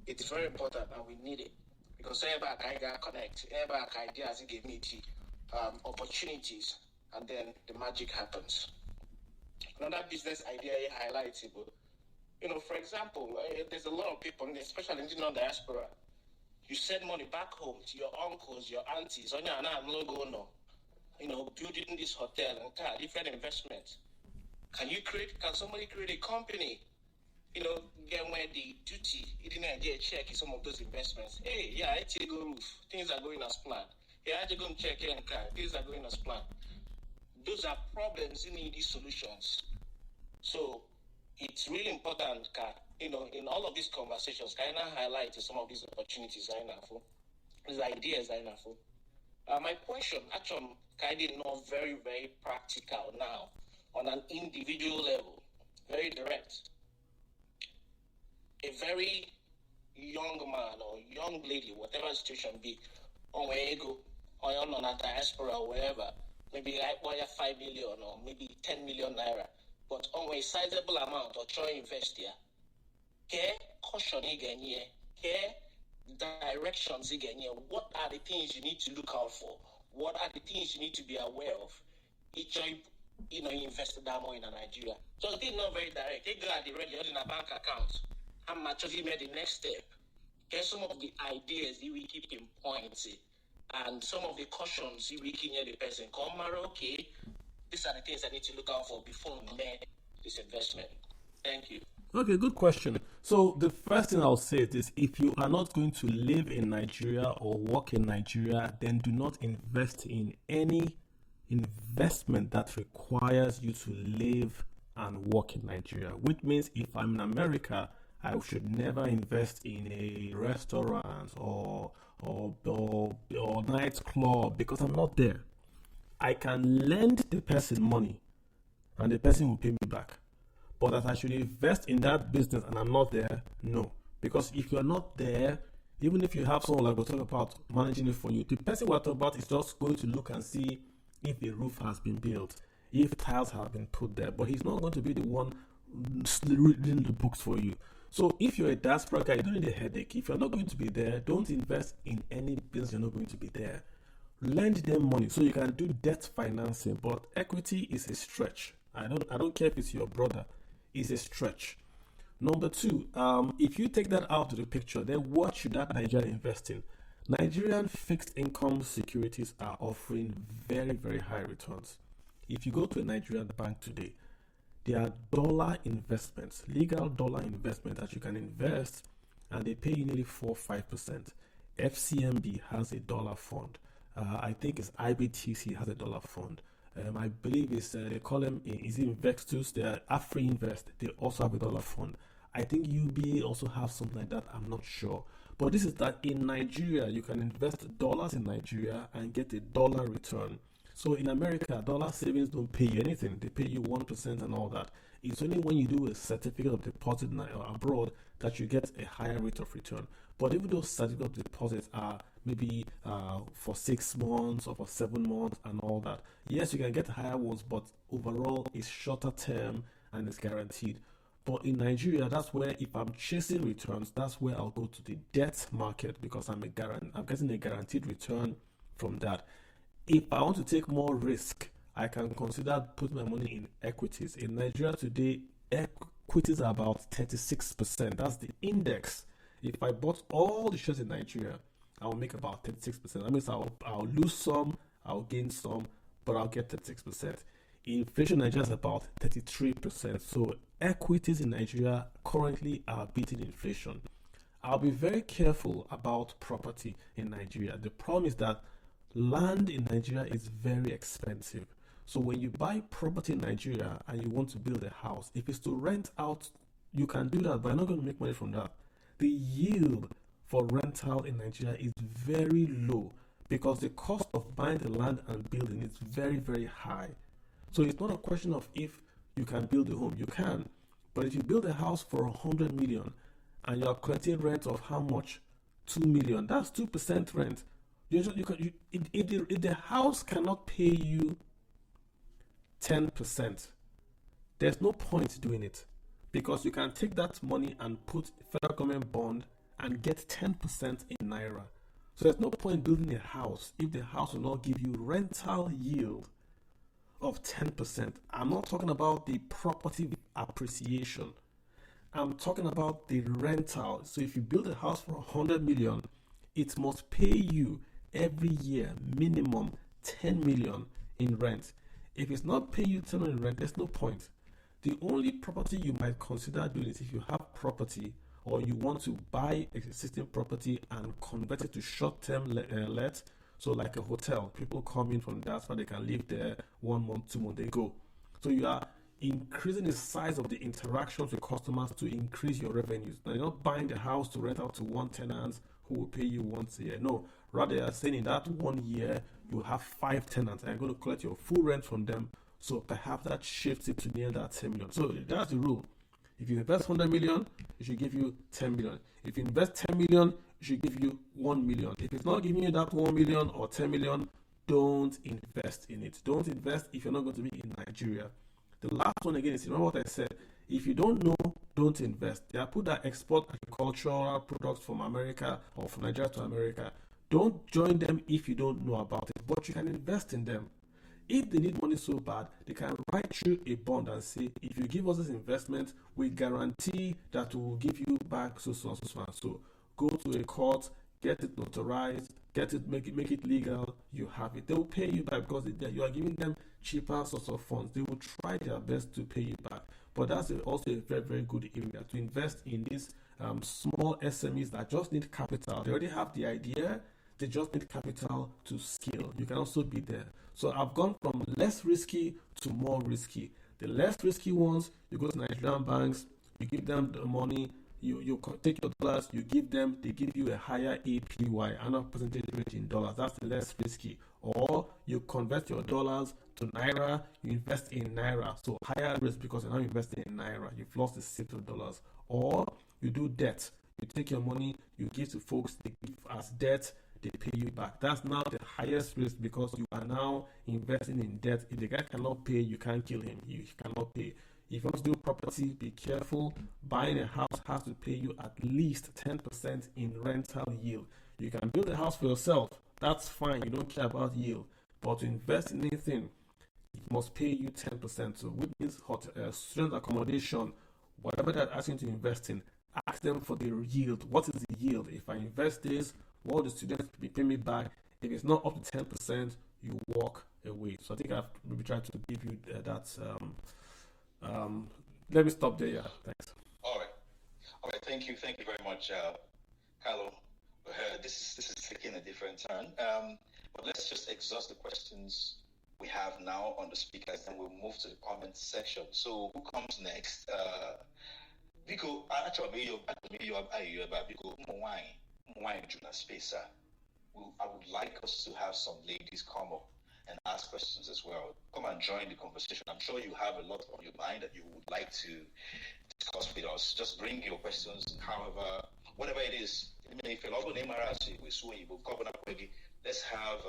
S3: It's very important, and we need it because everybody can connect, everybody can ideas give me opportunities, and then the magic happens. Another business idea he highlights, for example, there's a lot of people, especially in the diaspora. You send money back home to your uncles, your aunties, on your logo, building this hotel and different investments. Can somebody create a company? Get where the duty, check some of those investments. Hey, yeah, I take a roof. Things are going as planned. Yeah, I go and check here and things are going as planned. Those are problems in these solutions. So it's really important, in all of these conversations, kind of highlight some of these opportunities, these ideas, my question, actually, kind of not very, very practical now, on an individual level, very direct. A very young man or young lady, whatever the situation be, on where you go, or you're on a diaspora or wherever, maybe like 5 million or maybe 10 million naira, but on a sizable amount or try invest here. Care caution again here, care directions again here. What are the things you need to look out for? What are the things you need to be aware of? Each invested that money in Nigeria. So it's not very direct. They go at the ready in a bank account. How much have you made the next step? Here's some of the ideas that we keep in points and some of the cautions we keep near the person. Okay, these are the things I need to look out for before we make this investment. Thank you.
S2: Okay, good question. So the first thing I'll say is if you are not going to live in Nigeria or work in Nigeria, then do not invest in any investment that requires you to live and work in Nigeria, which means if I'm in America, I should never invest in a restaurant or nightclub because I'm not there. I can lend the person money and the person will pay me back. But that I should invest in that business and I'm not there, no. Because if you're not there, even if you have someone like we're talking about managing it for you, the person we're talking about is just going to look and see if a roof has been built, if tiles have been put there, but he's not going to be the one reading the books for you. So if you're a diaspora guy, you don't need a headache. If you're not going to be there, don't invest in any business you're not going to be there. Lend them money so you can do debt financing, but equity is a stretch. I don't care if it's your brother, it's a stretch. Number two, if you take that out of the picture, then what should that Nigeria invest in? Nigerian fixed income securities are offering very, very high returns. If you go to a Nigerian bank today, there are dollar investments, legal dollar investments that you can invest, and they pay you nearly 4-5%. FCMB has a dollar fund. I think it's IBTC has a dollar fund. I believe it's they call them is Invextus. They are Afri Invest. They also have a dollar fund. I think UBA also have something like that. I'm not sure. But this is that in Nigeria, you can invest dollars in Nigeria and get a dollar return. So in America, dollar savings don't pay you anything. They pay you 1% and all that. It's only when you do a certificate of deposit abroad that you get a higher rate of return. But even those certificate of deposits are maybe for 6 months or for 7 months and all that. Yes, you can get higher ones, but overall it's shorter term and it's guaranteed. But in Nigeria, that's where if I'm chasing returns, that's where I'll go to the debt market because I'm getting a guaranteed return from that. If I want to take more risk, I can consider putting my money in equities. In Nigeria today, equities are about 36%. That's the index. If I bought all the shares in Nigeria, I'll make about 36%. That means I'll lose some, I'll gain some, but I'll get 36%. Inflation in Nigeria is about 33%. So equities in Nigeria currently are beating inflation. I'll be very careful about property in Nigeria. The problem is that land in Nigeria is very expensive. So when you buy property in Nigeria and you want to build a house, if it's to rent out, you can do that, but you're not going to make money from that. The yield for rental in Nigeria is very low because the cost of buying the land and building is very, very high. So it's not a question of if you can build a home. You can. But if you build a house for 100 million and you are collecting rent of how much? 2 million. That's 2% rent. If the house cannot pay you 10%, there's no point doing it because you can take that money and put federal government bond and get 10% in Naira. So there's no point building a house if the house will not give you rental yield of 10%. I'm not talking about the property appreciation. I'm talking about the rental. So if you build a house for 100 million, it must pay you every year minimum 10 million in rent. If it's not paying you 10 million in rent, there's no point. The only property you might consider doing is if you have property or you want to buy existing property and convert it to short-term let. So like a hotel, people come in from that so they can live there 1 month, 2 months, they go. So you are increasing the size of the interactions with customers to increase your revenues. Now you're not buying the house to rent out to one tenant who will pay you once a year. No, rather you're saying in that 1 year you have 5 tenants and you're going to collect your full rent from them. So perhaps that shifts it to near that 10 million. So that's the rule. If you invest 100 million, it should give you 10 million. If you invest 10 million, it should give you 1 million. If it's not giving you that 1 million or 10 million, don't invest in it. Don't invest if you're not going to be in Nigeria. The last one again is, remember what I said, if you don't know, don't invest. There are people that export agricultural products from America or from Nigeria to America. Don't join them if you don't know about it, but you can invest in them. If they need money so bad, they can write you a bond and say, if you give us this investment, we guarantee that we will give you back so. So go to a court, get it notarized, make it legal, you have it. They will pay you back because you are giving them cheaper sorts of funds. They will try their best to pay you back. But that's also a very, very good area to invest in these small SMEs that just need capital. They already have the idea, they just need capital to scale. You can also be there. So I've gone from less risky to more risky. The less risky ones, you go to Nigerian banks, you give them the money, you take your dollars, you give them, they give you a higher APY, annual percentage rate in dollars. That's the less risky. Or you convert your dollars to Naira, you invest in Naira. So higher risk because you're now investing in Naira. You've lost the $6. Or you do debt. You take your money, you give to folks, they give as debt, they pay you back. That's now the highest risk because you are now investing in debt. If the guy cannot pay, you can't kill him. You cannot pay. If you want to do property, be careful. Buying a house has to pay you at least 10% in rental yield. You can build a house for yourself. That's fine. You don't care about yield. But to invest in anything, it must pay you 10%. So which means student accommodation, whatever they're asking to invest in, ask them for the yield. What is the yield? If I invest this, what will the students be paying me back? If it's not up to 10%, you walk away. So I think I've maybe tried to give you that. Let me stop there. Yeah, thanks.
S1: All right. Thank you very much, Carlo. This is taking a different turn. But let's just exhaust the questions we have now on the speakers, and we'll move to the comment section. So who comes next? Biko, actually, Biko, wine space. I would like us to have some ladies come up and ask questions as well. Come and join the conversation. I'm sure you have a lot on your mind that you would like to discuss with us. Just bring your questions, however, whatever it is. Let's have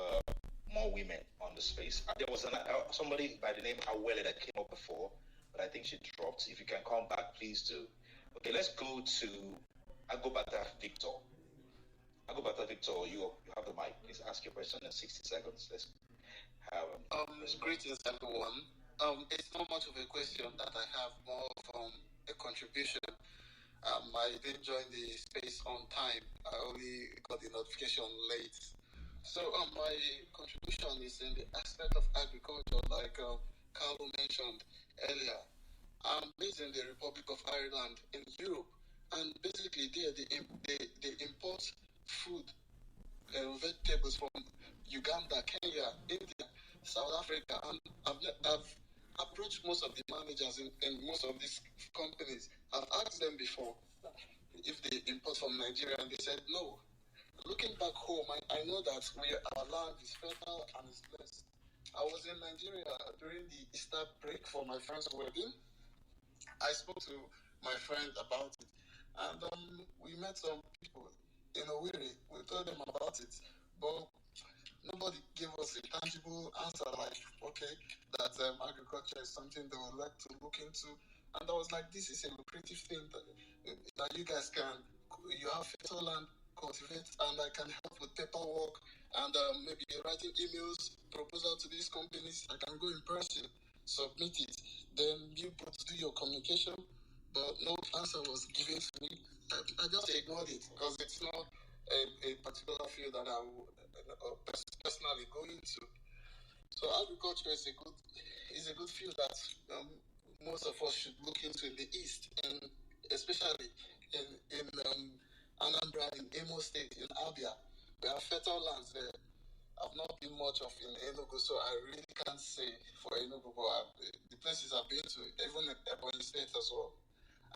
S1: more women on the space. There was somebody by the name Awele that came up before, but I think she dropped. If you can come back, please do. Okay, let's go to Agobata Victor. Agobata Victor, you have the mic. Please ask your question in 60 seconds. Let's have
S6: greetings, everyone. It's not much of a question that I have, more from a contribution. I didn't join the space on time. I only got the notification late. So my contribution is in the aspect of agriculture, like Carlo mentioned earlier. I'm based in the Republic of Ireland in Europe, and basically there they import food, vegetables from Uganda, Kenya, India, South Africa, and I've approached most of the managers in most of these companies. I've asked them before if they import from Nigeria, and they said no. Looking back home, I know that our land is fertile and is blessed. I was in Nigeria during the Easter break for my friend's wedding. I spoke to my friend about it, and we met some people in Owerri. We told them about it, but nobody gave us a tangible answer like, okay, that agriculture is something they would like to look into. And I was like, this is a lucrative thing that you guys you have fertile land, cultivate, and I can help with paperwork and maybe writing emails, proposal to these companies. I can go in person, submit it, then you both do your communication, but no answer was given to me. I just ignored it because it's not a particular field that I would personally go into. So agriculture is a good field that most of us should look into in the East, and especially in Anambra, in Imo State, in Abia. We have fertile lands there. I've not been much of in Enugu, so I really can't say for Enugu, but the places I've been to, even in Ebonyi State as well.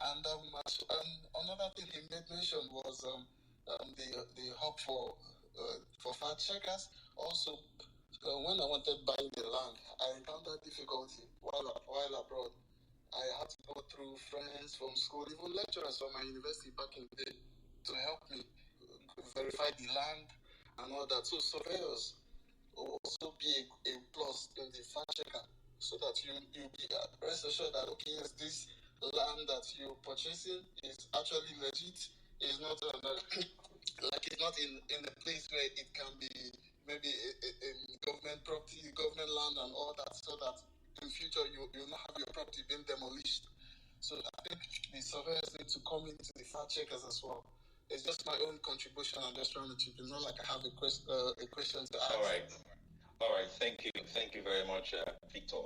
S6: And another thing he made mention was the hub for fact checkers. Also, when I wanted buying the land, I encountered difficulty while abroad. I had to go through friends from school, even lecturers from my university back in the day, to help me verify the land and all that. So surveyors will also be a plus in the fact checker, so that you be rest assured that, okay, yes, this land that you're purchasing is actually legit. It's not like it's not in a place where it can be maybe a government property, government land and all that, so that in future you'll not have your property being demolished. So I think the surveyors need to come into the fact checkers as well. It's just my own contribution. I'm just trying to chip in. Not like I have a question to ask.
S1: All right. Thank you very much, Victor.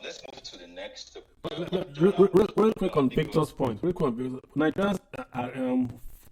S1: Let's move to the next.
S2: Real quick on Victor's point. Nigeria's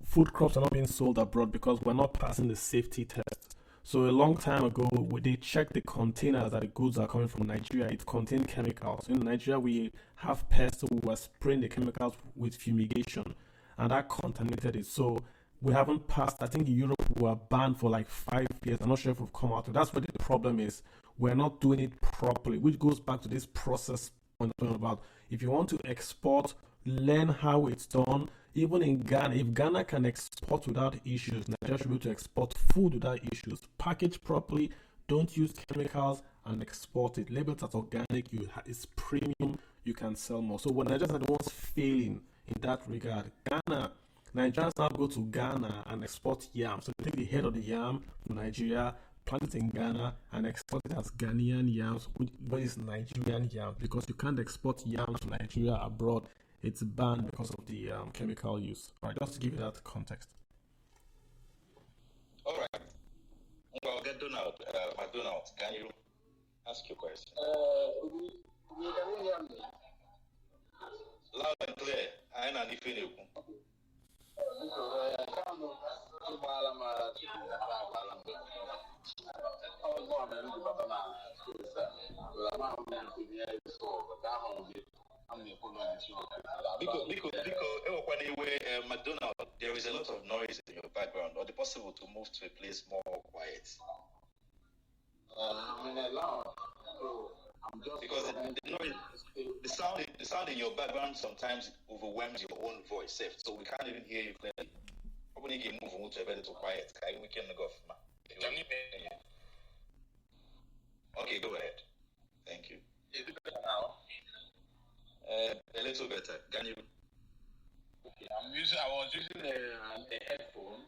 S2: food crops are not being sold abroad because we're not passing the safety test. So a long time ago, they checked the containers that the goods are coming from Nigeria. It contained chemicals. In Nigeria, we have pests, so we were spraying the chemicals with fumigation, and that contaminated it. So we haven't passed. I think in Europe we were banned for like 5 years. I'm not sure if we've come out. That's what the problem is. We're not doing it properly, which goes back to this process point about. If you want to export, learn how it's done. Even in Ghana, if Ghana can export without issues, Nigeria should be able to export food without issues. Package properly, don't use chemicals, and export it. Labeled as organic, it's premium, you can sell more. So when Nigerians are the ones failing in that regard, Nigerians now go to Ghana and export yam. So they take the head of the yam from Nigeria, plant it in Ghana, and export it as Ghanaian yams, but it's Nigerian yam, because you can't export yams to Nigeria abroad. It's banned because of the chemical use. All right, just to give you that context.
S1: All right. Well, get Donald. McDonald, can you ask your question? Loud and clear. I ain't anything. McDonald, there is a lot of noise in your background. Or it possible to move to a place more quiet? Because the noise, the sound in your background sometimes overwhelms your own voice, so we can't even hear you clearly. Probably can move to a bit quiet. We can go. Okay, go ahead. Thank you.
S4: Is it better now?
S1: A little better. Can you?
S4: Okay, I was using a headphone.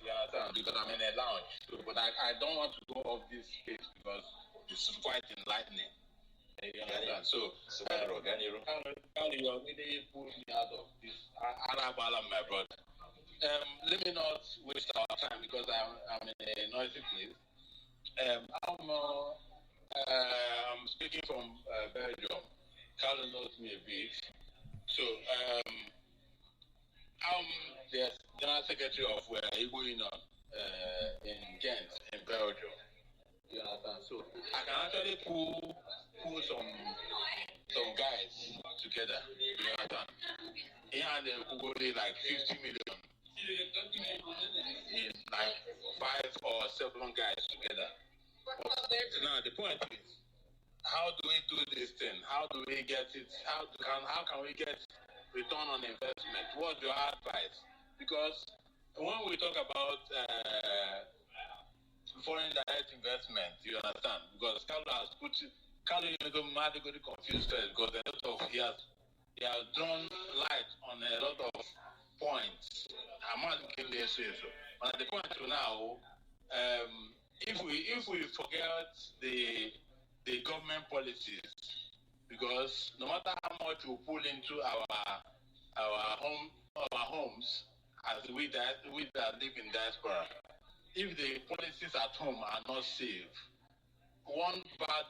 S4: You understand? Because I'm in a lounge. So, but I don't want to go off this space because it's quite enlightening. You understand? So you're really pulling me out of this. My brother. Let me not waste our time because I'm in a noisy place. I'm speaking from Belgium. Carlo knows me a bit. So I'm the General Secretary of Igbo Union in Ghent, in Belgium. You understand? So I can actually pull some guys together. You understand? Here and there, we go like 50 million in like 5 or 7 guys together. But now the point is, how do we do this thing? How do we get it? How can we get return on investment? What's your advice? Because when we talk about foreign direct investment, you understand? Because Carlo is confused because he has drawn light on a lot of points. I'm not making this issue. But the point now, if we forget the government policies, because no matter how much we pull into our homes as we that live in diaspora, if the policies at home are not safe, one bad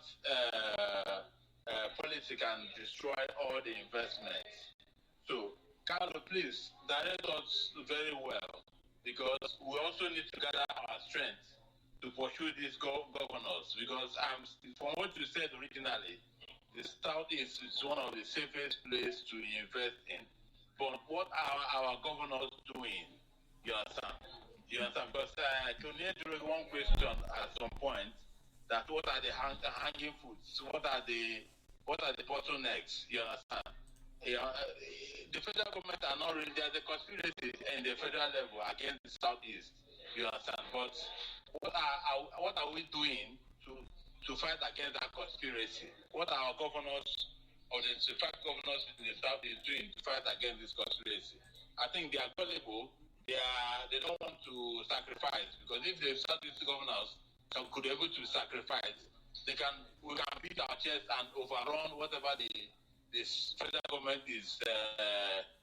S4: policy can destroy all the investments. So, Carlo, please direct us very well, because we also need to gather our strength to pursue these governors. Because from what you said originally, the Southeast is one of the safest places to invest in. But what are our governors doing? You understand? Because to answer one question at some point, that what are the hanging fruits? What are the bottlenecks? You understand? The federal government are not really, there's a conspiracy in the federal level against the Southeast. You understand? But what are we doing to fight against that conspiracy? What are our governors or the fact governors in the Southeast doing to fight against this conspiracy? I think they are gullible. They don't want to sacrifice, because if the Southeast governors could be able to sacrifice, we can beat our chest and overrun whatever this federal government is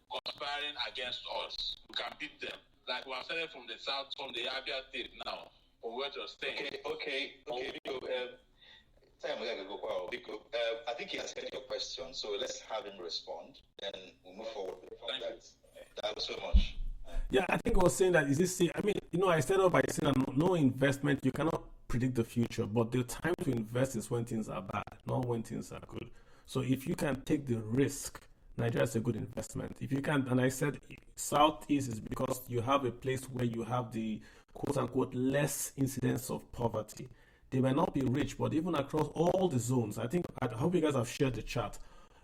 S4: conspiring against us. We can beat them. Like we are started from the south, from the Abia state now, from where you're staying.
S1: Okay. I think he has heard your question, so let's have him respond. Then we'll move forward from that. Thank you so much.
S2: Yeah, I think I was saying that I started off by saying that no investment, you cannot predict the future, but the time to invest is when things are bad, not when things are good. So if you can take the risk, Nigeria is a good investment. If you can, and I said Southeast is because you have a place where you have the quote unquote less incidence of poverty. They might not be rich, but even across all the zones, I hope you guys have shared the chart.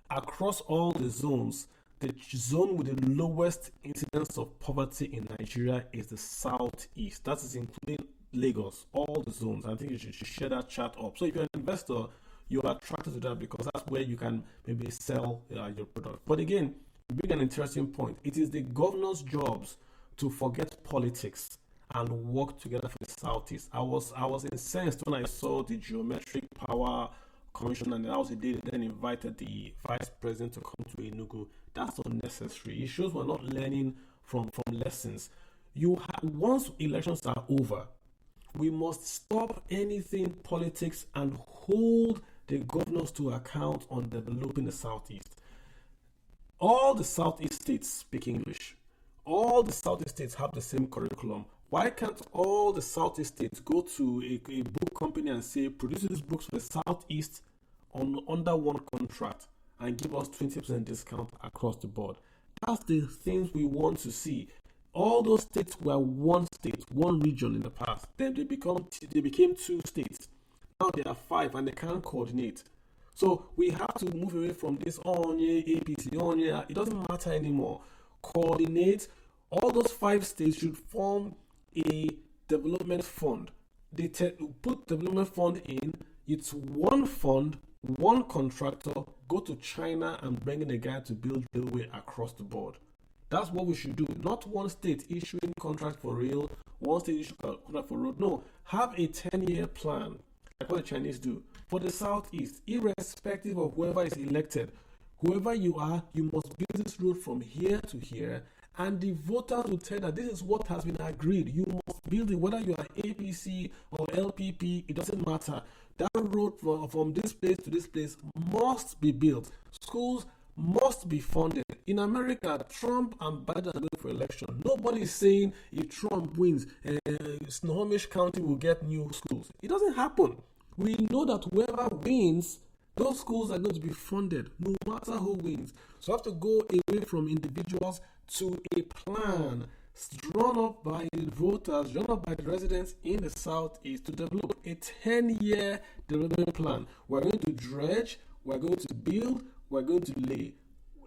S2: Across all the zones, the zone with the lowest incidence of poverty in Nigeria is the southeast. That is including Lagos, all the zones. I think you should share that chart up. So if you're an investor, you're attracted to that because that's where you can maybe sell your product. But again, you bring an interesting point. It is the governor's jobs to forget politics and work together for the southeast. I was incensed when I saw the geometric power commission, and that was the day they then invited the vice president to come to Enugu. That's unnecessary. It shows we're not learning from lessons. Once elections are over, we must stop anything politics and hold the governors to account on developing the southeast. All the southeast states speak English. All the southeast states have the same curriculum. Why can't all the southeast states go to a book company and say, produce these books for the southeast under one contract and give us 20% discount across the board? That's the things we want to see. All those states were one state, one region in the past. Then they became 2 states. Now there are 5 and they can't coordinate. So we have to move away from this APC, it doesn't matter anymore. Coordinate. All those 5 states should form a development fund. They put development fund in. It's one fund, one contractor. Go to China and bring in a guy to build railway across the board. That's what we should do. Not one state issuing contract for rail, one state issuing contract for road. No, have a 10-year plan, like what the Chinese do. For the southeast, irrespective of whoever is elected, whoever you are, you must build this road from here to here. And the voters will tell that this is what has been agreed. You must build it, whether you are APC or LPP, it doesn't matter. That road from this place to this place must be built. Schools must be funded. In America, Trump and Biden are going for election. Nobody is saying if Trump wins, Snohomish County will get new schools. It doesn't happen. We know that whoever wins, those schools are going to be funded, no matter who wins. So we have to go away from individuals to a plan drawn up by the voters, drawn up by the residents in the southeast to develop a 10-year development plan. We're going to dredge, we're going to build, we're going to lay.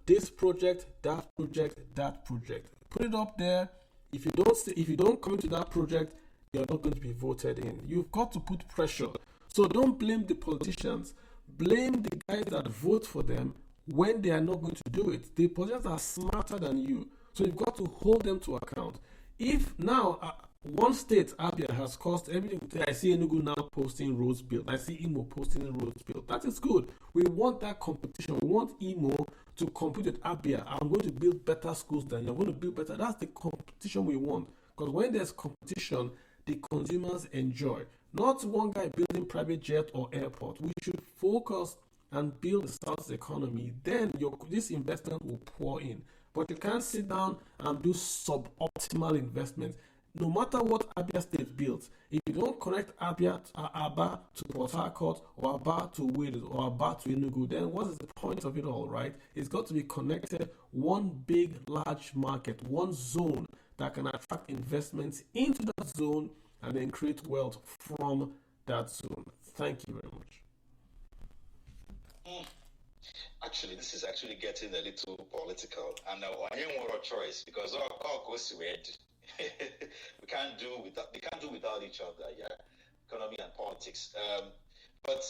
S2: This project, that project, that project. Put it up there. If you don't come into that project, you're not going to be voted in. You've got to put pressure. So don't blame the politicians. Blame the guys that vote for them when they are not going to do it. The politicians are smarter than you. So you've got to hold them to account. If now one state, Abia, has caused everything, I see Enugu now posting roads built. I see Imo posting roads built. That is good. We want that competition. We want Imo to compete with Abia. I'm going to build better schools than you're going to build better. That's the competition we want. Because when there's competition, the consumers enjoy. Not one guy building private jet or airport. We should focus and build the South's economy. Then this investment will pour in. But you can't sit down and do suboptimal investments. No matter what Abia State builds, if you don't connect Aba to Port Harcourt, or Aba to Wales, or Aba to Enugu, then what is the point of it all, right? It's got to be connected, one big, large market, one zone that can attract investments into that zone and then create wealth from that zone. Thank you very much.
S1: Actually, this is actually getting a little political, and I ain't want a choice because all goes to it. They can't do without each other, yeah, economy and politics. But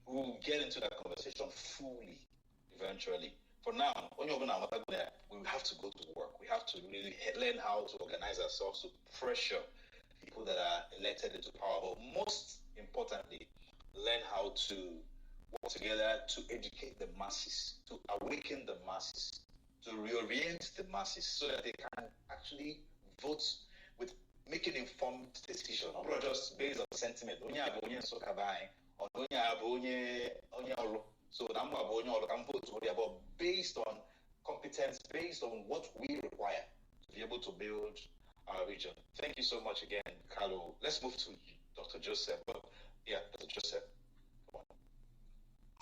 S1: we'll get into that conversation fully eventually. For now, we have to go to work. We have to really learn how to organize ourselves to pressure people that are elected into power. But most importantly, learn how to work together to educate the masses, to awaken the masses, to reorient the masses so that they can actually vote with making informed decisions, not just based on sentiment. So I'm vote, but based on competence, based on what we require to be able to build our region. Thank you so much again, Carlo. Let's move to Dr. Joseph. Yeah, Dr. Joseph.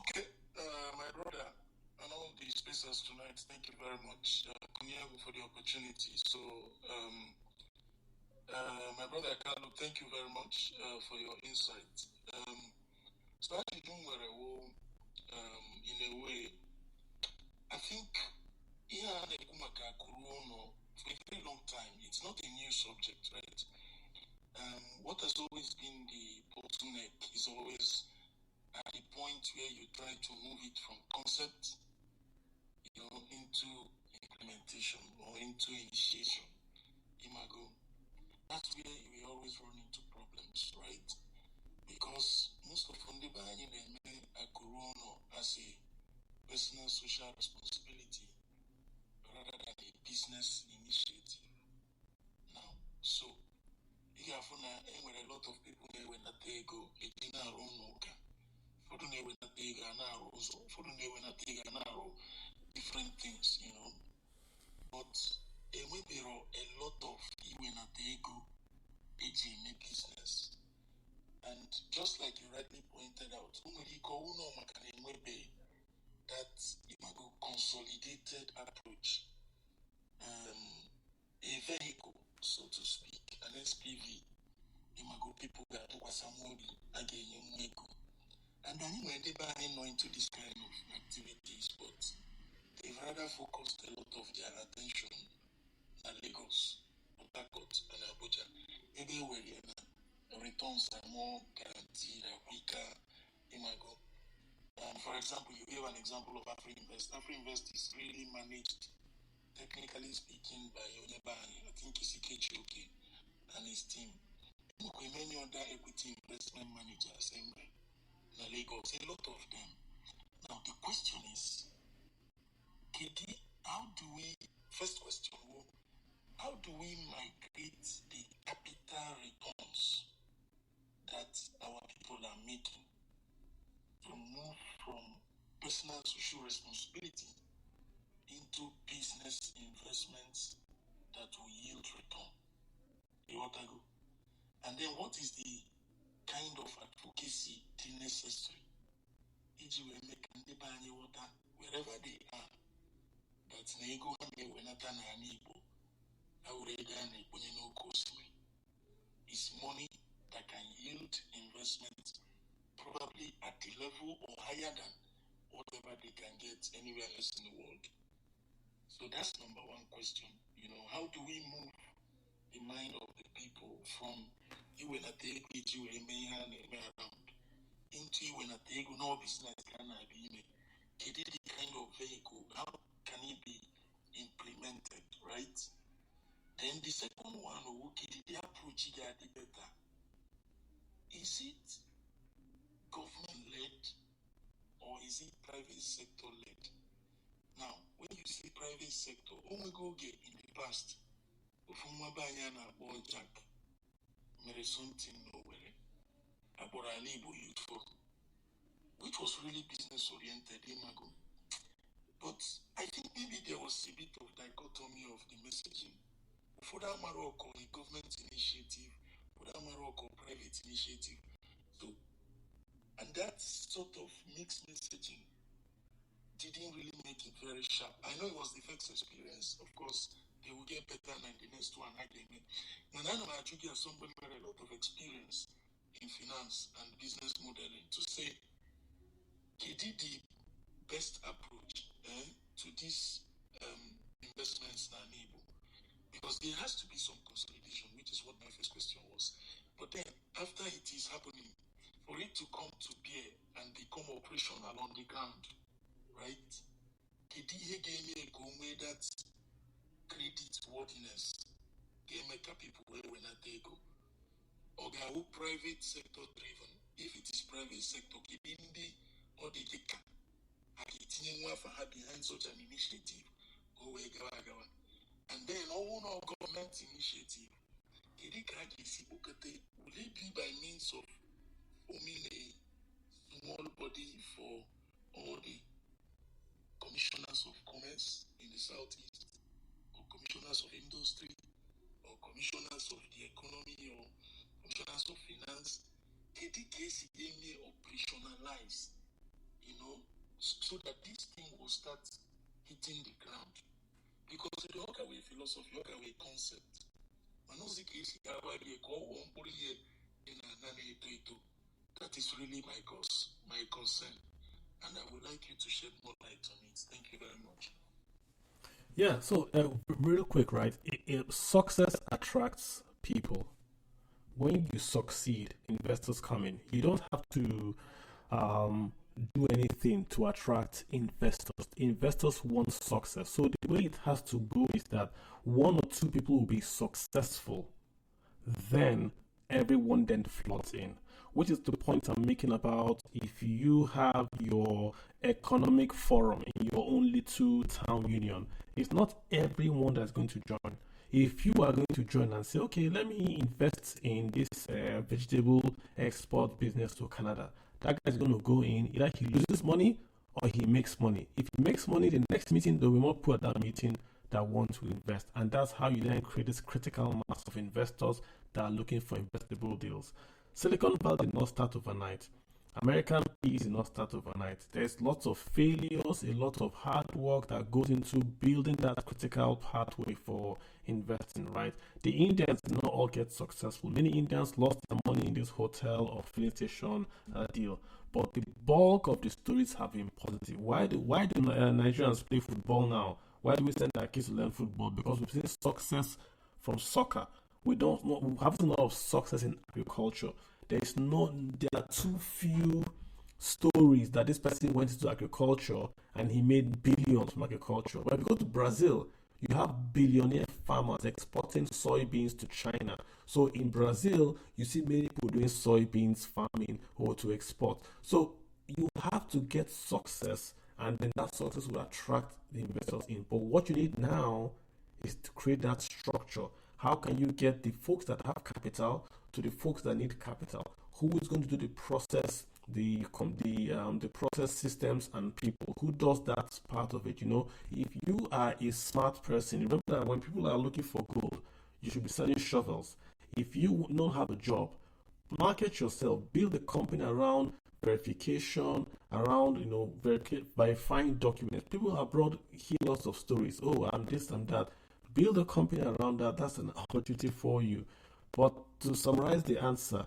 S3: Okay, my brother and all the spacers tonight, thank you very much, Kunyago, for the opportunity. So, my brother Carlo, thank you very much for your insight. So, actually, doing very well, in a way, I think Yeah, for a very long time. It's not a new subject, right? What has always been the bottleneck is always at the point where you try to move it from concept, into implementation or into initiation. Imago. That's where we always run into problems, right? Because most of them buying a corona as a personal social responsibility rather than a business initiative. Now, so you have a lot of people there when they go, it in our own worker. For the when they go now, for the when they go now, different things, But there are a lot of when they go, AGM business. And just like you rightly pointed out, that consolidated approach, a vehicle, so to speak, an SPV, people that was again. And then when they buy into this kind of activities, but they've rather focused a lot of their attention on Lagos, Port Harcourt, and Abuja. Anywhere returns are more guaranteed and quicker. For example, you gave an example of AfriInvest. AfriInvest is really managed, technically speaking, by Onyebani, I think it's Ikechi and his team. Many other equity investment managers in Lagos, a lot of them. Now the question is, first question, how do we migrate the capital returns that our people are making to move from personal social responsibility into business investments that will yield return? And then what is the kind of advocacy necessary? Wherever they are, that Nego and Wenata and Igbo, is money that can yield investment probably at the level or higher than whatever they can get anywhere else in the world. So that's number one question. How do we move the mind of the people from you when I take it, you around into you when I take no business can I be the kind of vehicle, how can it be implemented, right? Then the second one, the approach the better. Is it government led or is it private sector led? Now, when you say private sector, we go get in the past, from Mabanyana or Jack, there is something nowhere. About a Igbo Youth Forum, which was really business oriented, Imago. But I think maybe there was a bit of dichotomy of the messaging. For that Morocco, a government initiative, for that Morocco, private initiative. So, and that sort of mixed messaging didn't really make it very sharp. I know it was the first experience. Of course, they will get better than the next one again. When I know actually have somebody with a lot of experience in finance and business modeling to say, he did the best approach to these investments na able, because there has to be some consolidation, which is what my first question was. But then after it is happening, for it to come to bear and become operational on the ground, right? He gave me a go that credit worthiness. Gave me people where when they go. Or private sector driven. If it is private sector, Kibindi or the Dika. Behind such an initiative. And then all our government initiative. Will it be by means of forming a small body for all the commissioners of commerce in the southeast, or commissioners of industry, or commissioners of the economy, or commissioners of finance? KDKC may operationalize, so that this thing will start hitting the ground. Because the Hawkaway philosophy, Hawkaway concept, that is really my concern. And I would like you to shed more light on it. Thank you very much.
S2: Yeah, so real quick, right? Success attracts people. When you succeed, investors come in. You don't have to um, do anything to attract investors. Investors want success. So the way it has to go is that one or two people will be successful, then everyone then floods in. Which is the point I'm making about if you have your economic forum in your only two town union, it's not everyone that's going to join. If you are going to join and say, okay, let me invest in this vegetable export business to Canada, that guy is going to go in, either he loses money or he makes money. If he makes money, the next meeting, there will be more people at that meeting that want to invest. And that's how you then create this critical mass of investors that are looking for investable deals. Silicon Valley did not start overnight. American PEs did not start overnight. There's lots of failures, a lot of hard work that goes into building that critical pathway for investing, right? The Indians did not all get successful. Many Indians lost their money in this hotel or filling station deal. But the bulk of the stories have been positive. Why do Nigerians play football now? Why do we send our kids to learn football? Because we've seen success from soccer. We haven't seen a lot of success in agriculture. There are too few stories that this person went into agriculture and he made billions from agriculture. But if you go to Brazil, you have billionaire farmers exporting soybeans to China. So in Brazil, you see many people doing soybeans farming or to export. So you have to get success, and then that success will attract the investors in. But what you need now is to create that structure. How can you get the folks that have capital to the folks that need capital? Who is going to do the process, the process systems and people? Who does that part of it? If you are a smart person, remember that when people are looking for gold, you should be selling shovels. If you don't have a job, market yourself, build a company around verification, around verifying documents. People abroad hear lots of stories. Oh, I'm this, I'm that. Build a company around that. That's an opportunity for you. But to summarize the answer,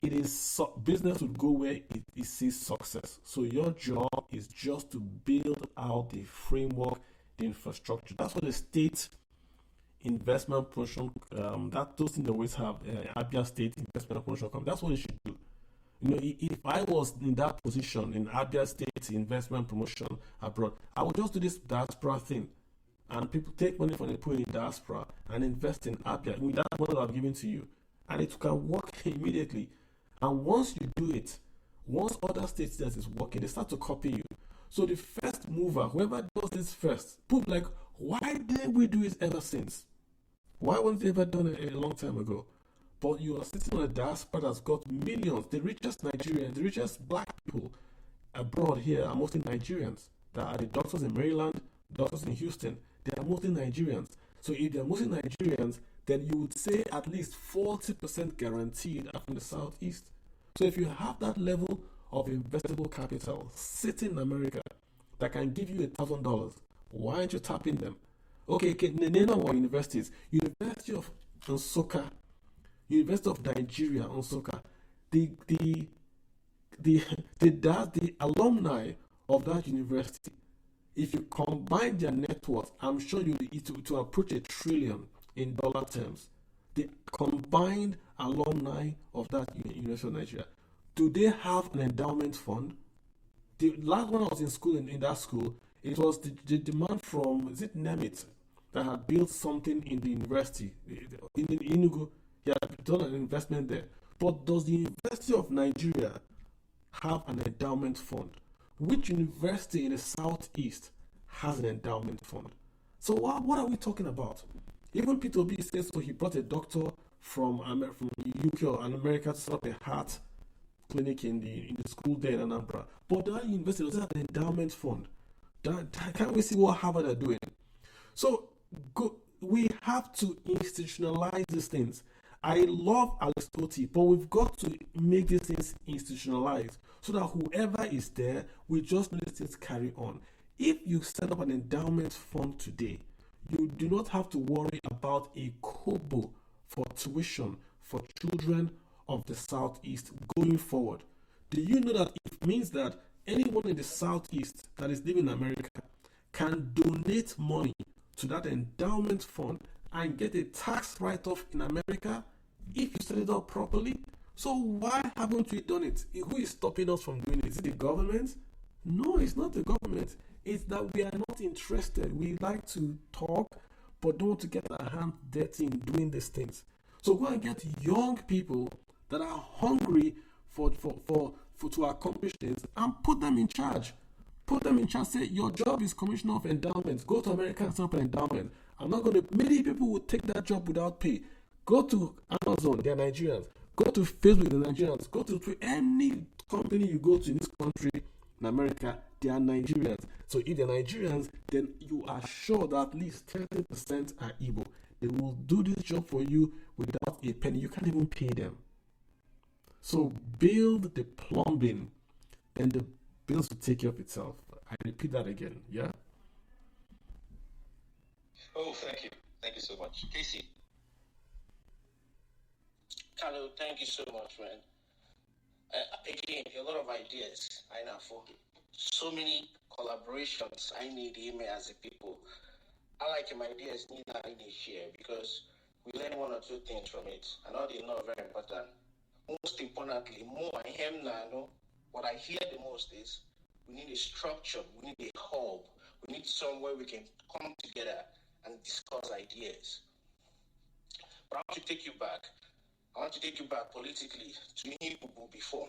S2: it is business would go where it sees success. So your job is just to build out the framework, the infrastructure. That's what the state investment promotion, those things always have Abia State Investment Promotion Company. That's what it should do. If I was in that position in Abia State Investment Promotion abroad, I would just do this diaspora thing. And people take money from the poor in diaspora and invest in Abia. That's what I've given to you. And it can work immediately. And once you do it, once other states that is working, they start to copy you. So the first mover, whoever does this first, people like, why didn't we do it ever since? Why wasn't it ever done a long time ago? But you are sitting on a diaspora that's got millions. The richest Nigerians, the richest black people abroad here are mostly Nigerians. That are the doctors in Maryland, doctors in Houston. They are mostly Nigerians. So if they're mostly Nigerians, then you would say at least 40% guaranteed are from the Southeast. So if you have that level of investable capital sitting in America that can give you $1,000, why aren't you tapping them? Okay, the name of our universities, University of Nsukka, University of Nigeria, Nsukka, the alumni of that university, if you combine their net worth, I'm sure it will approach $1 trillion in dollar terms. The combined alumni of that University of Nigeria, do they have an endowment fund? The last one I was in school, in that school, it was the demand from, is it Nemit, that had built something in the university, in Enugu. He had done an investment there. But does the University of Nigeria have an endowment fund? Which university in the Southeast has an endowment fund? So what are we talking about? Even Peter Obi says, so he brought a doctor from UK or America to set up a heart clinic in the school there in Anambra. But that university doesn't have an endowment fund. Can't we see what Harvard are doing? So we have to institutionalize these things. I love Aristotle, but we've got to make these things institutionalized so that whoever is there, we just let things carry on. If you set up an endowment fund today, you do not have to worry about a kobo for tuition for children of the Southeast going forward. Do you know that it means that anyone in the Southeast that is living in America can donate money to that endowment fund and get a tax write-off in America if you set it up properly. So why haven't we done it? Who is stopping us from doing it? Is it the government? No, it's not the government. It's that we are not interested. We like to talk, but don't want to get our hands dirty in doing these things. So go and get young people that are hungry to accomplish things and put them in charge. Put them in charge. Say, your job is Commissioner of Endowments. Go to America and set up an endowment. I'm not going to, many people will take that job without pay. Go to Amazon, they're Nigerians. Go to Facebook, they're Nigerians. Go to any company you go to in this country, in America, they are Nigerians. So if they're Nigerians, then you are sure that at least 30% are Igbo. They will do this job for you without a penny. You can't even pay them. So build the plumbing, and the bills will take care of itself. I repeat that again, yeah?
S1: Oh, thank you. Thank you so much. Casey.
S3: Carlo, thank you so much, man. Again, a lot of ideas. I know for so many collaborations. I need him as a people. I like him ideas need I need share because we learn one or two things from it. I know they're not very important. Most importantly, more I am now. What I hear the most is we need a structure, we need a hub, we need somewhere we can come together and discuss ideas. But I want to take you back. I want to take you back politically to Igbo before.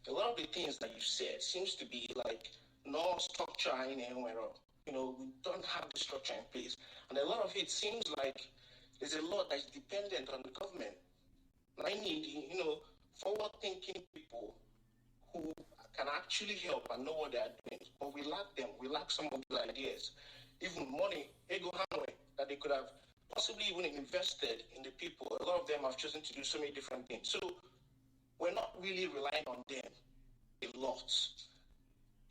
S3: A lot of the things that you said seems to be like no structure anywhere else. We don't have the structure in place. And a lot of it seems like there's a lot that's dependent on the government. I need, forward-thinking people who can actually help and know what they are doing. But we lack them. We lack some of the ideas. Even money, ego Hanway, that they could have possibly even invested in the people. A lot of them have chosen to do so many different things. So we're not really relying on them a lot.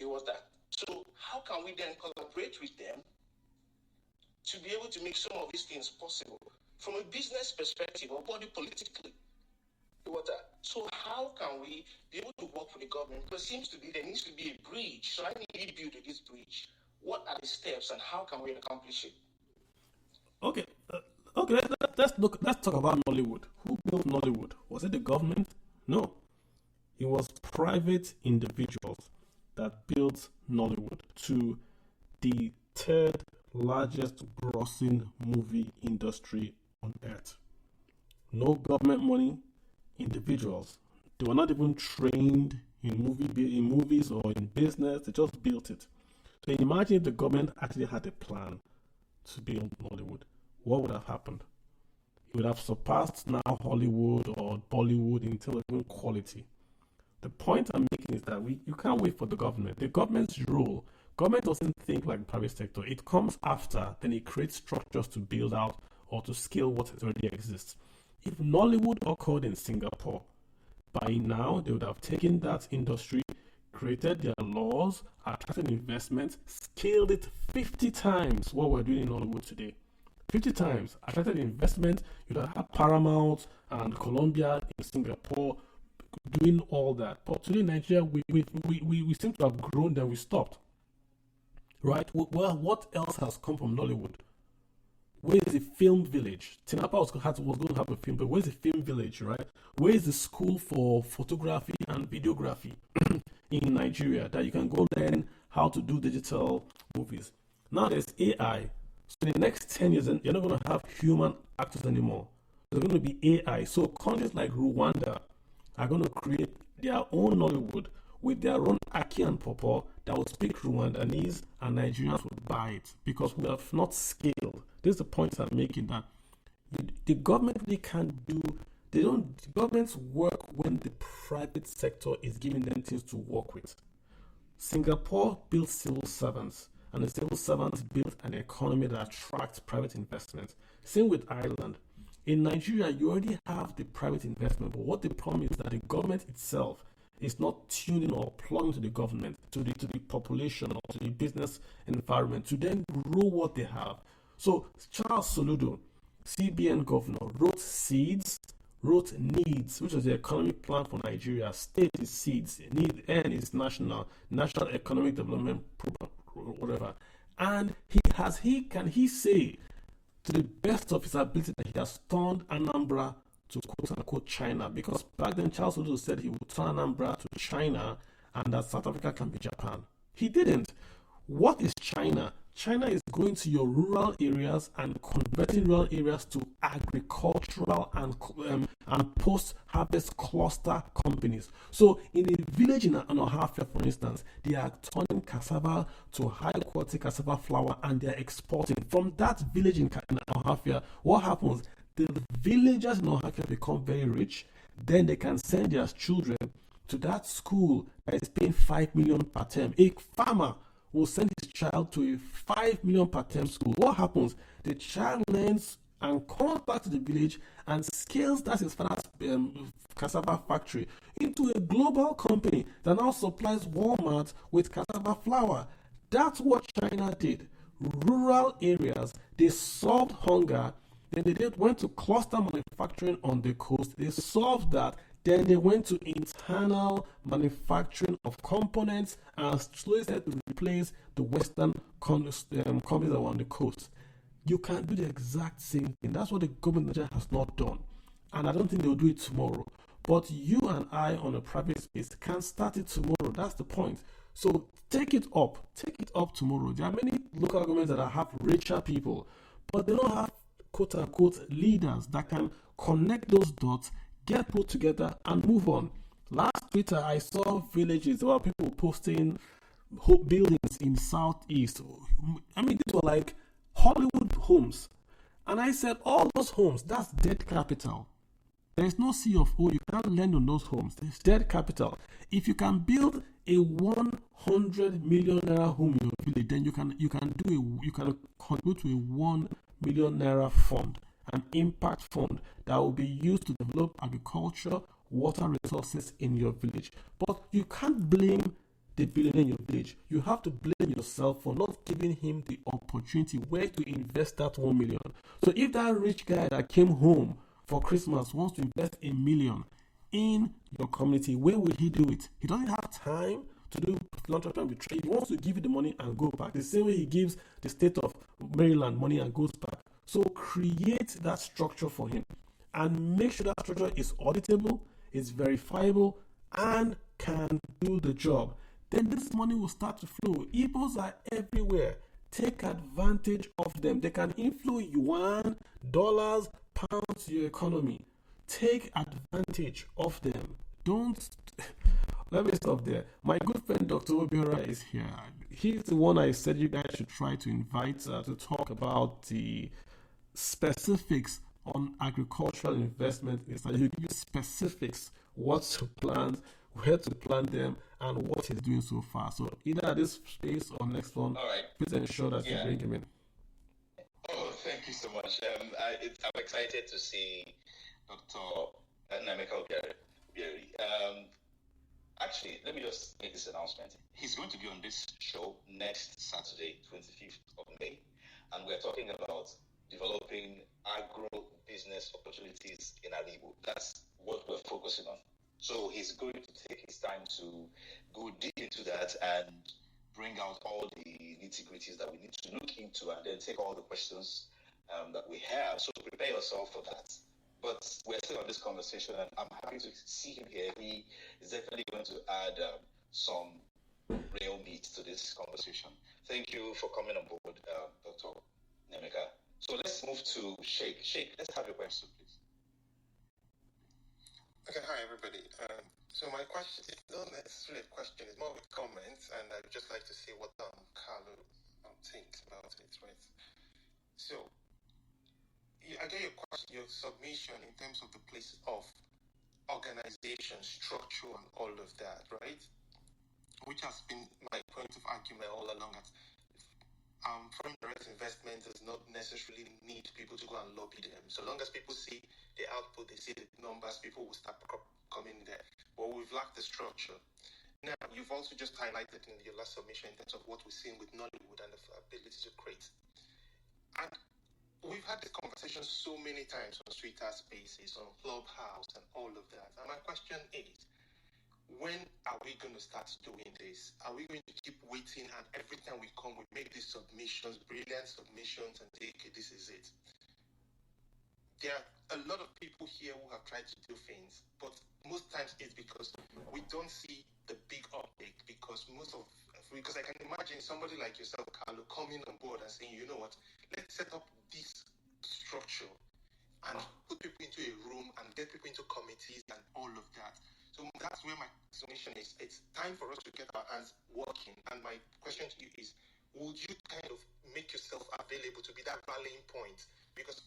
S3: It was that. So how can we then collaborate with them to be able to make some of these things possible? From a business perspective or body politically. So how can we be able to work with the government? Because it seems to be there needs to be a bridge. So I need to build this bridge. What are the steps and how can we accomplish it?
S2: Okay, let's talk about Nollywood. Who built Nollywood? Was it the government? No, it was private individuals that built Nollywood to the third largest grossing movie industry on earth. No government money, individuals. They were not even trained in movies or in business. They just built it. So imagine if the government actually had a plan to build Nollywood. What would have happened? It would have surpassed now Hollywood or Bollywood in terms of even quality. The point I'm making is that you can't wait for the government. The government's role, government doesn't think like the private sector. It comes after, then it creates structures to build out or to scale what already exists. If Nollywood occurred in Singapore, by now they would have taken that industry, created their laws, attracted investment, scaled it 50 times what we're doing in Hollywood today. 50 times attracted investment. You'd have had Paramount and Columbia in Singapore doing all that. But today in Nigeria, we seem to have grown, then we stopped. Right? Well, what else has come from Nollywood? Where is the film village? Tinapa was going to have a film, but where's the film village, right? Where is the school for photography and videography in Nigeria that you can go learn how to do digital movies? Now there's AI. So in the next 10 years, you're not going to have human actors anymore. They're going to be AI. So countries like Rwanda are going to create their own Nollywood with their own Aki and Popo that will speak Rwandanese, and Nigerians will buy it because we have not scaled. This is the point I'm making, that the government really can't do. Governments work when the private sector is giving them things to work with. Singapore built civil servants, and the civil servants built an economy that attracts private investment. Same with Ireland. In Nigeria, you already have the private investment, but what the problem is that the government itself is not tuning or plugging to the government, to the population or to the business environment to then grow what they have. So Charles Soludo, CBN governor, wrote SEEDS, wrote NEEDS, which was the economic plan for Nigeria. State is SEEDS, N is national economic development program, whatever. And he can he say to the best of his ability that he has turned Anambra to quote unquote China? Because back then Charles Odo said he would turn Anambra to China and that South Africa can be Japan. He didn't. What is China? China is going to your rural areas and converting rural areas to agricultural and post-harvest cluster companies. So in a village in Anohafia, for instance, they are turning cassava to high-quality cassava flour and they are exporting. From that village in Anohafia, what happens? The villagers in Anohafia become very rich. Then they can send their children to that school that is paying 5 million per term. A farmer will send his child to a 5 million per term school. What happens? The child learns and comes back to the village and scales that his father's cassava factory into a global company that now supplies Walmart with cassava flour. That's what China did. Rural areas, they solved hunger. Then they went to cluster manufacturing on the coast. They solved that. Then they went to internal manufacturing of components and slowly started to replace the Western companies that were on the coast. You can do the exact same thing. That's what the government has not done. And I don't think they'll do it tomorrow. But you and I on a private space can start it tomorrow. That's the point. So take it up. Take it up tomorrow. There are many local governments that have richer people, but they don't have quote unquote leaders that can connect those dots, get put together and move on. Last Twitter, I saw villages, there were people posting buildings in Southeast. I mean, these were like Hollywood homes. And I said, all those homes, that's dead capital. There is no C of O. You can't lend on those homes. It's dead capital. If you can build a 100 million naira home in your village, then you can contribute to a 1 million naira fund, an impact fund that will be used to develop agriculture, water resources in your village. But you can't blame the billionaire in your village. You have to blame yourself for not giving him the opportunity where to invest that 1 million. So if that rich guy that came home for Christmas wants to invest a million in your community, where will he do it? He doesn't have time to do philanthropy and trade. He wants to give you the money and go back. The same way he gives the state of Maryland money and goes back. So create that structure for him and make sure that structure is auditable, is verifiable, and can do the job. Then this money will start to flow. Igbos are everywhere. Take advantage of them. They can inflow yuan, dollars, pounds to your economy. Take advantage of them. Don't. Let me stop there. My good friend Dr. Obiora is here. He's the one I said you guys should try to invite to talk about the specifics on agricultural investment. He'll give you specifics, what to plant, where to plant them, and what he's doing so far. So either at this space or next one,
S1: all right,
S2: please ensure that you bring him in.
S1: Oh, thank you so much. I'm excited to see Dr. Nameka Obieri. Actually, let me just make this announcement. He's going to be on this show next Saturday, 25th of May, and we're talking about developing agro-business opportunities in Igbo. That's what we're focusing on. So he's going to take his time to go deep into that and bring out all the nitty-gritties that we need to look into and then take all the questions that we have. So prepare yourself for that. But we're still on this conversation, and I'm happy to see him here. He is definitely going to add some real meat to this conversation. Thank you for coming on board, Dr. Nemeka. So let's move to Sheikh. Sheikh, let's have your question, please.
S7: Okay, hi everybody. So my question is not necessarily a question; it's more of a comment, and I'd just like to see what Carlo thinks about it. Right. So I get your question, your submission in terms of the place of organization, structure, and all of that, right? Which has been my point of argument all along. Foreign direct investment does not necessarily need people to go and lobby them. So long as people see the output, they see the numbers, people will start coming there. But we've lacked the structure. Now, you've also just highlighted in your last submission in terms of what we're seeing with Nollywood and the ability to create. And we've had this conversation so many times on Twitter Spaces, on Clubhouse, and all of that. And my question is, when are we going to start doing this? Are we going to keep waiting and every time we come, we make these submissions, brilliant submissions, and say, okay, this is it? There are a lot of people here who have tried to do things, but most times it's because we don't see the big uptake, because I can imagine somebody like yourself, Carlo, coming on board and saying, you know what, let's set up this structure and put people into a room and get people into committees and all of that. So that's where my submission is. It's time for us to get our hands working. And my question to you is, would you kind of make yourself available to be that rallying point? Because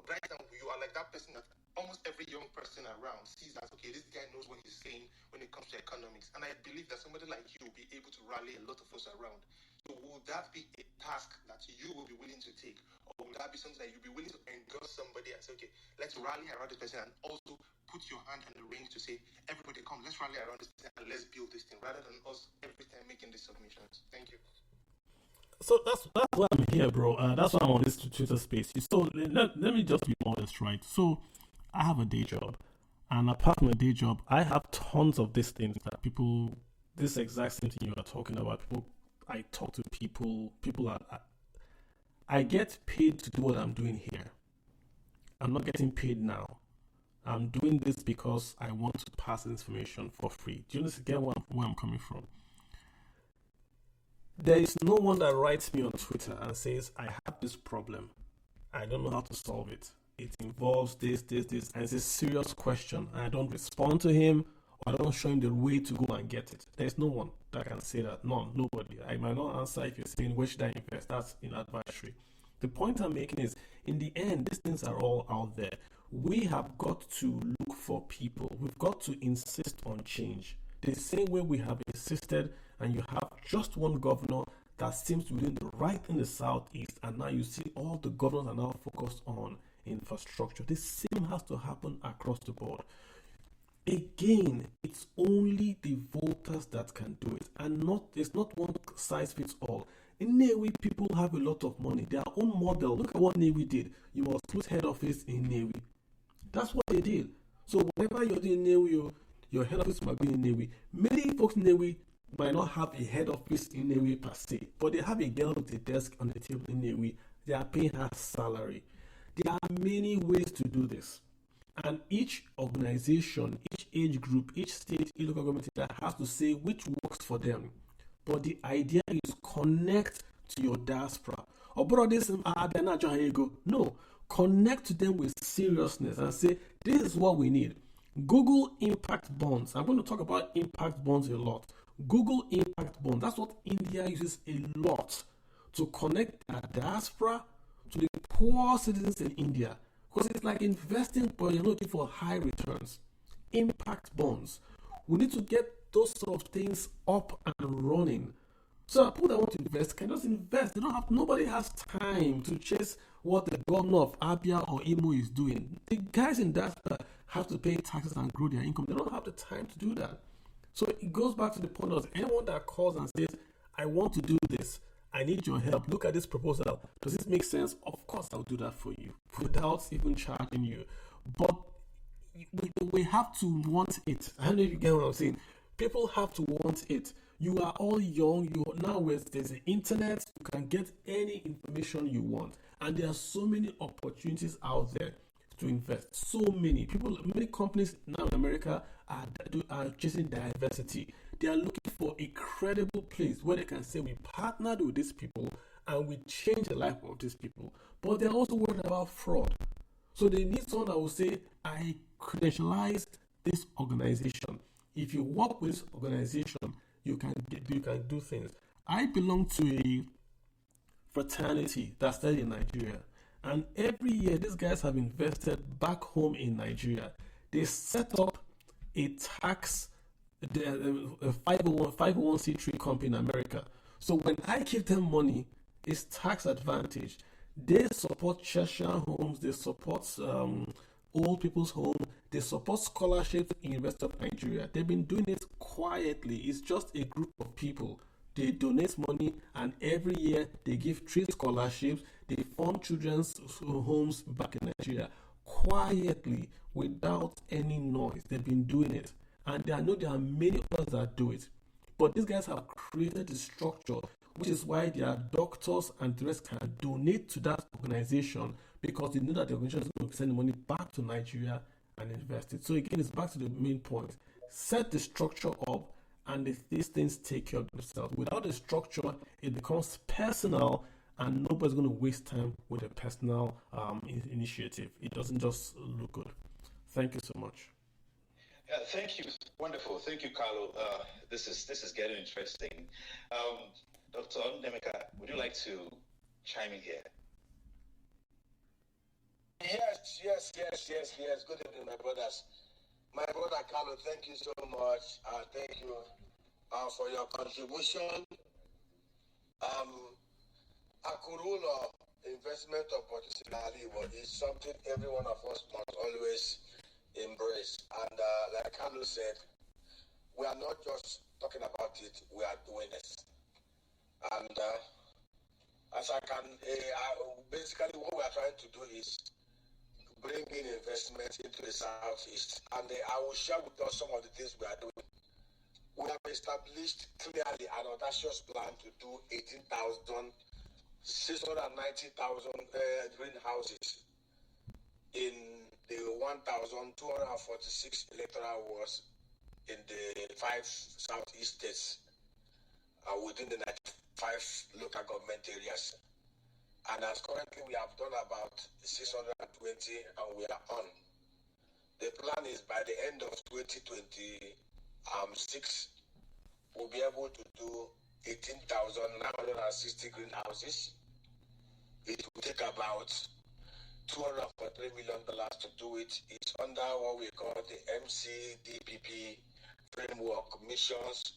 S7: right now you are like that person that almost every young person around sees that, okay, this guy knows what he's saying when it comes to economics. And I believe that somebody like you will be able to rally a lot of us around. So would that be a task that you will be willing to take? Or would that be something that you'll be willing to endorse somebody and say, okay, let's rally around this person and also put your hand in the ring to say, everybody come, let's rally around this person and let's build this thing, rather than us every time making these submissions? Thank you.
S2: So that's why I'm here, bro. That's why I'm on this Twitter space. So let me just be honest, right? So I have a day job, and apart from a day job, I have tons of these things that people, this exact same thing you are talking about. I talk to people. I get paid to do what I'm doing here. I'm not getting paid now. I'm doing this because I want to pass information for free. Do you understand where I'm coming from? There is no one that writes me on Twitter and says, I have this problem. I don't know how to solve it. It involves this, and it's a serious question. And I don't respond to him, or I don't show him the way to go and get it. There's no one that can say that. Nobody. I might not answer if you're saying, where should I invest? That's in advisory. The point I'm making is, in the end, these things are all out there. We have got to look for people. We've got to insist on change. The same way we have insisted, and you have just one governor that seems to be doing the right in the southeast, and now you see all the governors are now focused on infrastructure. The same has to happen across the board. Again, it's only the voters that can do it, and it's not one size fits all. In Newi, people have a lot of money. Their own model. Look at what Newi did. You must put head office in Newi. That's what they did. So whenever you're doing Newi, your head office might be in Newi. Many folks in Newi might not have a head office in Newi per se, but they have a girl with a desk on the table in Newi. They are paying her salary. There are many ways to do this. And each organization, each age group, each state, each local government that has to say which works for them. But the idea is connect to your diaspora. Or bro, this no, connect to them with seriousness and say, this is what we need. Google impact bonds. I'm going to talk about impact bonds a lot. Google impact bonds. That's what India uses a lot to connect their diaspora to the poor citizens in India. Because it's like investing, but you're looking for high returns. Impact bonds. We need to get those sort of things up and running. So people that want to invest can just invest. Nobody has time to chase what the governor of Abia or Imo is doing. The guys in that have to pay taxes and grow their income. They don't have the time to do that. So it goes back to the point of anyone that calls and says, I want to do this. I need your help. Look at this proposal. Does this make sense? Of course, I'll do that for you without even charging you. But we have to want it. I don't know if you get what I'm saying. People have to want it. You are all young. There's the internet. You can get any information you want. And there are so many opportunities out there to invest. So many companies now in America are chasing diversity. They are looking for a credible place where they can say we partnered with these people and we change the life of these people. But they're also worried about fraud. So they need someone that will say, I credentialized this organization. If you work with this organization, you can do things. I belong to a fraternity that started in Nigeria. And every year, these guys have invested back home in Nigeria. They set up a tax, a 501c3 company in America. So when I give them money, it's tax advantage. They support Cheshire homes, they support old people's home, they support scholarships in the rest of Nigeria. They've been doing it quietly. It's just a group of people. They donate money, and every year they give 3 scholarships. They fund children's homes back in Nigeria quietly, without any noise. They've been doing it, And I know there are many others that do it. But these guys have created a structure, which is why their doctors and the rest can donate to that organization because they know that the organization is going to send the money back to Nigeria and invest it. So again, it's back to the main point. Set the structure up, and if these things take care of themselves. Without a structure, it becomes personal, and nobody's going to waste time with a personal initiative. It doesn't just look good. Thank you so much.
S1: Yeah, thank you. Wonderful. Thank you, Carlo. This is getting interesting. Dr. Nemeka, would you like to chime in here?
S3: Yes. Good evening, my brothers. My brother Carlo, thank you so much. Thank you for your contribution. Akurulo investment opportunity is something every one of us must always embrace. And like Carlo said, we are not just talking about it, we are doing it. And as I can, basically what we are trying to do is bring in investment into the Southeast. And I will share with us some of the things we are doing. We have established clearly an audacious plan to do 690,000 greenhouses in the 1,246 electoral wards in the 5 Southeast states within the 95 local government areas. And as currently we have done about 620 and we are on. The plan is by the end of 2026, we'll be able to do 18,960 greenhouses. It will take about $243 million to do it. It's under what we call the MCDPP framework, missions,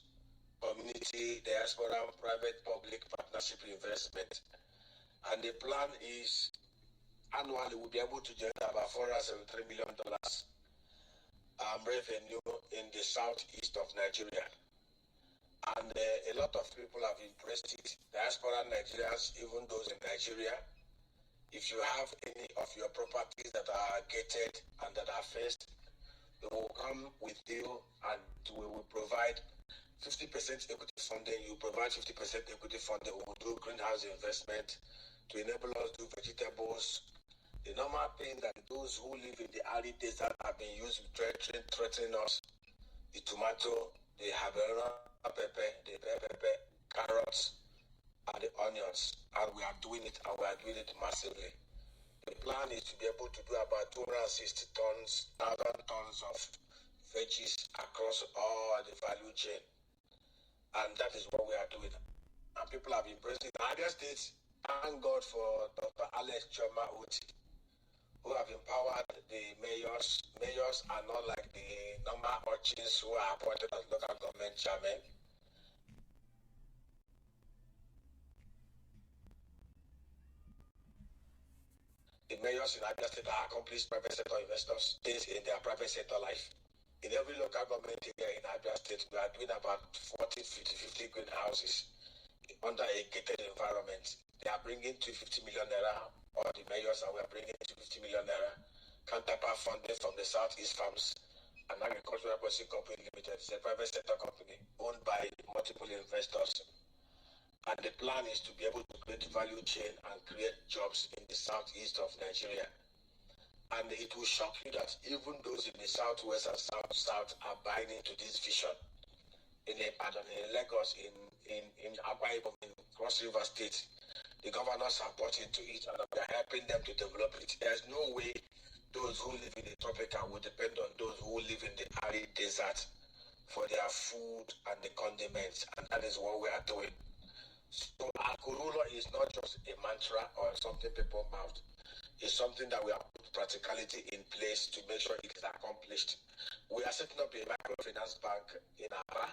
S3: community, diaspora, private, public partnership investment. And the plan is annually we'll be able to generate about $473 million revenue in the southeast of Nigeria. And a lot of people have embraced it, diaspora Nigerians, even those in Nigeria. If you have any of your properties that are gated and that are fenced, we will come with you and we will provide 50% equity funding. You provide 50% equity funding. We will do greenhouse investment to enable us to do vegetables. The normal thing that those who live in the arid desert have been used threatening us. The tomato, the habanero pepper, the bell pepper, carrots, and the onions. And we are doing it, and we are doing it massively. The plan is to be able to do about 260,000 tons of veggies across all the value chain. And that is what we are doing. And people have embraced it. Other states, thank God for Dr. Alex Choma Uti, who have empowered the mayors. Mayors are not like the normal urchins who are appointed as local government chairmen. The mayors in Abia State are accomplished private sector investors, things in their private sector life. In every local government area in Abia State, we are doing about 40, 50 greenhouses under a gated environment. They are bringing 250 million naira, or the mayors are bringing 250 million naira counterpart funding from the Southeast Farms and Agricultural Processing Company Limited. It's a private sector company owned by multiple investors. And the plan is to be able to create value chain and create jobs in the southeast of Nigeria. And it will shock you that even those in the southwest and south are buying into this vision. In Ibadan, in Lagos, in Akwa Ibom, in Cross River State, the governors have bought into it and we are helping them to develop it. There's no way those who live in the tropical will depend on those who live in the arid desert for their food and the condiments, and that is what we are doing. So Akurulo is not just a mantra or something people mouth. It's something that we have put practicality in place to make sure it is accomplished. We are setting up a microfinance bank in Accra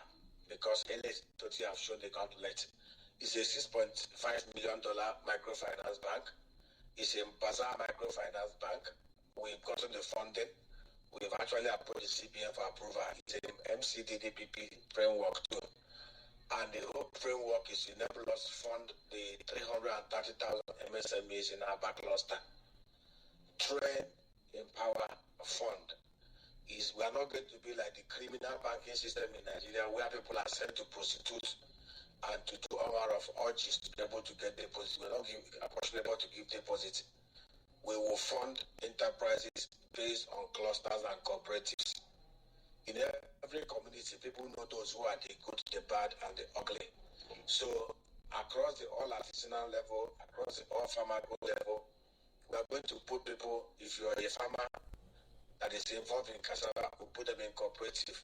S3: because LS Toti have shown the outlet. It's a $6.5 million microfinance bank. It's a Bazaar microfinance bank. We've gotten the funding. We've actually approached the CBN for approval. It's an MCDDPP framework too. And the whole framework is to enable us to fund the 330,000 MSMEs in our back cluster. Train, empower, fund.
S8: is we are not going to be like the criminal banking system in Nigeria where people are sent to prostitute and to do all manner of urges to be able to get deposits. We're not able to give deposits. We will fund enterprises based on clusters and cooperatives. In every community, people know those who are the good, the bad, and the ugly. So across the all artisanal level, across the all farmer level, we are going to put people, if you are a farmer that is involved in cassava, we'll put them in cooperative.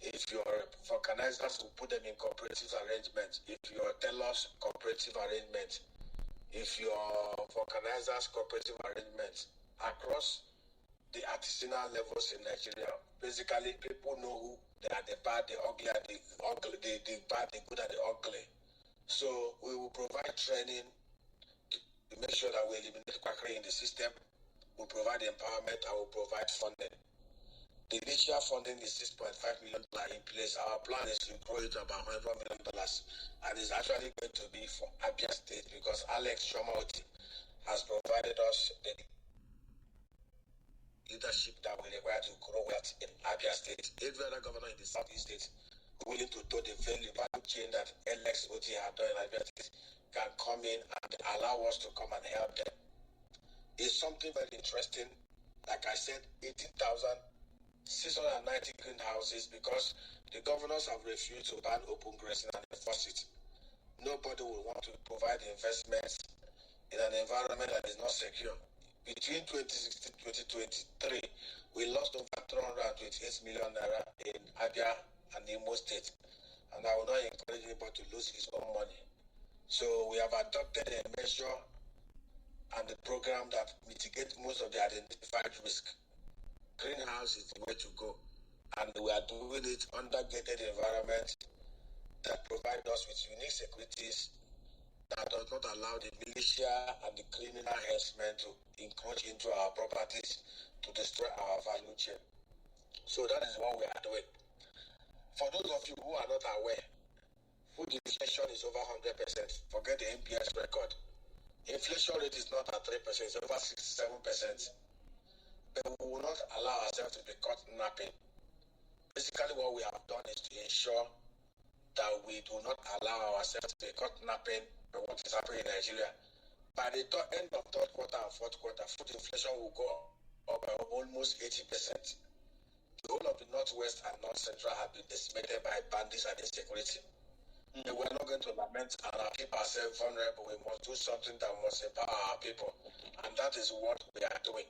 S8: If you're vulcanizers, we'll put them in cooperative arrangements. If you're tellers, cooperative arrangements. If you're vulcanizers, cooperative arrangements. Across the artisanal levels in Nigeria, basically people know who they are, the bad, the ugly, and the ugly, the bad, the good, and the ugly. So we will provide training to make sure that we eliminate quackery in the system. We'll provide empowerment and we'll provide funding. The initial funding is $6.5 million in place. Our plan is to grow it to about $100 million, and it's actually going to be for Abia State because Alex Shomauti has provided us the leadership that we require to grow wealth in Abia State. Every other governor in the Southeast State willing to do the value chain that Alex Oti had done in Abia State can come in and allow us to come and help them. It's something very interesting. Like I said, 18,690 greenhouses because the governors have refused to ban open grazing and enforce it. Nobody will want to provide investments in an environment that is not secure. Between 2016 and 2023, we lost over 328 million naira in Abia and Imo State. And I will not encourage anybody to lose his own money. So we have adopted a measure and a program that mitigates most of the identified risk. Greenhouse is the way to go. And we are doing it under gated environment that provide us with unique securities that does not allow the militia and the criminal herdsmen to encroach into our properties to destroy our value chain. So that is what we are doing. For those of you who are not aware, food inflation is over 100%. Forget the NPS record. Inflation rate is not at 3%, it's over 67%. But we will not allow ourselves to be caught napping. Basically, what we have done is to ensure that we do not allow ourselves to be caught napping by what is happening in Nigeria. By the end of third quarter and fourth quarter, food inflation will go up by almost 80%. The whole of the Northwest and North Central have been decimated by bandits and insecurity. And we're not going to lament and keep ourselves vulnerable. We must do something that must empower our people. And that is what we are doing.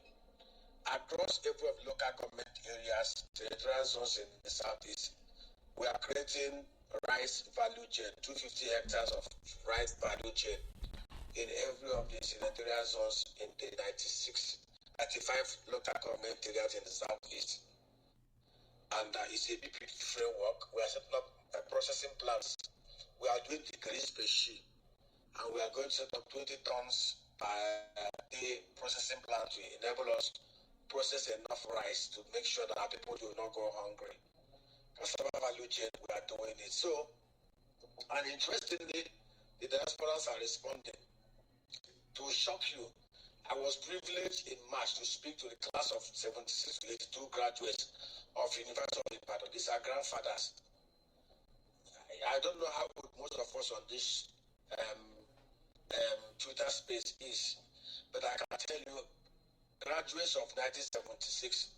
S8: Across every of the local government areas, territorial zones in the Southeast, we are creating rice value chain, 250 hectares of rice value chain in every of the senatorial zones in the 95 local government areas in the Southeast. And it's a BPP framework. We are setting up processing plants. We are doing degrees per sheet, and we are going to set up 20 tons per day processing plant to enable us to process enough rice to make sure that our people do not go hungry. Cassava value chain, we are doing it. So, and interestingly, the diasporas are responding. To shock you, I was privileged in March to speak to the class of 76 to 82 graduates of University of Ibadan. These are grandfathers. I don't know how good most of us on this Twitter space is, but I can tell you, graduates of 1976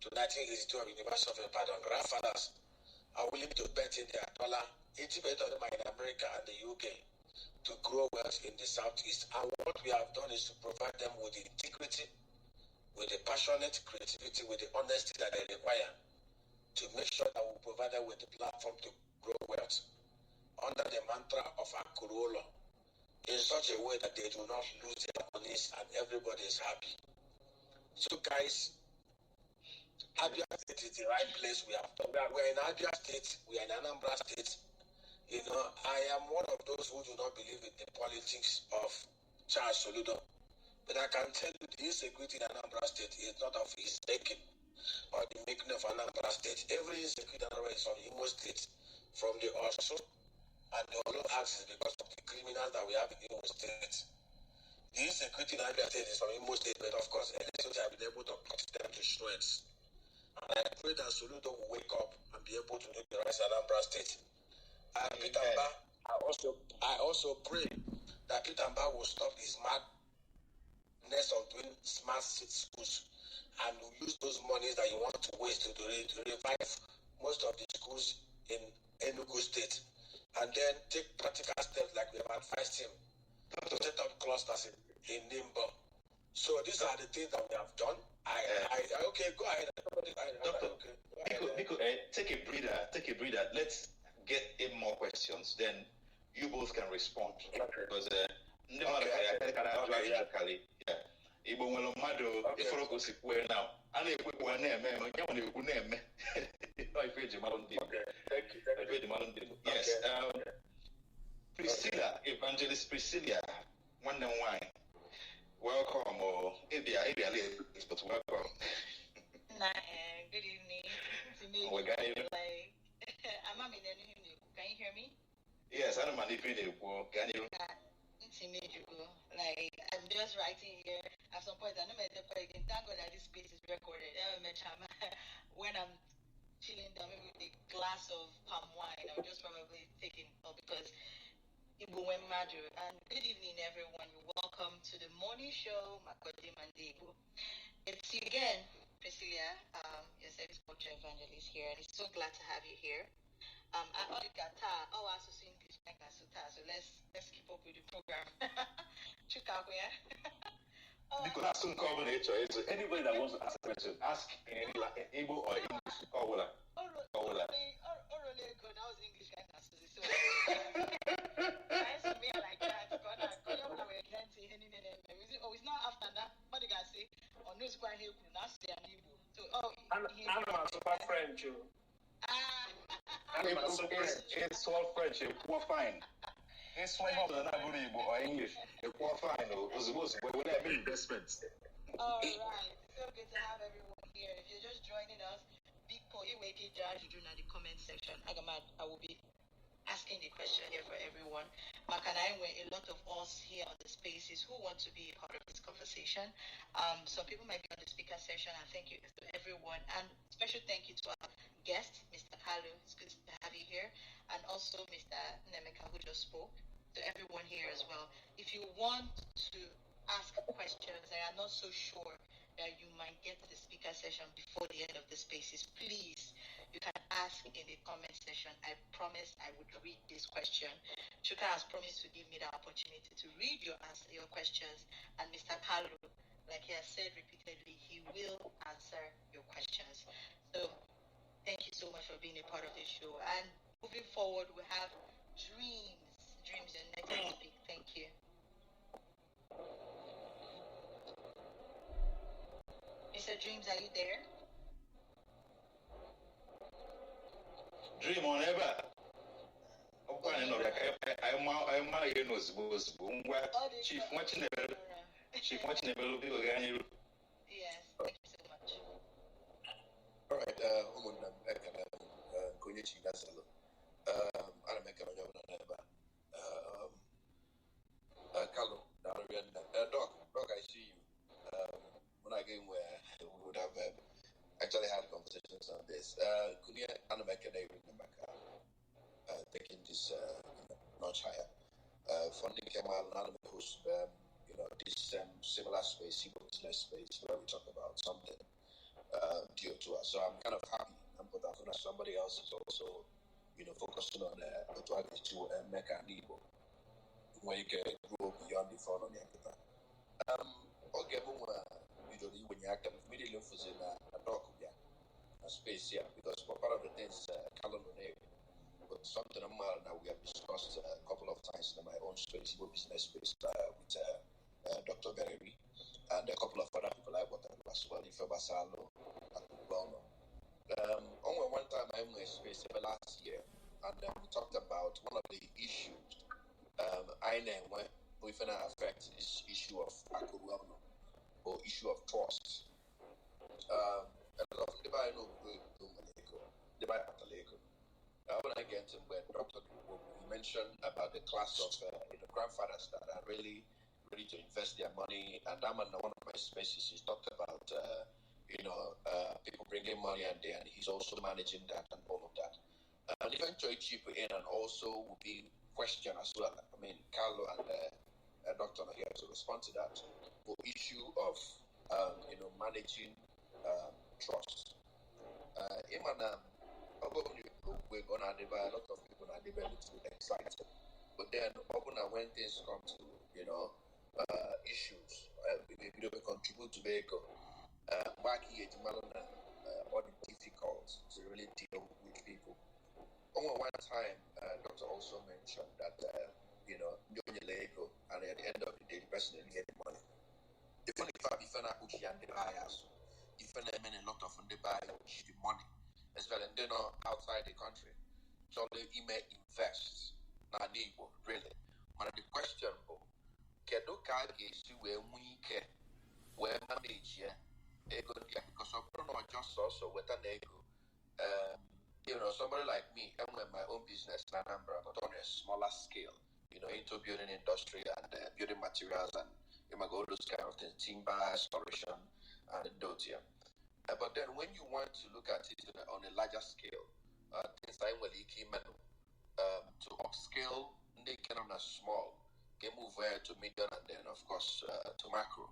S8: to 1982 of University of Ibadan, grandfathers, are willing to bet in their dollar, 80% of them are in America and the UK, to grow wealth in the Southeast. And what we have done is to provide them with the integrity, with the passionate creativity, with the honesty that they require to make sure that we provide them with the platform to grow wealth under the mantra of Akurolo in such a way that they do not lose their monies and everybody is happy. So guys, Abia State is the right place. We're in Abia State, we are in Anambra State. You know, I am one of those who do not believe in the politics of Charles Soludo. But I can tell you the insecurity in Anambra State is not of his making or the making of Anambra State. Every insecurity in Anambra is from Imo State, from the Osun and the Olo axis because of the criminals that we have in Imo State. The insecurity in Abia State is from Imo State, but of course, NSOT have been able to cut them to shreds. And I pray that Soludo will wake up and be able to do the right Anambra State. And Peter Mba, I also pray that Peter Mba will stop his madness of doing smart schools and will use those monies that you want to waste to revive most of the schools in Enugu State, and then take practical steps like we have advised him to set up clusters in Nimbo. So these are the things that we have done. Okay, go ahead.
S1: Doctor, take a breather. Let's get in more questions. Then you both can respond. Because Igbo nwere mmadụ ifuru ka o si kwue now. A na-ekwekwa na-eme eme, ya na-ekwu na-eme. Ife eji mara ndị Igbo. Yes. Priscilla, Evangelist Priscilla, nwanne m nwanyị. Welcome. But welcome.
S9: Good evening. Can you hear me?
S1: Yes, I'm manipulating. Can you?
S9: Like, I'm just writing here. At some point, I know my thank God that this space is recorded. When I'm chilling down with a glass of palm wine, I'm just probably taking up because Igbo went mad. And good evening, everyone. Welcome to the morning show, Makode Mandego. It's you again, Priscilla, your service culture evangelist here, and it's so glad to have you here. I already got also see English like so let's keep up with the program. Chicago, yeah.
S1: Because soon combinator is anybody that wants to ask a question, ask in Igbo or English. That was
S9: English like that. So nice to be like that. It's not after that. What do you guys say? Or no square here, not say an Igbo. So
S3: I'm a super French.
S1: It's all French. We're fine. It's why not Igbo or English. We're fine. We're having investments.
S9: All right. So good to have everyone here. If you're just joining us, big point you make it judge you do in the comment section. I will be asking the question here for everyone. Makanai, a lot of us here on the spaces who want to be a part of this conversation. Some people might be on the speaker session, and thank you to everyone. And special thank you to our guest, Mr. Kalu. It's good to have you here. And also Mr. Nemeka, who just spoke. To everyone here as well. If you want to ask questions and are not so sure that you might get to the speaker session before the end of the spaces, please, you can ask in the comment section. I promise I would read this question. Chuka has promised to give me the opportunity to read your questions. And Mr. Kalu, like he has said repeatedly, he will answer your questions. So thank you so much for being a part of this show. And moving forward, we have Dreams, your next topic. Thank you. Mr. Dreams, are you there?
S1: Dream on ever. Chief watching the people.
S9: Yes, thank you so much.
S10: All right, Doc, I see you. When I came where we would have actually had conversations on this. Could you taking this notch higher? Funding came out and host this similar space, business space, where we talk about something dear to us. So I'm kind of happy. But I feel that somebody else is also, focusing on the target to Mecca and Igbo, where you can grow beyond the phone on the other. Okay, usually when you act, immediately focus in a dock, a space here, because for part of the things, calendar name, but something that we have discussed a couple of times in my own space, Igbo business space, with Dr. Berry and a couple of other people I work with as well, Ife Basalo, only one time I went to space last year, and we talked about one of the issues I know when we affect this issue of Akuruano or issue of trust. A lot of the I know the Pataleko. When I get to where Dr. You mentioned about the class of grandfathers that are really ready to invest their money, and I'm on one of my spaces. He talked about people bringing money and then he's also managing that and all of that. And eventually chip in and also will be question as well. I mean, Carlo and Dr. are here to respond to that. The issue of managing trust. We're gonna a lot of people are too excited. But then when things come to issues, we contribute to vehicle. Or difficult to really deal with people. One time, Doctor also mentioned that Lego, and at the end of the day, the person didn't get the money. If only if I and the buyers, if I a lot of the buy the money, as well, and they're not outside the country, so they may invest. Now, Igbo, really. But the question, Kedoka is where we can, where manage, because I'm not just also with an ego. Somebody like me, I'm with my own business in Anambra, but on a smaller scale, into building industry and building materials and all those kind of things, timber, restoration, and dotia. But then when you want to look at it on a larger scale, things like to upscale, they can on a small, can move to medium and then of course to macro.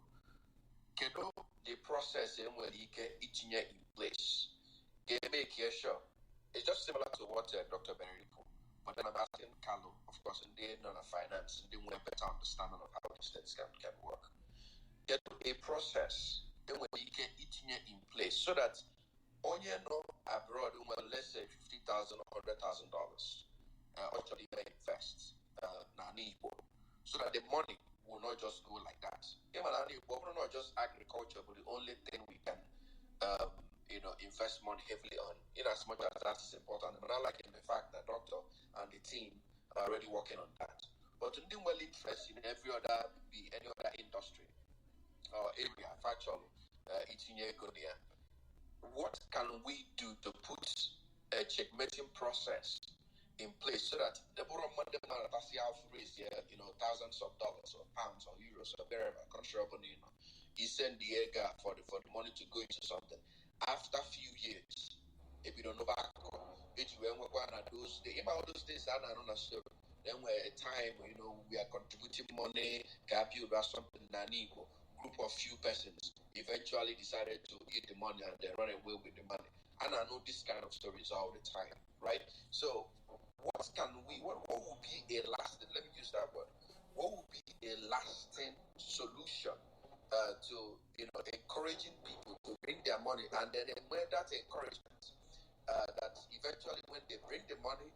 S10: The process in where you get each year in place. Make sure it's just similar to what Dr. Benedict, but then I'm asking Carlo, of course, and they know finance, and they want a better understanding of how these things can work. Get a process in where you get each year in place so that all abroad, let's say $50,000 or $100,000, actually invest so that the money will not just go like that. Not just agriculture, but the only thing we can invest money heavily on, in as much as that is important. But I like the fact that Doctor and the team are already working on that. But in well interest in any other industry or area, factually, what can we do to put a checkmating process in place so that the borrow money raise thousands of dollars or pounds or euros or wherever country he send the air for the money to go into something. After a few years, if you don't know back, those things are not necessary. Then we're a time we are contributing money, build something group of few persons eventually decided to eat the money and they run away with the money. And I know this kind of stories all the time, right? So what would be a lasting, let me use that word, what would be a lasting solution to encouraging people to bring their money, and then when that encouragement that eventually when they bring the money,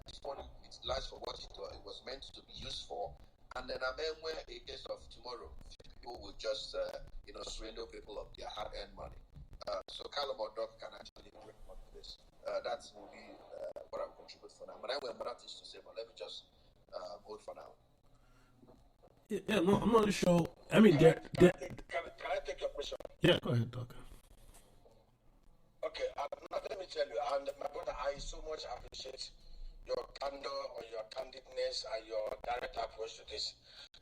S10: this money is utilized for what it was meant to be used for, and then when a case of tomorrow people will just swindle people of their hard-earned money. So Callum or Doc can actually bring on this. That will be what I will contribute for now. But I have more things to say, but let me just hold for now.
S2: Yeah, no, I'm not sure. I mean, can
S8: I take your question?
S2: Yeah, go ahead, Doc.
S8: Okay, let me tell you, and my brother, I so much appreciate your candor or your candidness and your direct approach to this.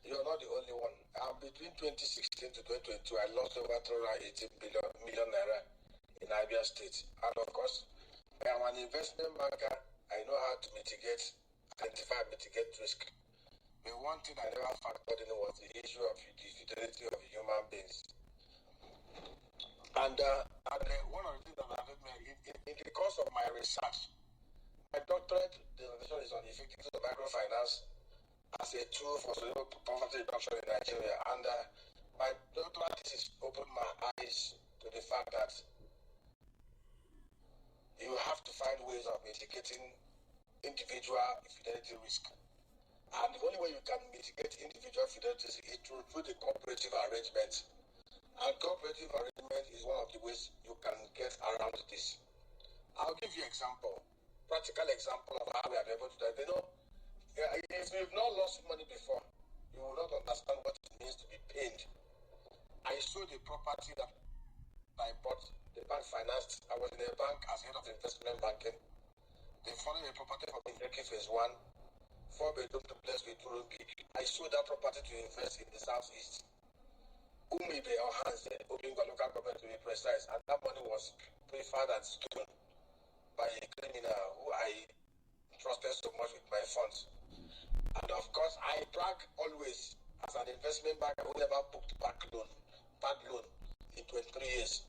S8: You're not the only one. Between 2016 to 2022, I lost over 318 million naira in Abia State. And of course, I am an investment banker. I know how to identify, mitigate risk. The one thing I never factored in was the issue of the fidelity of human beings. And one of the things that I did in the course of my research, my doctorate dissertation is on the effectiveness of microfinance as a tool for poverty reduction in Nigeria. And my doctorate thesis opened my eyes to the fact that you have to find ways of mitigating individual fidelity risk. And the only way you can mitigate individual fidelity is through the cooperative arrangement. And cooperative arrangement is one of the ways you can get around this. I'll give you practical example of how we are able to do that. If you've not lost money before, you will not understand what it means to be paid. I sold a property that I bought, the bank financed. I was in a bank as head of investment banking. They followed a property from Indeki Phase 1, 4-bedroom duplex with 2-room peak. I sold that property to invest in the southeast. Umibe or Hanse, Obingo local government to be precise, and that money was preferred and stolen by a criminal who I trusted so much with my funds. And of course, I brag always as an investment banker who never booked bad loan in 23 years.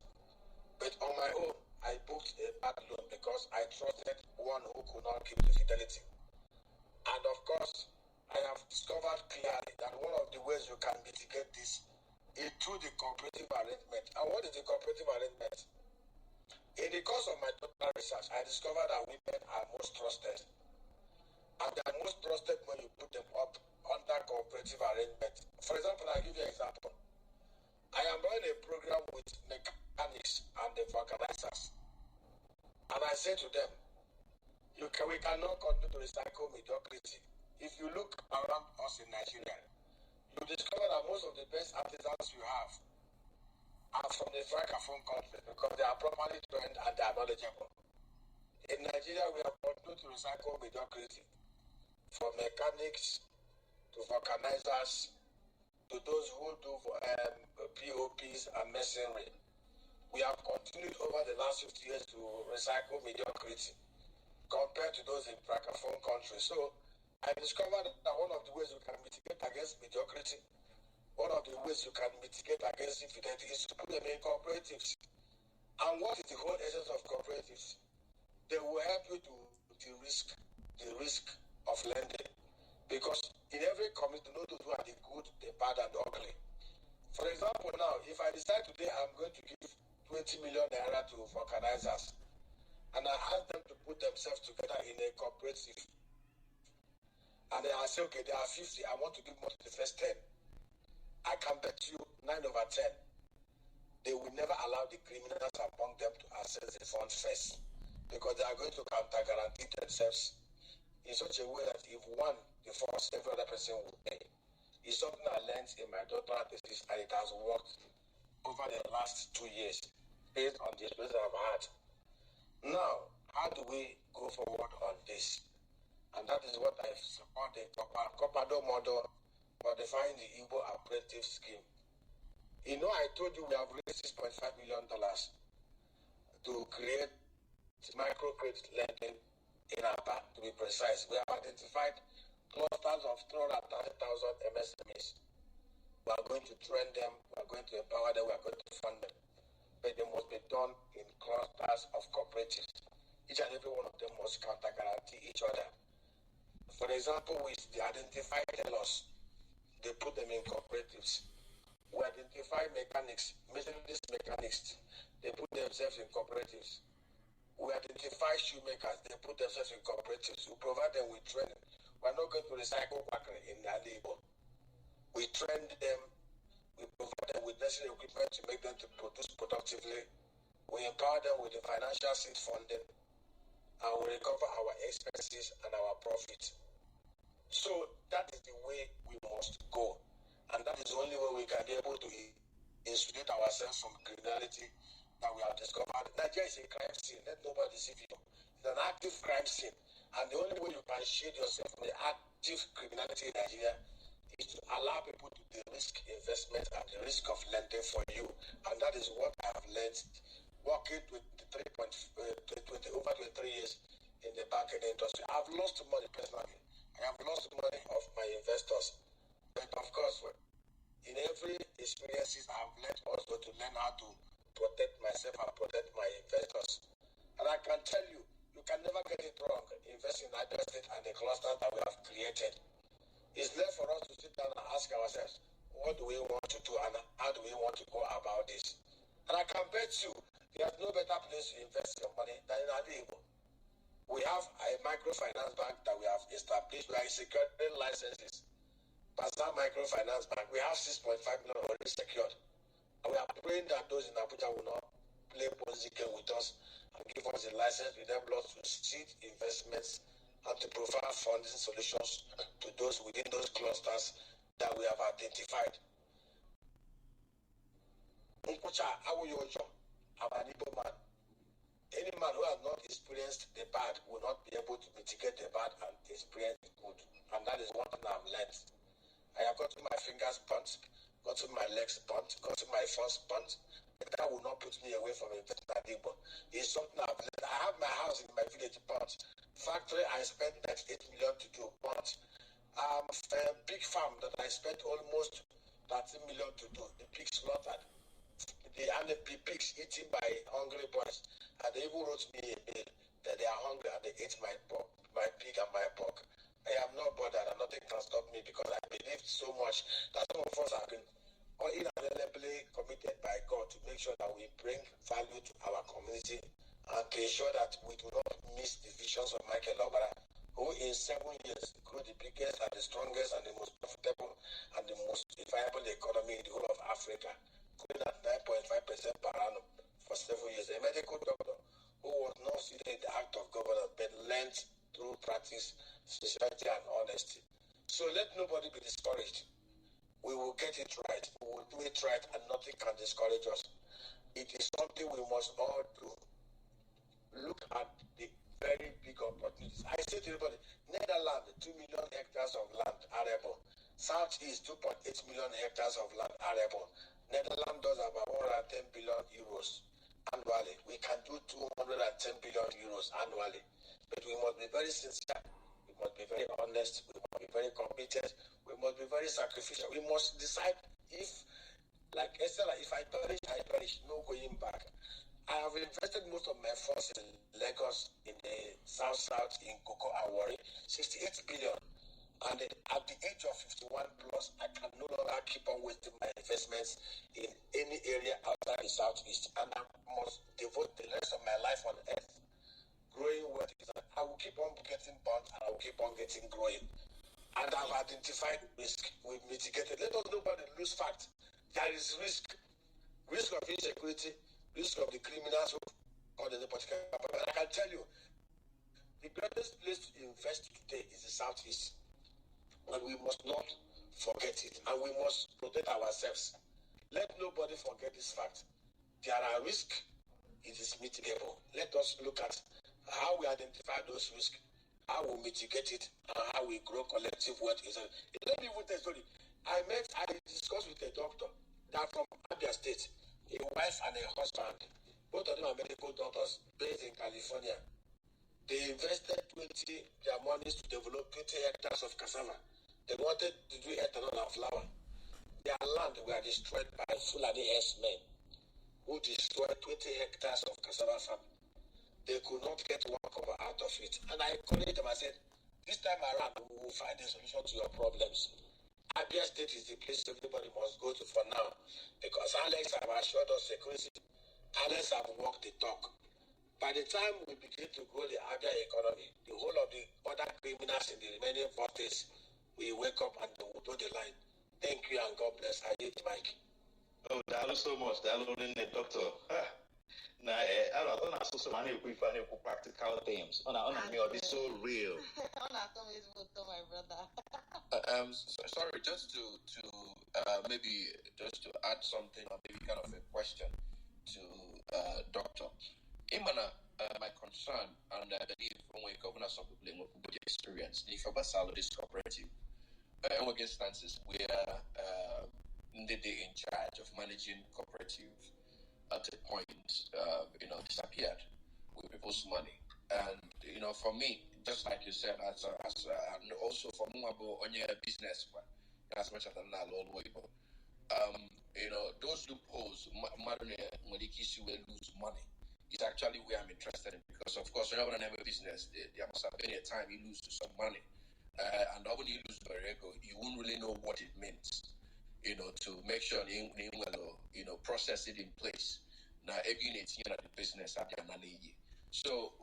S8: But on my own, I booked a bad loan because I trusted one who could not keep the fidelity. And of course, I have discovered clearly that one of the ways you can mitigate this is through the cooperative arrangement. And what is the cooperative arrangement? In the course of my total research, I discovered that women are most trusted. And they are most trusted when you put them up under cooperative arrangement. For example, I'll give you an example. I am running a program with mechanics and the vulcanizers. And I say to them, we cannot continue to recycle mediocrity. If you look around us in Nigeria, you discover that most of the best artisans you have are from the Francophone countries because they are properly trained and they are knowledgeable. In Nigeria, we have continued to recycle mediocrity, from mechanics to vulcanizers to those who do POPs and masonry. We have continued over the last 50 years to recycle mediocrity compared to those in Francophone countries. So I discovered that one of the ways you can mitigate against mediocrity, one of the ways you can mitigate against infidelity is to put them in cooperatives. And what is the whole essence of cooperatives? They will help you to de-risk the risk of lending. Because in every community, you know those who are the good, the bad, and the ugly. For example, now, if I decide today I'm going to give 20 million naira to vulcanizers, and I ask them to put themselves together in a cooperative, and then I say, okay, there are 50, I want to give more to the first 10. I can bet you 9 over 10, they will never allow the criminals among them to access the funds first, because they are going to counter-guarantee themselves in such a way that if one defaults, every other person will pay. It's something I learned in my doctoral thesis, and it has worked over the last 2 years based on the experience I've had. Now, how do we go forward on this? And that is what I support the Copado model modifying the Igbo apprentice scheme. You know, I told you we have raised $6.5 million to create microcredit lending in Aba, to be precise. We have identified clusters of 330,000 MSMEs. We are going to train them, we are going to empower them, we are going to fund them. But they must be done in clusters of cooperatives. Each and every one of them must counter-guarantee each other. For example, we identify tellers, they put them in cooperatives. We identify mechanics, machinery mechanics, they put themselves in cooperatives. We identify shoemakers, they put themselves in cooperatives. We provide them with training. We are not going to recycle quackery in their labor. We train them, we provide them with necessary equipment to make them to produce productively. We empower them with the financial seed funding, and we recover our expenses and our profit. So that is the way we must go. And that is the only way we can be able to insulate ourselves from criminality that we have discovered. Nigeria is a crime scene. Let nobody deceive you. It's an active crime scene. And the only way you can shield yourself from the active criminality in Nigeria is to allow people to de-risk investment and the risk of lending for you. And that is what I have learned working with over 23 years in the banking industry. I've lost money personally. I have lost money of my investors. But of course, in every experiences, I've learned also to learn how to protect myself and protect my investors. And I can tell you, you can never get it wrong. Invest in Nigeria State and the cluster that we have created. It's left for us to sit down and ask ourselves, what do we want to do and how do we want to go about this? And I can bet you, there's no better place to invest your money than in Igbo. We have a microfinance bank that we have established. We are securing licenses. Pastor Microfinance Bank, we have 6.5 million already secured. And we are praying that those in Abuja will not play political with us and give us a license with them to seed investments and to provide funding solutions to those within those clusters that we have identified. Unkucha, I'm an Igbo man. Any man who has not experienced the bad will not be able to mitigate the bad and experience the good. And that is one thing I've learned. I have gotten my fingers burnt. got to my legs burnt, got to my first burnt. But that will not put me away from investing at Igbo. It's something I've learned. I have my house in my village burnt. Factory, I spent 98 million to do burnt. A big farm that I spent almost 13 million to do. The pig slaughtered. The pigs eaten by hungry boys. And they even wrote me a bill that they are hungry and they ate my pig and my pork. I am not bothered and nothing can stop me because I believed so much that some of us have been inalienably committed by God to make sure that we bring value to our community and to ensure that we do not miss the visions of Michael Obara, who in 7 years grew the biggest and the strongest and the most profitable and the most viable economy in the whole of Africa, growing at 9.5% per annum for 7 years. A medical doctor who was not seated in the act of governance but learned through practice, sincerity, and honesty. So let nobody be discouraged. We will get it right. We will do it right, and nothing can discourage us. It is something we must all do. Look at the very big opportunities. I say to everybody, Netherlands, 2 million hectares of land arable. Southeast, 2.8 million hectares of land arable. Netherlands does about 110 billion euros annually. We can do 210 billion euros annually. But we must be very sincere. We must be very honest. We must be very committed. We must be very sacrificial. We must decide if, like Estella, if I perish, no going back. I have invested most of my funds in Lagos, in the South, in Cocoa Awari, 68 billion. And at the age of 51 plus, I can no longer keep on wasting my investments in any area outside the Southeast. And I must devote the rest of my life on earth growing what is. I will keep on getting burnt and I will keep on getting growing. And I've identified risk. We've mitigated. Let us nobody lose fact. There is risk. Risk of insecurity, risk of the criminals who or the political. But I can tell you, the greatest place to invest today is the Southeast. And we must not forget it. And we must protect ourselves. Let nobody forget this fact. There are risks. It is mitigable. Let us look at how we identify those risks, how we mitigate it, and how we grow collective wealth. Let me even tell you a story. I discussed with a doctor that from Abia State, a wife and a husband, both of them are medical doctors based in California. They invested their monies to develop 20 hectares of cassava. They wanted to do ethanol and flour. Their land were destroyed by Fulani S-men who destroyed 20 hectares of cassava farm. They could not get one cover out of it. And I encouraged them, I said, this time around, we will find a solution to your problems. Abia State is the place everybody must go to for now. Because Alex have assured us security. Alex have walked the talk. By the time we begin to grow the Abia economy, the whole of the other criminals in the remaining 4 states will wake up and they will do the line. Thank you and God bless. I hate Mike.
S1: Oh, that was so much. That was the doctor. Now, I don't know so many practical things. On it's so real.
S9: My brother.
S10: Sorry, just to maybe just to add something or maybe kind of a question to Doctor Imana. My concern and I believe when we govern some people in what experience, if about this cooperative, instances where they in charge of managing cooperative at a point, disappeared with people's money. And, for me, just like you said, as and also for Mumabo on your business, as much as I'm not all the way, those loopholes, Madikisi will lose money. Is actually where I'm interested in because, of course, when you have a business, there must have been a time you lose some money. And when you lose Borrego, you won't really know what it means, to make sure you process it in place. Now, every unit, the business at the So,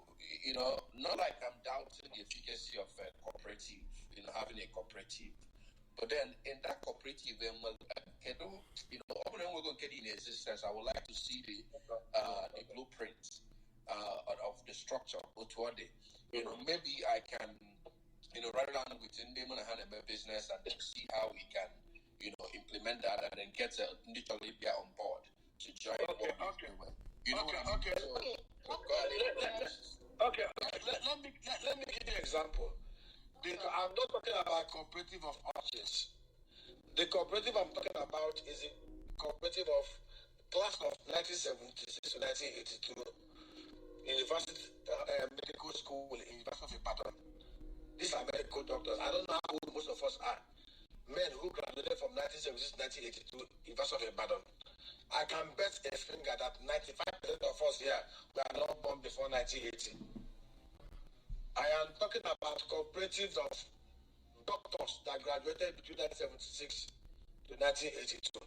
S10: not like I'm doubting the efficacy of a cooperative, having a cooperative. But then in that cooperative, we're going to get in existence. I would like to see the blueprint of the structure. Maybe I can, rather than within them and hand a business and then see how we can, implement that and then get literally be on board to join.
S8: Okay. Let me give you an example. Because I'm not talking about cooperative of artists. The cooperative I'm talking about is a cooperative of class of 1976 to 1982, University Medical School in University of Ibadan. These are medical doctors. I don't know how old most of us are. Men who graduated from 1976 to 1982, University of Ibadan. I can bet a finger that 95% of us here were not born before 1980. I am talking about cooperatives of doctors that graduated between 1976 to 1982.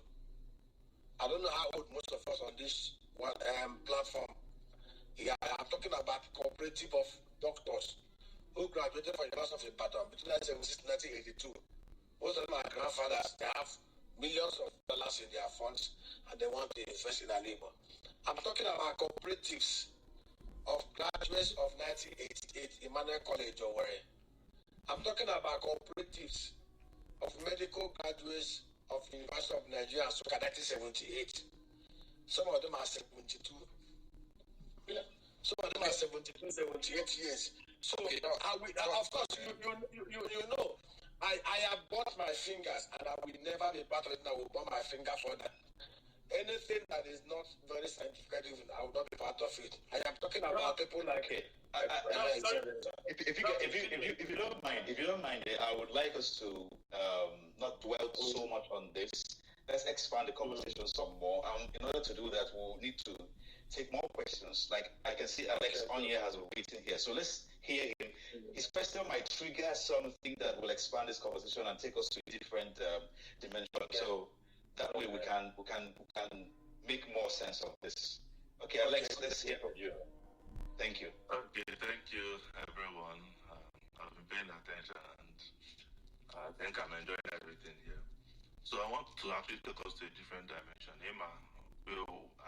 S8: I don't know how old most of us on this one platform. Yeah, I'm talking about cooperative of doctors who graduated from University of Ibadan between 1976 and 1982. Most of them are grandfathers. They have millions of dollars in their funds and they want to invest in a labor. I'm talking about cooperatives of graduates of 1988 Emmanuel College Owerri. I'm talking about cooperatives of medical graduates of University of Nigeria, Nsukka 1978. Some of them are 72. Yeah. Some of them are 72, 78 years. So, of course, you know, I have burnt my fingers and I will never be part of it and I will burn my finger for that. Anything that is not very scientific, I will not be part of it. I am talking about people like
S1: if you don't mind, I would like us to not dwell so much on this. Let's expand the conversation some more. In order to do that, we'll need to take more questions. Like I can see Alex on here has been waiting here, so let's hear him. His question might trigger something that will expand this conversation and take us to a different dimension. So that way we can make more sense of this. Okay, Alex, let's hear from you. Thank you.
S11: Okay, thank you, everyone. I've been paying attention and I think I'm enjoying everything here. So I want to actually take us to a different dimension. Emma,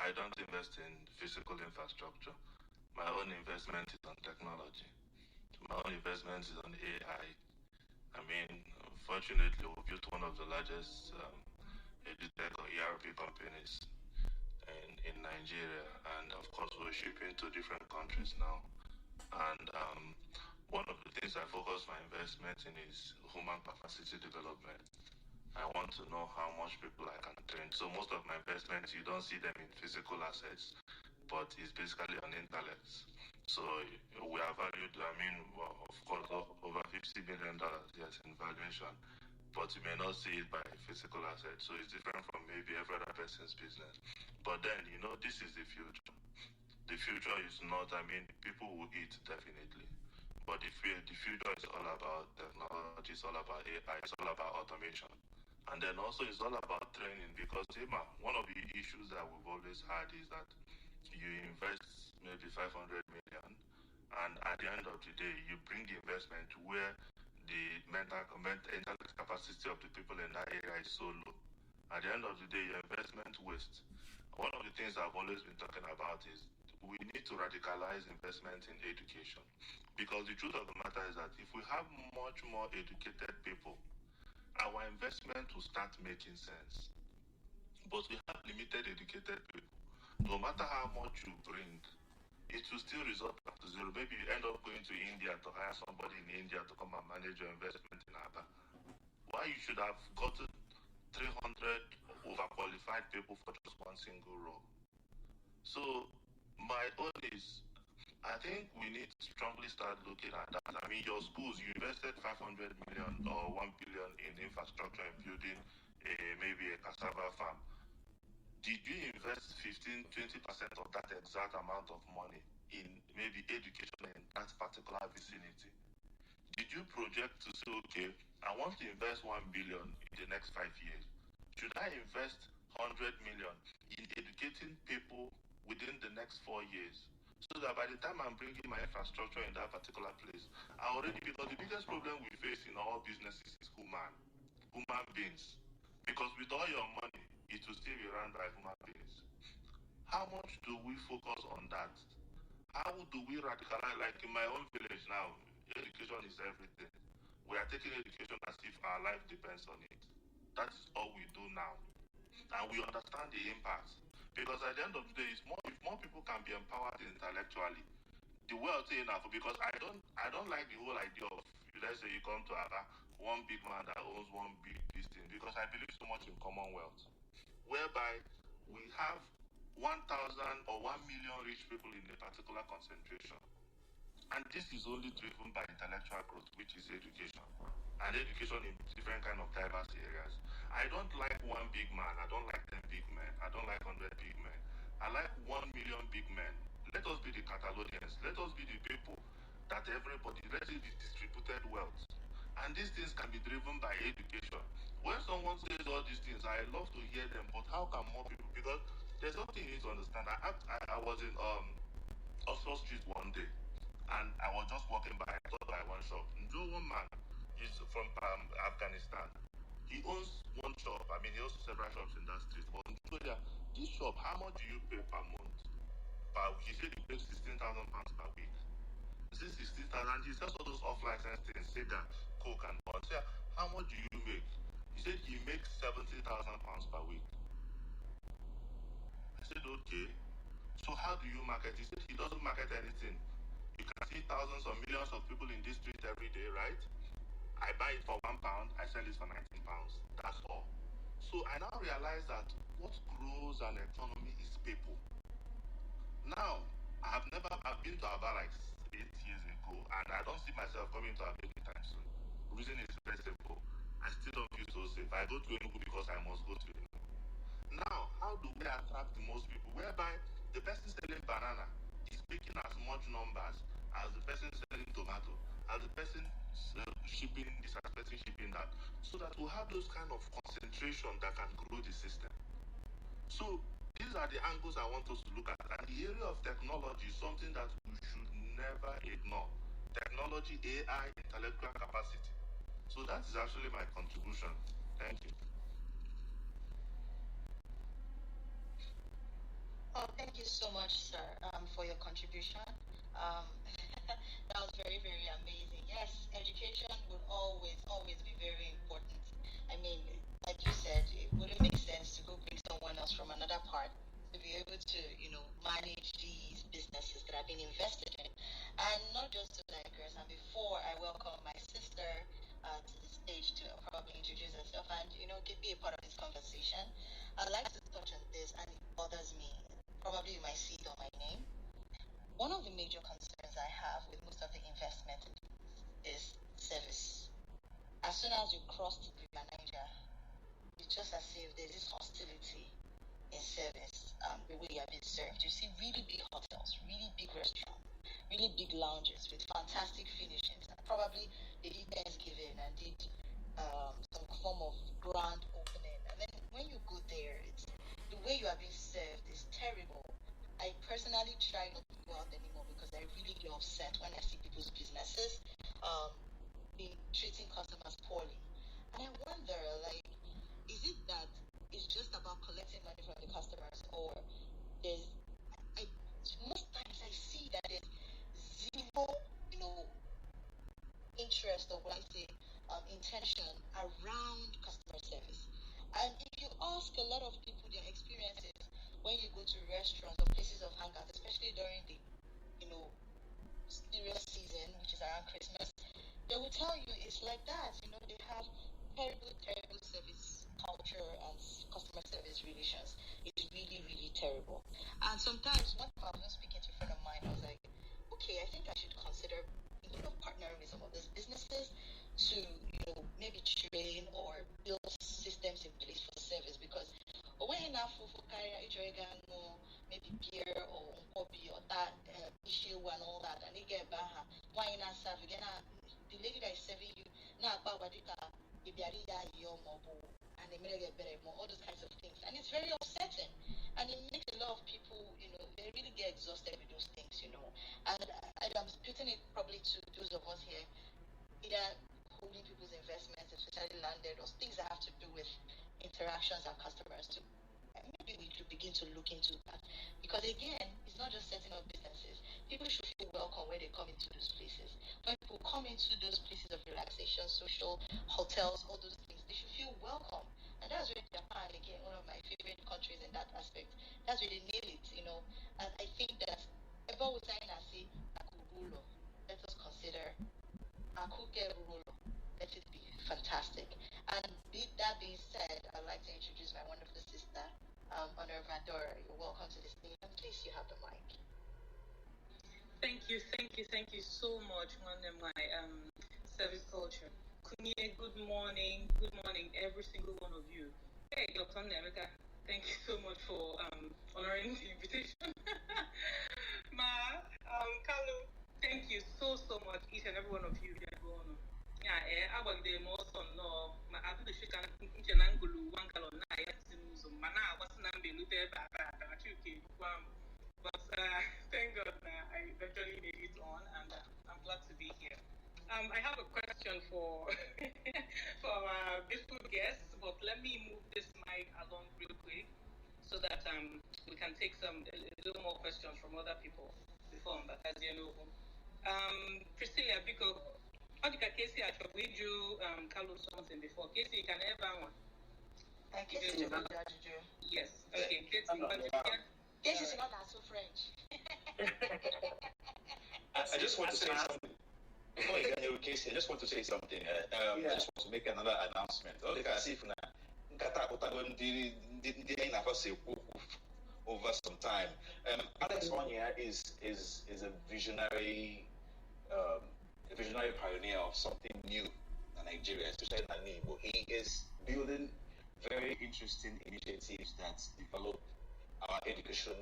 S11: I don't invest in physical infrastructure. My own investment is on technology. My own investment is on AI. I mean, fortunately, we built one of the largest edutech or ERP companies in Nigeria, and of course we're shipping to different countries now. And one of the things I focus my investment in is human capacity development. I want to know how much people I can train. So most of my investments, you don't see them in physical assets, but it's basically on intellect. So we are valued, of course, over $50 billion, yes, in valuation, but you may not see it by physical assets. So it's different from maybe every other person's business. But then, this is the future. The future is not, people will eat definitely. But the future is all about technology, it's all about AI, it's all about automation. And then also it's all about training, because one of the issues that we've always had is that you invest maybe 500 million, and at the end of the day, you bring the investment where the mental capacity of the people in that area is so low. At the end of the day, your investment waste. One of the things I've always been talking about is we need to radicalize investment in education, because the truth of the matter is that if we have much more educated people, our investment will start making sense. But we have limited educated people. No matter how much you bring, it will still result back to zero. Maybe you end up going to India to hire somebody in India to come and manage your investment in Aba. Why you should have gotten 300 overqualified people for just one single role. So my own is, I think we need to strongly start looking at that. Your schools, you invested 500 million or 1 billion in infrastructure and building maybe a cassava farm. Did you invest 15-20% of that exact amount of money in maybe education in that particular vicinity? Did you project to say, okay, I want to invest 1 billion in the next 5 years? Should I invest 100 million in educating people within the next 4 years? So that by the time I'm bringing my infrastructure in that particular place, because the biggest problem we face in all businesses is human beings. Because with all your money, it will still be run by human beings. How much do we focus on that? How do we radicalize? Like in my own village now, education is everything. We are taking education as if our life depends on it. That is all we do now. And we understand the impact. Because at the end of the day, if more people can be empowered intellectually, the way I'll say enough, because I don't like the whole idea of, let's say you come to Aba, one big man that owns one big this thing, because I believe so much in Commonwealth, whereby we have 1,000 or 1 million rich people in a particular concentration. And this is only driven by intellectual growth, which is education. And education in different kind of diverse areas. I don't like one big man. I don't like 10 big men. I don't like 100 big men. I like 1 million big men. Let us be the Catalonians. Let us be the people that everybody, let it be distributed wealth. And these things can be driven by education. When someone says all these things, I love to hear them, but how can more people? Because there's something you need to understand. I was in Oxford Street one day, and I was just walking by. I thought by one shop. One man is from Afghanistan. He owns one shop. I mean, he owns several shops in that street. But this shop, how much do you pay per month? He said he pays £16,000 per week. He says 16,000. He sells all those off-license things, cigar, coke, and all. I said, how much do you make? He said he makes £70,000 per week. I said, okay. So how do you market? He said he doesn't market anything. You can see thousands or millions of people in this street every day, right? I buy it for £1, I sell it for £19. That's all. So I now realize that what grows an economy is people. Now, I've been to Aba like 8 years ago, and I don't see myself coming to Aba anytime soon. The reason is very simple. I still don't feel so safe. I go to Enugu because I must go to Enugu. Now, how do we attract the most people? Whereby the person selling banana is making as much numbers as the person selling tomato, as the person shipping this, as person shipping that, so that we have those kind of concentration that can grow the system. So these are the angles I want us to look at. And the area of technology is something that we should never ignore. Technology, AI, intellectual capacity. So that is actually my contribution. Thank you.
S9: Oh, thank you so much, sir, for your contribution. That was very, very amazing. Yes, education would always, always be very important. I mean, like you said, it wouldn't make sense to go bring someone else from another part to be able to, manage these businesses that have been invested in. And not just to digress, and before I welcome my sister to the stage to probably introduce herself and, be a part of this conversation, I'd like to touch on this, and it bothers me. Probably you might see it on my name. One of the major concerns I have with most of the investment is service. As soon as you cross the River Niger, it's just as if there's this hostility in service, the way you are being served. You see really big hotels, really big restaurants, really big lounges with fantastic finishings. And probably they did Thanksgiving and did some form of grand opening. And then when you go there, the way you are being served is terrible. I personally try not to go out anymore because I really get upset when I see people's businesses being treating customers poorly. And I wonder, is it that it's just about collecting money from the customers, or most times I see that there's zero, interest, or what I say, intention around customer service. And if you ask a lot of people their experiences when you go to restaurants or places of hangout, especially during the, serious season, which is around Christmas, they will tell you it's like that. They have terrible, terrible service culture and customer service relations. It's really, really terrible. And sometimes, one time I was speaking to a friend of mine, I was like, okay, I think I should consider partnering with some of these businesses to, maybe train or build systems in place for service, because when you have maybe beer or coffee or that issue and all that, and you get baha, why you not serve again? The lady that is serving you now about what and they may get better more, all those kinds of things, and it's very upsetting, and it makes a lot of people, they really get exhausted with those things, and I'm putting it probably to those of us here, either holding people's investments, especially landed, or things that have to do with interactions and customers too. Maybe we should begin to look into that, because again, it's not just setting up businesses. People should feel welcome when they come into those places. When people come into those places of relaxation, social, hotels, all those things, they should feel welcome. And that's where Japan, again, one of my favorite countries in that aspect, that's where they nail it, And I think that about time I say Akubulo, let us consider Akuke Rulo, let it be fantastic. And that being said, I'd like to introduce my wonderful sister, Honor Vandora. You're welcome to the station. Please, you have the mic.
S12: Thank you so much, my service culture. Kunye, good morning, every single one of you. Hey, Dr. Nemeka, thank you so much for honoring the invitation. Kalu, thank you so much, each and every one of you. Yeah, I was the most on no, my other chicken, Inchanangulu, one color, nine, Mana, what's the number, but thank God I eventually made it on, and I'm glad to be here. I have a question for for our beautiful guests, but let me move this mic along real quick so that we can take a little more questions from other people before as you know. Priscilla, because Casey, I have read you Carlos something before. Casey, you can ever one. Yes. Okay.
S9: This is not so French.
S1: I just want to say something. Before you get your case, I just want to say something. I just want to make another announcement. All you can see from over some time. Alex Onyia is a visionary pioneer of something new in Nigeria, especially in Igbo. He is building very interesting initiatives that develop our education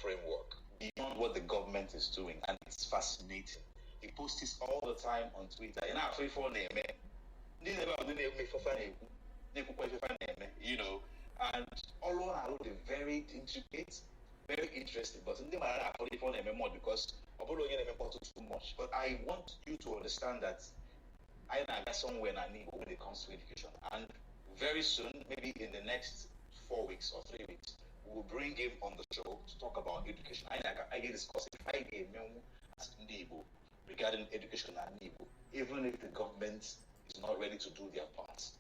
S1: framework beyond what the government is doing, and it's fascinating. He posts this all the time on Twitter. You know, and all around they're very intricate, very interesting. But more because too much. But I want you to understand that I got somewhere when it comes to education, and very soon, maybe in the next 4 weeks or 3 weeks, we will bring him on the show to talk about education. I get discussing Friday regarding education and Igbo, even if the government is not ready to do their part.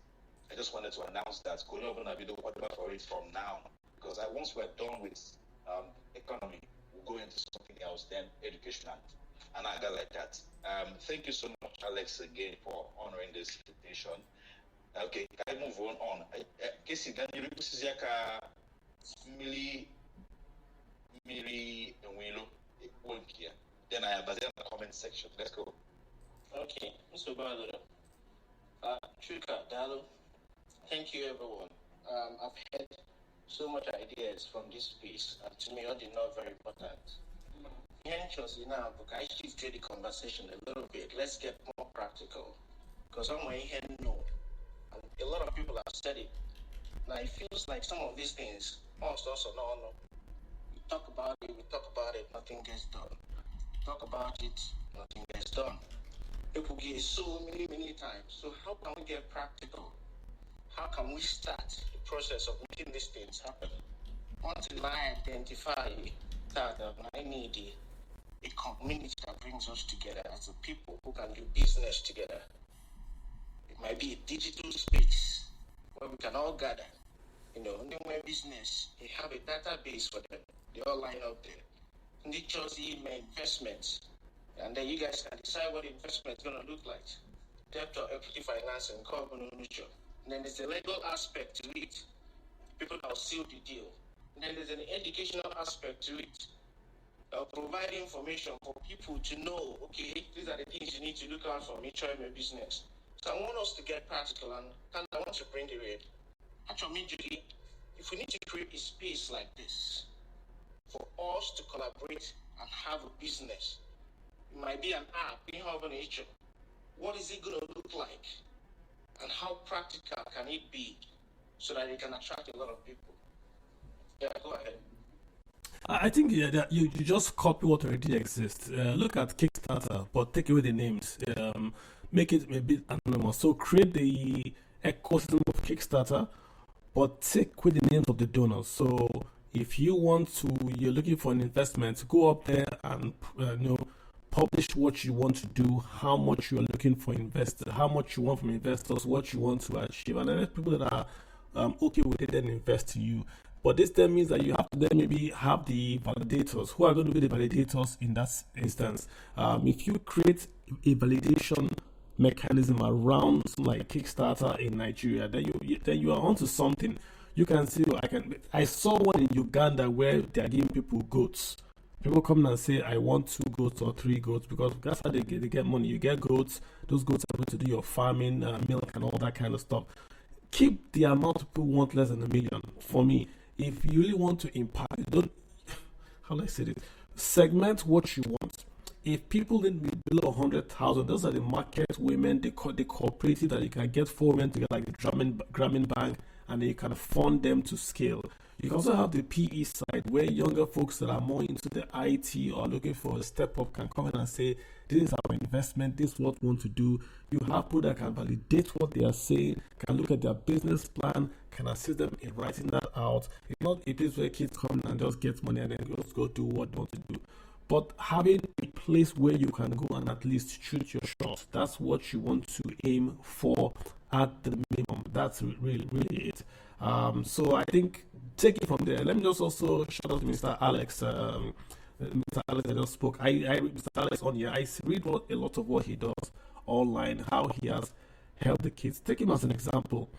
S1: I just wanted to announce that going over a video whatever for it from now, because once we're done with economy, we'll go into something else, then education and I got like that. Thank you so much, Alex, again for honoring this invitation. Okay, can I move on? Casey, can you repeat Mili and Willow? Then I have a comment section. Let's go.
S3: Okay, Mr. Badura. Chuka, Dalo, thank you, everyone. I've had so much ideas from this piece, and to me, all are not very important. Now, I shifted the conversation a little bit. Let's get more practical, because I'm here no, and a lot of people have said it. Now it feels like some of these things, most also no. We talk about it, nothing gets done. Talk about it, nothing gets done. People get so many times. So how can we get practical? How can we start the process of making these things happen? Until I identify that I need a community that brings us together as a people who can do business together. It might be a digital space where we can all gather. Anywhere business, they have a database for them. They all line up there. And they chose my investments. And then you guys can decide what the investment is going to look like. Debt or equity financing, carbon ownership. And then there's a legal aspect to it. People that will seal the deal. And then there's an educational aspect to it. Provide information for people to know, okay, these are the things you need to look out for in trying your business. So I want us to get practical, and I want to bring it in. Actually, immediately, if we need to create a space like this for us to collaborate and have a business, it might be an app in urban nature. What is it going to look like? And how practical can it be so that it can attract a lot of people? Yeah, go ahead.
S2: I think you just copy what already exists. Look at Kickstarter, but take away the names. Make it a bit anonymous. So create the ecosystem of Kickstarter, but take away the names of the donors. So if you're looking for an investment, go up there and publish what you want to do, how much you're looking for investors, how much you want from investors, what you want to achieve, and then let people that are okay with it then invest to you. But this then means that you have to then maybe have the validators. Who are going to be the validators in that instance? If you create a validation mechanism around like Kickstarter in Nigeria, then you are onto something. You can see, I saw one in Uganda where they are giving people goats. People come and say, I want 2 goats or 3 goats, because that's how they get money. You get goats, those goats are able to do your farming, milk and all that kind of stuff. Keep the amount people want less than $1 million. For me, if you really want to impact, don't, how do I say this? Segment what you want. If people need below 100,000, those are the market women, the cooperative that you can get 4 women together, like the Grameen Bank, and then you can fund them to scale. You can also have the PE side, where younger folks that are more into the IT or looking for a step up can come in and say, this is our investment, this is what we want to do. You have people that can validate what they are saying, can look at their business plan, can assist them in writing that out. It's not a place where kids come and just get money and then just go do what they want to do. But having a place where you can go and at least shoot your shot, that's what you want to aim for at the minimum. That's really, really it. So I think take it from there. Let me just also shout out to Mr. Alex. Mr. Alex that just spoke. Mr. Alex on here. I read a lot of what he does online, how he has helped the kids. Take him as an example.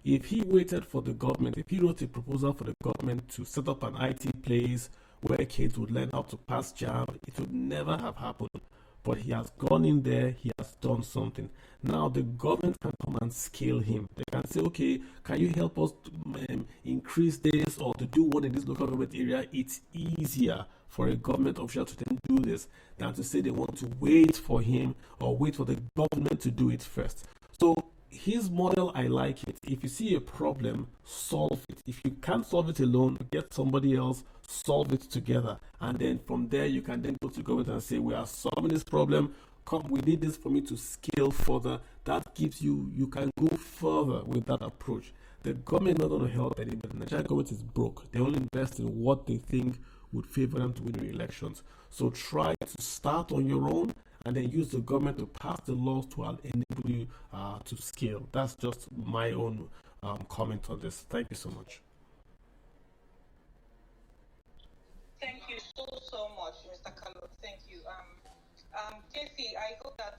S2: If he waited for the government, if he wrote a proposal for the government to set up an IT place where kids would learn how to pass jam, it would never have happened. But he has gone in there, he has done something. Now the government can come and scale him. They can say, okay, can you help us to, increase this or to do one in this local government area? It's easier for a government official to then do this than to say they want to wait for him or wait for the government to do it first. So his model, I like it. If you see a problem, solve it. If you can't solve it alone, get somebody else, solve it together. And then from there, you can then go to government and say, we are solving this problem. Come, we need this for me to scale further. That gives you can go further with that approach. The government is not going to help anybody. The Nigerian government is broke. They only invest in what they think would favor them to win the elections. So try to start on your own and then use the government to pass the laws to enable you to scale. That's just my own comment on this. Thank you so much.
S12: Thank you so much, Mr. Kalu. Thank you. Casey, I hope that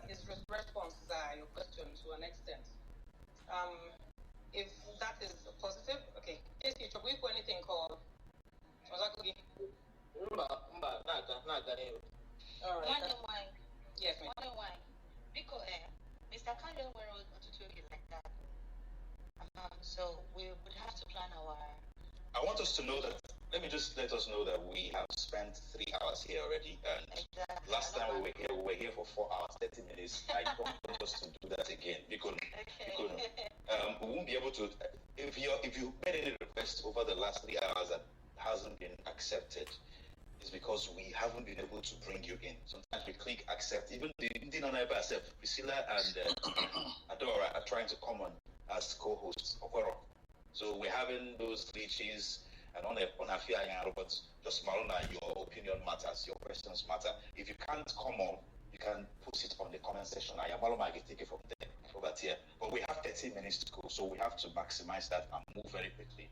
S12: his response your question to an extent. If that is positive, okay. Casey, should we put anything called? All right. Yes, ma'am.
S9: Because Mr. Kanye were like that. So we would have to plan our.
S1: I want us to know that. Let us know that we have spent 3 hours here already, and
S9: Exactly.
S1: last time we were here for 4 hours, 30 minutes. I don't want us to do that again. We won't be able to. If you made any request over the last 3 hours that hasn't been accepted, it's because we haven't been able to bring you in. Sometimes we click accept. Even the Indian neighbor accept. Priscilla and Adora are trying to come on as co-hosts. So we're having those glitches. And on a fear, but just Maruna, your opinion matters, your questions matter. If you can't come on, you can post it on the comment section. I am can take it from there over here. But we have 13 minutes to go, so we have to maximize that and move very quickly.